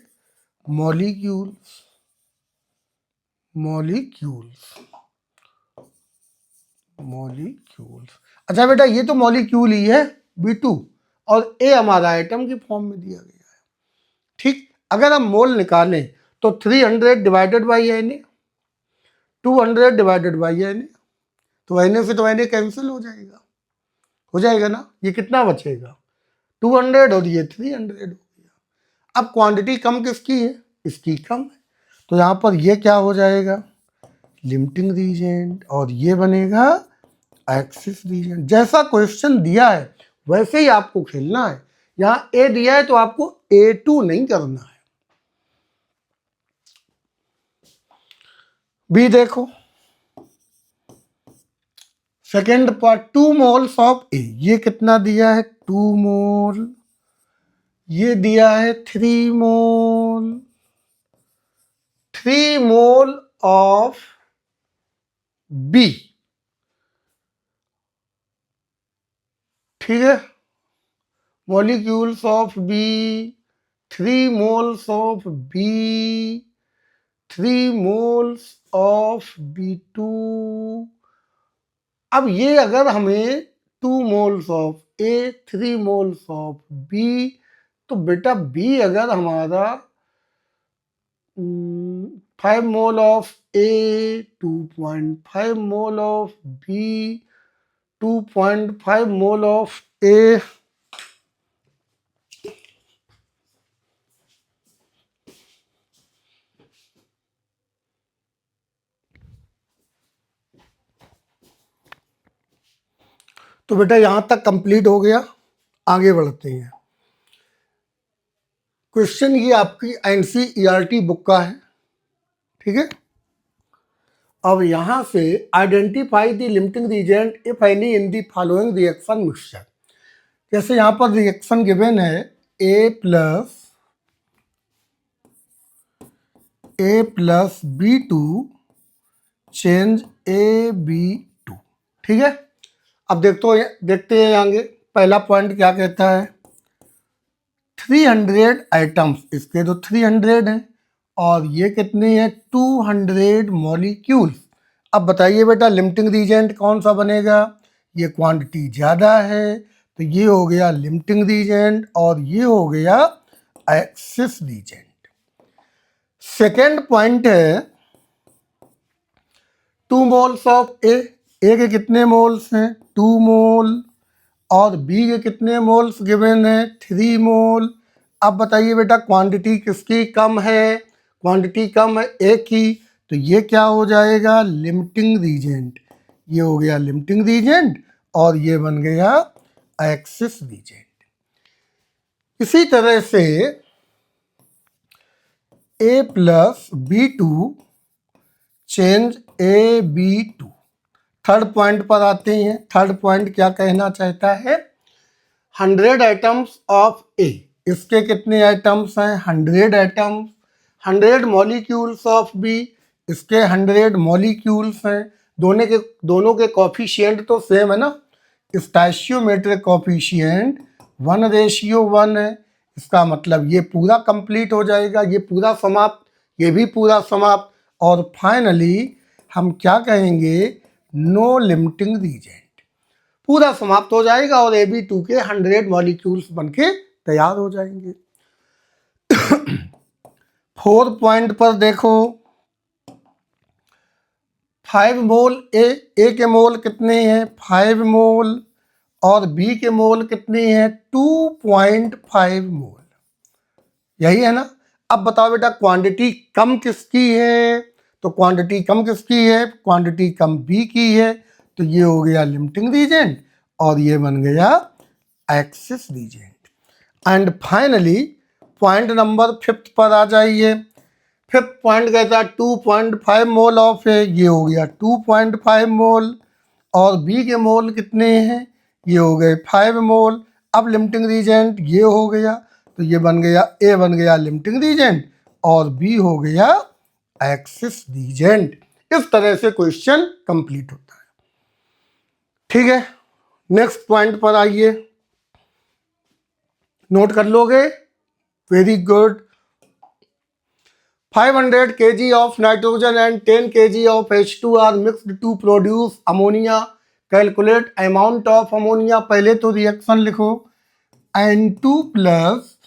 मॉलिक्यूल्स, मॉलिक्यूल्स, मॉलिक्यूल्स। अच्छा बेटा, ये तो मॉलिक्यूल ही है B2, और ए हमारा आइटम की फॉर्म में दिया गया है, ठीक। अगर हम मोल निकालें तो 300 divided by N A, 200 divided by N A, तो एन ए से तो एन ए कैंसिल हो जाएगा ना। ये कितना बचेगा? 200 और ये 300 हो गया। अब क्वांटिटी कम किसकी है? इसकी कम है, तो यहाँ पर ये क्या हो जाएगा? लिमिटिंग रीजेंट, और ये बनेगा एक्सिस रीजन। जैसा क्वेश्चन दिया है वैसे ही आपको खेलना है। यहाँ ए दिया है तो आपको A2 नहीं करना है। बी देखो, सेकेंड पार्ट, 2 मोल्स ऑफ ए, ये कितना दिया है? 2 मोल। ये दिया है 3 मोल, 3 मोल ऑफ बी, ठीक है। Molecules of B, 3 moles of B, 3 moles of B2। अब ये अगर हमें 2 moles of A, 3 moles of B, तो बेटा बी अगर हमारा 5 mole of A, 2.5 mole of B, 2.5 mole of A, तो बेटा यहां तक कंप्लीट हो गया। आगे बढ़ते हैं। क्वेश्चन ये आपकी NCERT बुक का है, ठीक है। अब यहां से identify the limiting reagent if any in the following reaction mixture. जैसे यहां पर रिएक्शन गिवन है A plus B2 change AB2, ठीक है। अब देखते हैं आगे। पहला पॉइंट क्या कहता है? 300 आइटम्स, इसके तो 300 हैं, और ये कितने हैं? 200 मॉलिक्यूल्स। अब बताइए बेटा, लिमिटिंग रीजेंट कौन सा बनेगा? ये क्वांटिटी ज़्यादा है तो ये हो गया लिमिटिंग रीजेंट, और ये हो गया एक्सिस रीजेंट। सेकेंड पॉइंट है 2 मोल्स ऑफ ए के कितने मोल्स हैं? 2 मोल, और बी के कितने मोल्स गिवन है? 3 मोल। अब बताइए बेटा, क्वांटिटी किसकी कम है? क्वांटिटी कम है ए की, तो ये क्या हो जाएगा? Limiting reagent. ये हो गया लिमिटिंग रीजेंट, और ये बन गया एक्सिस रीजेंट। इसी तरह से A plus B2 change AB2। Third point पर आते हैं। थर्ड पॉइंट क्या कहना चाहता है? 100 आइटम्स ऑफ ए, इसके कितने आइटम्स हैं? 100 आइटम्स। 100 मॉलिक्यूल्स ऑफ बी, इसके 100 मॉलिक्यूल्स हैं, दोनों के कॉफिशिएंट तो सेम है ना, स्टोइचियोमेट्रिक कॉफिशिएंट 1:1 है। इसका मतलब ये पूरा कंप्लीट हो जाएगा, ये पूरा समाप्त, ये भी पूरा समाप्त, और फाइनली हम क्या कहेंगे, नो लिमिटिंग रीजेंट, पूरा समाप्त हो जाएगा और Ab2 के 100 मॉलिक्यूल्स बनके तैयार हो जाएंगे। 4 पॉइंट पर देखो, 5 मोल ए के मोल कितने हैं, 5 मोल, और बी के मोल कितने हैं, 2.5 मोल, यही है ना। अब बताओ बेटा क्वांटिटी कम किसकी है, तो क्वांटिटी कम किसकी है, क्वांटिटी कम बी की है, तो ये हो गया लिमिटिंग रीजेंट और ये बन गया excess reagent. And finally point number 5 पर आ जाइए। 5th पॉइंट कहता है 2.5 मोल ऑफ है, ये हो गया 2.5 मोल, और बी के मोल कितने हैं, ये हो गए 5 मोल। अब लिमिटिंग रीजेंट ये हो गया, तो ये बन गया, ए बन गया लिमिटिंग रीजेंट और बी हो गया एक्सेस रीजेंट। इस तरह से क्वेश्चन कंप्लीट होता है। ठीक है, नेक्स्ट पॉइंट पर आइए, नोट कर लोगे, very good. 500 kg of nitrogen and 10 kg of H2 are mixed to produce ammonia. Calculate amount of ammonia। पहले तो रिएक्शन लिखो, N2 plus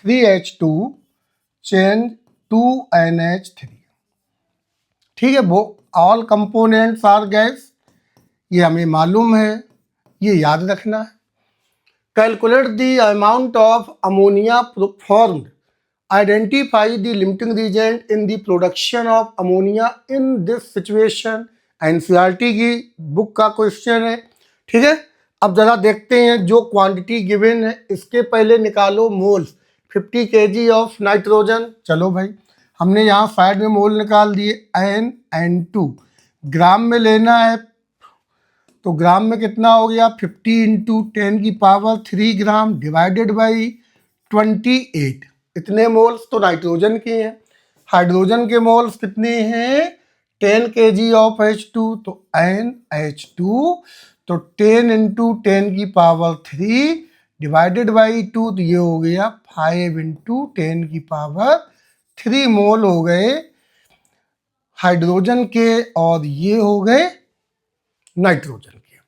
3H2 change 2NH3। ठीक है, वो ऑल कंपोनेंट्स आर गैस, ये हमें मालूम है, ये याद रखना है। Calculate the amount of ammonia formed, identify the limiting reagent in the production of ammonia in this situation। NCERT की बुक का क्वेश्चन है। ठीक है, अब जरा देखते हैं, जो क्वांटिटी गिवन है इसके पहले निकालो मोल्स। 50 kg ऑफ नाइट्रोजन, चलो भाई हमने यहाँ साइड में मोल निकाल दिए, N2 ग्राम में लेना है, तो ग्राम में कितना हो गया, 50 इंटू 10⁻³ ग्राम डिवाइडेड बाई 28। इतने मोल्स तो नाइट्रोजन के हैं। हाइड्रोजन के मोल्स कितने हैं, 10 kg ऑफ H2, तो NH2, तो 10 इंटू 10⁻³ डिवाइडेड बाई 2, तो ये हो गया 5 इंटू 10⁻³ मोल हो गए हाइड्रोजन के, और ये हो गए नाइट्रोजन के।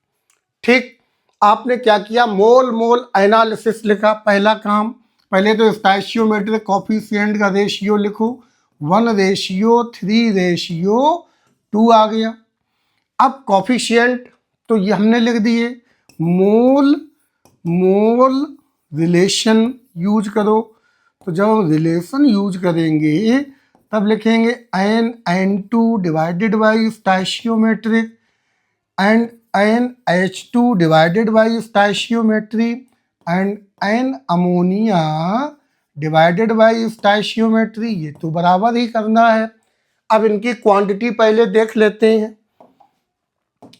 ठीक, आपने क्या किया, मोल मोल एनालिसिस लिखा, पहला काम। पहले तो स्टोइचियोमेट्रिक कॉफिशिएंट का रेशियो लिखो, 1:3:2 आ गया। अब कॉफिशिएंट तो ये हमने लिख दिए, मोल मोल रिलेशन यूज करो, तो जब रिलेशन यूज करेंगे तब लिखेंगे N2 divided by stoichiometric and NH2 divided by stoichiometry and N ammonia divided by stoichiometry, ये तो बराबर ही करना है। अब इनकी क्वांटिटी पहले देख लेते हैं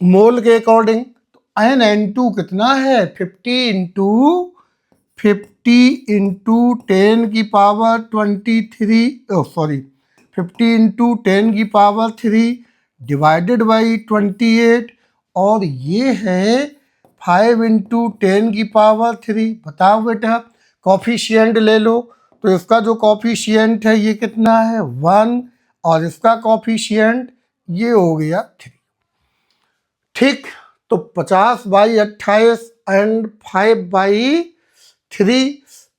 मोल के अकॉर्डिंग, तो N2 कितना है, 50 इंटू 10⁻³ डिवाइडेड बाई 28, और ये है 5 इंटू 10⁻³। बताओ बेटा, कॉफिशिएंट ले लो, तो इसका जो कॉफिशिएंट है ये कितना है, 1, और इसका कॉफिशिएंट ये हो गया 3। ठीक, तो 50/28 एंड 5/3,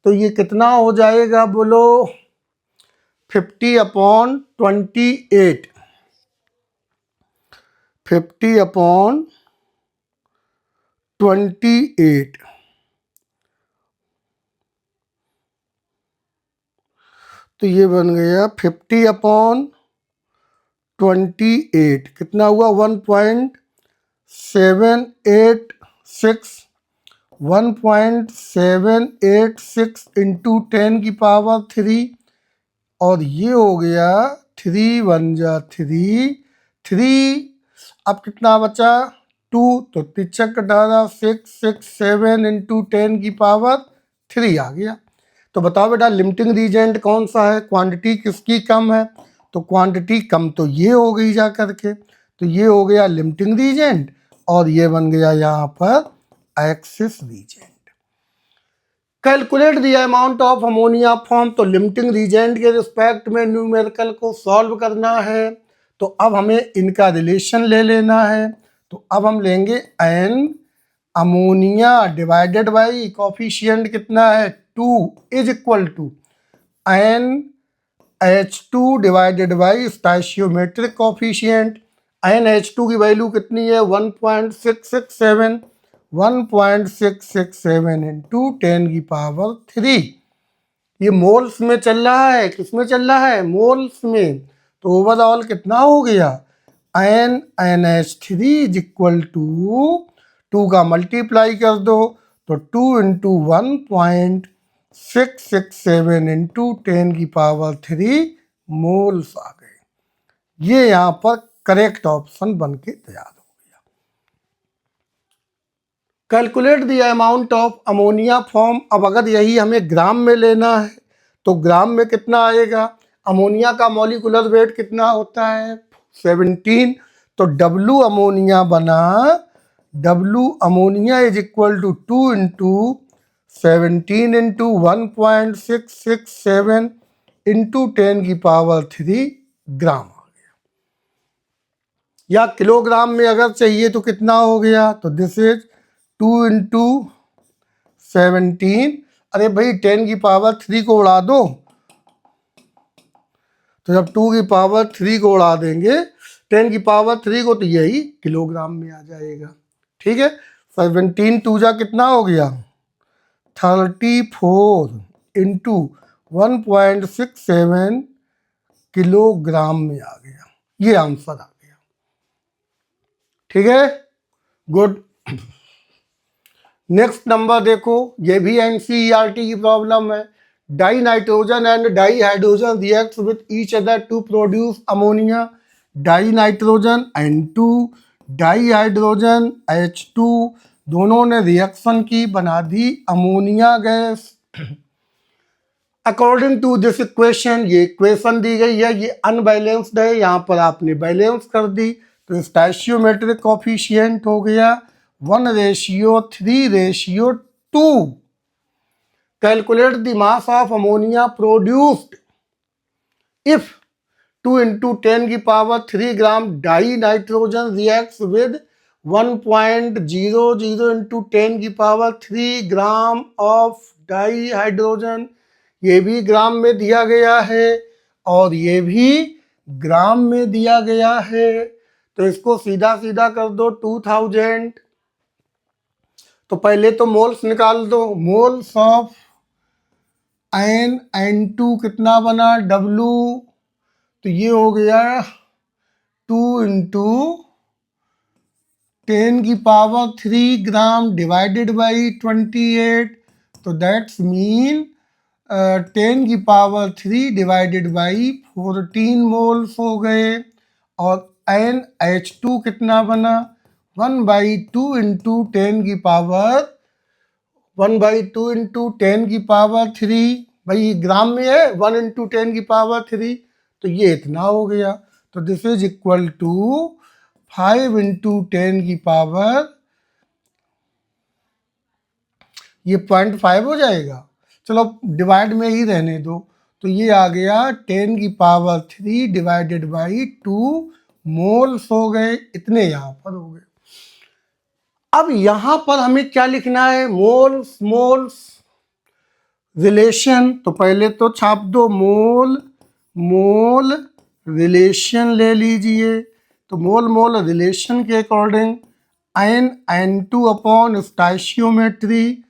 तो ये कितना हो जाएगा बोलो, 50/28, 50/28, तो ये बन गया 50/28, कितना हुआ, 1.786 इंटू 10⁻³, और ये हो गया 3 अब कितना बचा, 2, तो 3 18 6 6 7 इंटू 10⁻³ आ गया। तो बताओ बेटा लिमिटिंग रीजेंट कौन सा है, क्वांटिटी किसकी कम है, तो क्वांटिटी कम तो ये हो गई जा करके, तो ये हो गया लिमिटिंग रीजेंट और ये बन गया यहाँ पर excess reagent. Calculate the amount of ammonia form, तो लिमिटिंग रीजेंट के रिस्पेक्ट में न्यूमेरिकल को सॉल्व करना है, तो अब हमें इनका रिलेशन ले लेना है। तो अब हम लेंगे N ammonia divided by coefficient कितना है 2 is equal to N H2 divided by stoichiometric coefficient. N H2 की वैल्यू कितनी है 1.667, 1.667 इंटू 10 की पावर 3। ये मोल्स में चल रहा है, किस में चल रहा है, मोल्स में। तो ओवरऑल कितना हो गया N NH3 is equal to 2 का मल्टीप्लाई कर दो तो 2 इंटू 1.667 इंटू 10 की पावर 3 मोल्स आ गए। ये यहाँ पर करेक्ट ऑप्शन बन के तैयार हो गया। Calculate the amount of ammonia form, अब अगर यही हमें ग्राम में लेना है तो ग्राम में कितना आएगा, अमोनिया का मॉलिक्यूलर वेट कितना होता है 17, तो डब्लू अमोनिया बना, W ammonia is equal to 2 into 17 into 1.667 into 10 की पावर 3 ग्राम आ गया। या किलोग्राम में अगर चाहिए तो कितना हो गया, तो दिस इज 2 इंटू 17, अरे भाई 10 की पावर 3 को उड़ा दो, तो जब 2 की पावर 3 को उड़ा देंगे 10 की पावर 3 को, तो यही किलोग्राम में आ जाएगा। ठीक है, 17 टू जा कितना हो गया 34 इंटू 1.67 किलोग्राम में आ गया, ये आंसर आ गया। ठीक है, गुड। नेक्स्ट नंबर देखो, ये भी एनसीईआरटी की प्रॉब्लम है। Dinitrogen and dihydrogen react with each other to produce ammonia. Dinitrogen N2, dihydrogen H2, दोनों ने रिएक्शन की, बना दी ammonia gas. According to this equation, ये इक्वेशन दी गई है, ये अनबैलेंस्ड है, यहाँ पर आपने बैलेंस कर दी, तो स्टोइचियोमेट्रिक कोफिशिएंट हो गया 1:3:2। Calculate the mass of ammonia produced if 2 into 10 की power 3 gram die nitrogen reacts with 1.00 into 10 की power 3 gram of di hydrogen. ये भी ग्राम में दिया गया है और ये भी ग्राम में दिया गया है, तो इसको सीधा सीधा कर दो 2000। तो पहले तो मोल्स निकाल दो, मोल्स ऑफ N2 कितना बना W, तो ये हो गया 2 इंटू 10 की पावर 3 ग्राम डिवाइडेड बाई 28, तो दैट्स मीन 10 की पावर 3 डिवाइडेड बाई 14 मोल्स हो गए। और NH2 कितना बना 1/2 इंटू 10 की पावर 1/2 इंटू 10 की पावर 3, भाई ग्राम में है 1 इंटू 10 की पावर 3, तो ये इतना हो गया। तो this is equal to 5 into 10 की पावर, ये 0.5 हो जाएगा, चलो डिवाइड में ही रहने दो, तो ये आ गया 10 की पावर 3 डिवाइडेड बाई 2 मोल्स हो गए, इतने यहाँ पर हो गए। अब यहाँ पर हमें क्या लिखना है, मोल्स मोल्स रिलेशन, तो पहले तो छाप दो मोल मोल रिलेशन ले लीजिए। तो मोल मोल रिलेशन के according N2 upon stoichiometry,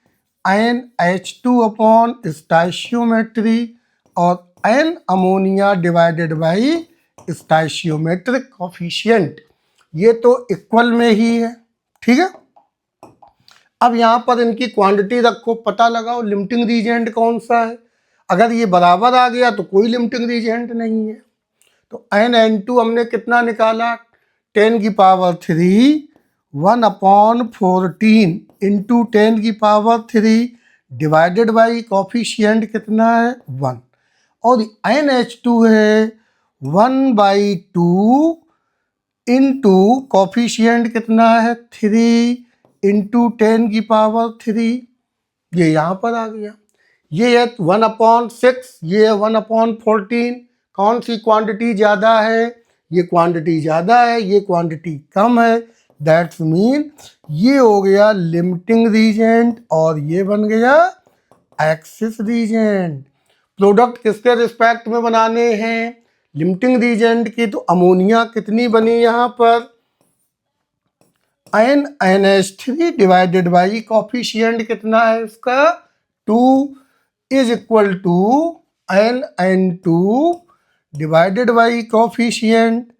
NH2 upon stoichiometry और N ammonia divided by stoichiometric coefficient, ये तो इक्वल में ही है। ठीक है, अब यहाँ पर इनकी क्वांटिटी रखो, पता लगाओ लिमिटिंग रीजेंट कौन सा है। अगर ये बराबर आ गया तो कोई लिमिटिंग रीजेंट नहीं है। तो N2 हमने कितना निकाला 10 की पावर 3 1/14 इंटू 10 की पावर 3 डिवाइडेड बाई कॉफिशिएंट कितना है 1, और NH2 है 1/2 इंटू कॉफिशिएंट कितना है 3 इंटू 10 की पावर 3, ये यहाँ पर आ गया। ये है 1/6, ये है 1/14। कौन सी क्वांटिटी ज़्यादा है? ये क्वांटिटी ज़्यादा है, ये क्वांटिटी कम है। दैट्स मीन ये हो गया लिमिटिंग रीजेंट और ये बन गया एक्सिस रीजेंट। प्रोडक्ट किसके रिस्पेक्ट में बनाने हैं? लिमिटिंग रीजेंट की। तो अमोनिया कितनी बनी यहाँ पर? NH3 डिवाइडेड बाई कॉफिशिएंट कितना है इसका 2 is equal to NN2 divided by coefficient.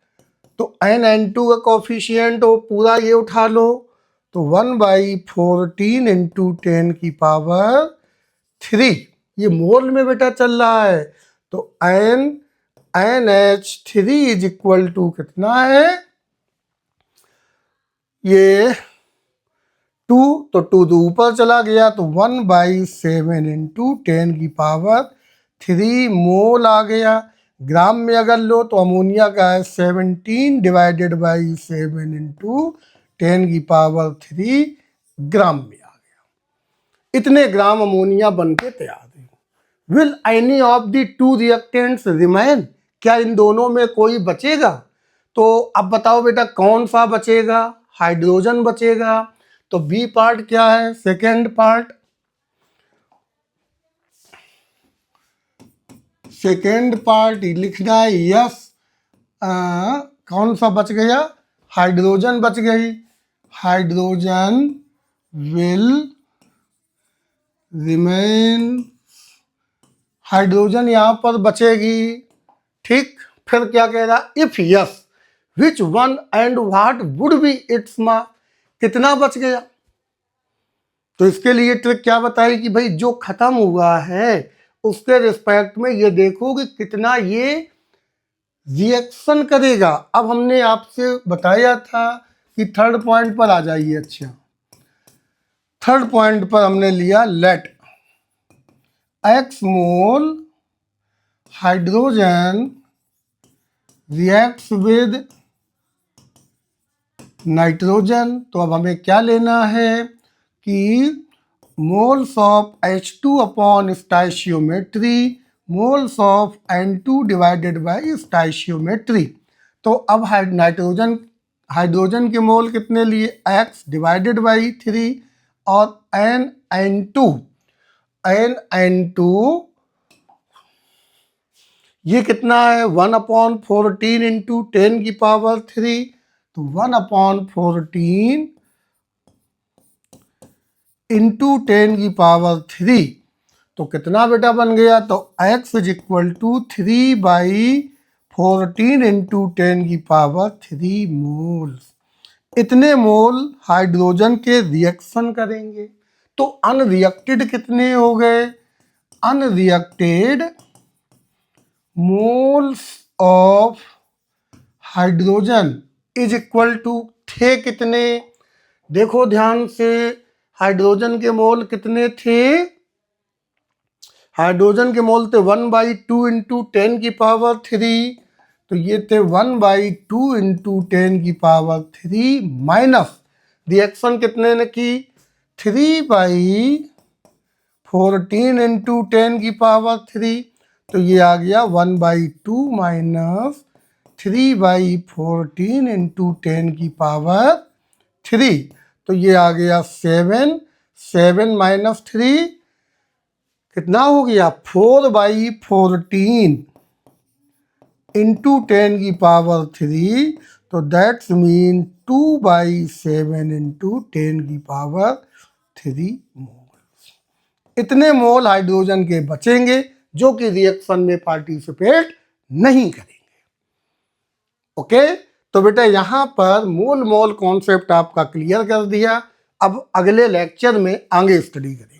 तो NN2 का कॉफिशिएंट हो पूरा ये उठा लो, तो 1/14 इंटू 10 की पावर 3, ये मोल में बेटा चल रहा है। तो NH3 इज इक्वल टू कितना है? ये 2, तो 2 तो ऊपर चला गया, तो 1/7 इंटू 10 की पावर 3 मोल आ गया। ग्राम में अगर लो तो अमोनिया का है 17 डिवाइडेड बाई 7 इंटू 10 की पावर 3 ग्राम में आ गया। इतने ग्राम अमोनिया बन के तैयार है। Will any of the two reactants remain? क्या इन दोनों में कोई बचेगा? तो अब बताओ बेटा कौन सा बचेगा? हाइड्रोजन बचेगा। तो बी पार्ट क्या है? Second part. सेकेंड पार्ट लिखना है यस। कौन सा बच गया? हाइड्रोजन बच गई। हाइड्रोजन विल रिमेन, हाइड्रोजन यहां पर बचेगी। ठीक, फिर क्या कह रहा? If yes which one and what would be its mass? कितना बच गया? तो इसके लिए ट्रिक क्या बताई कि भाई जो खत्म हुआ है उसके रिस्पेक्ट में ये देखो कि कितना ये रिएक्शन करेगा। अब हमने आपसे बताया था कि थर्ड पॉइंट पर आ जाइए। अच्छा, थर्ड पॉइंट पर हमने लिया let x mole hydrogen reacts with nitrogen. तो अब हमें क्या लेना है कि moles of H2 upon stoichiometry, moles of N2 divided by stoichiometry. तो अब हाइड्रोजन के मोल कितने लिए? x डिवाइडेड बाई 3 और NN2 ये कितना है 1/14 इंटू 10 की पावर 3। तो 1/14 इंटू 10 की पावर 3, तो कितना बेटा बन गया? तो x is equal to 3/14 into 10 की पावर 3 मोल्स। इतने मोल हाइड्रोजन के रिएक्शन करेंगे। तो अनरिएक्टेड कितने हो गए? Unreacted moles of hydrogen is equal to थे कितने? देखो ध्यान से, हाइड्रोजन के मोल कितने थे? हाइड्रोजन के मोल थे 1/2 इंटू 10 की पावर 3। तो ये थे 1/2 इंटू 10 की पावर 3 माइनस रिएक्शन कितने ने की? 3/14 इंटू 10 की पावर 3। तो ये आ गया 1/2 माइनस 3/14 इंटू 10 की पावर 3। तो ये आ गया 7 माइनस 3 कितना हो गया? 4/14 इंटू 10 की पावर 3। तो दैट्स मीन 2/7 इंटू 10 की पावर 3 मोल। इतने मोल हाइड्रोजन के बचेंगे जो कि रिएक्शन में पार्टिसिपेट नहीं करेंगे। ओके, तो बेटा यहां पर मोल कॉन्सेप्ट आपका क्लियर कर दिया। अब अगले लेक्चर में आगे स्टडी करेंगे।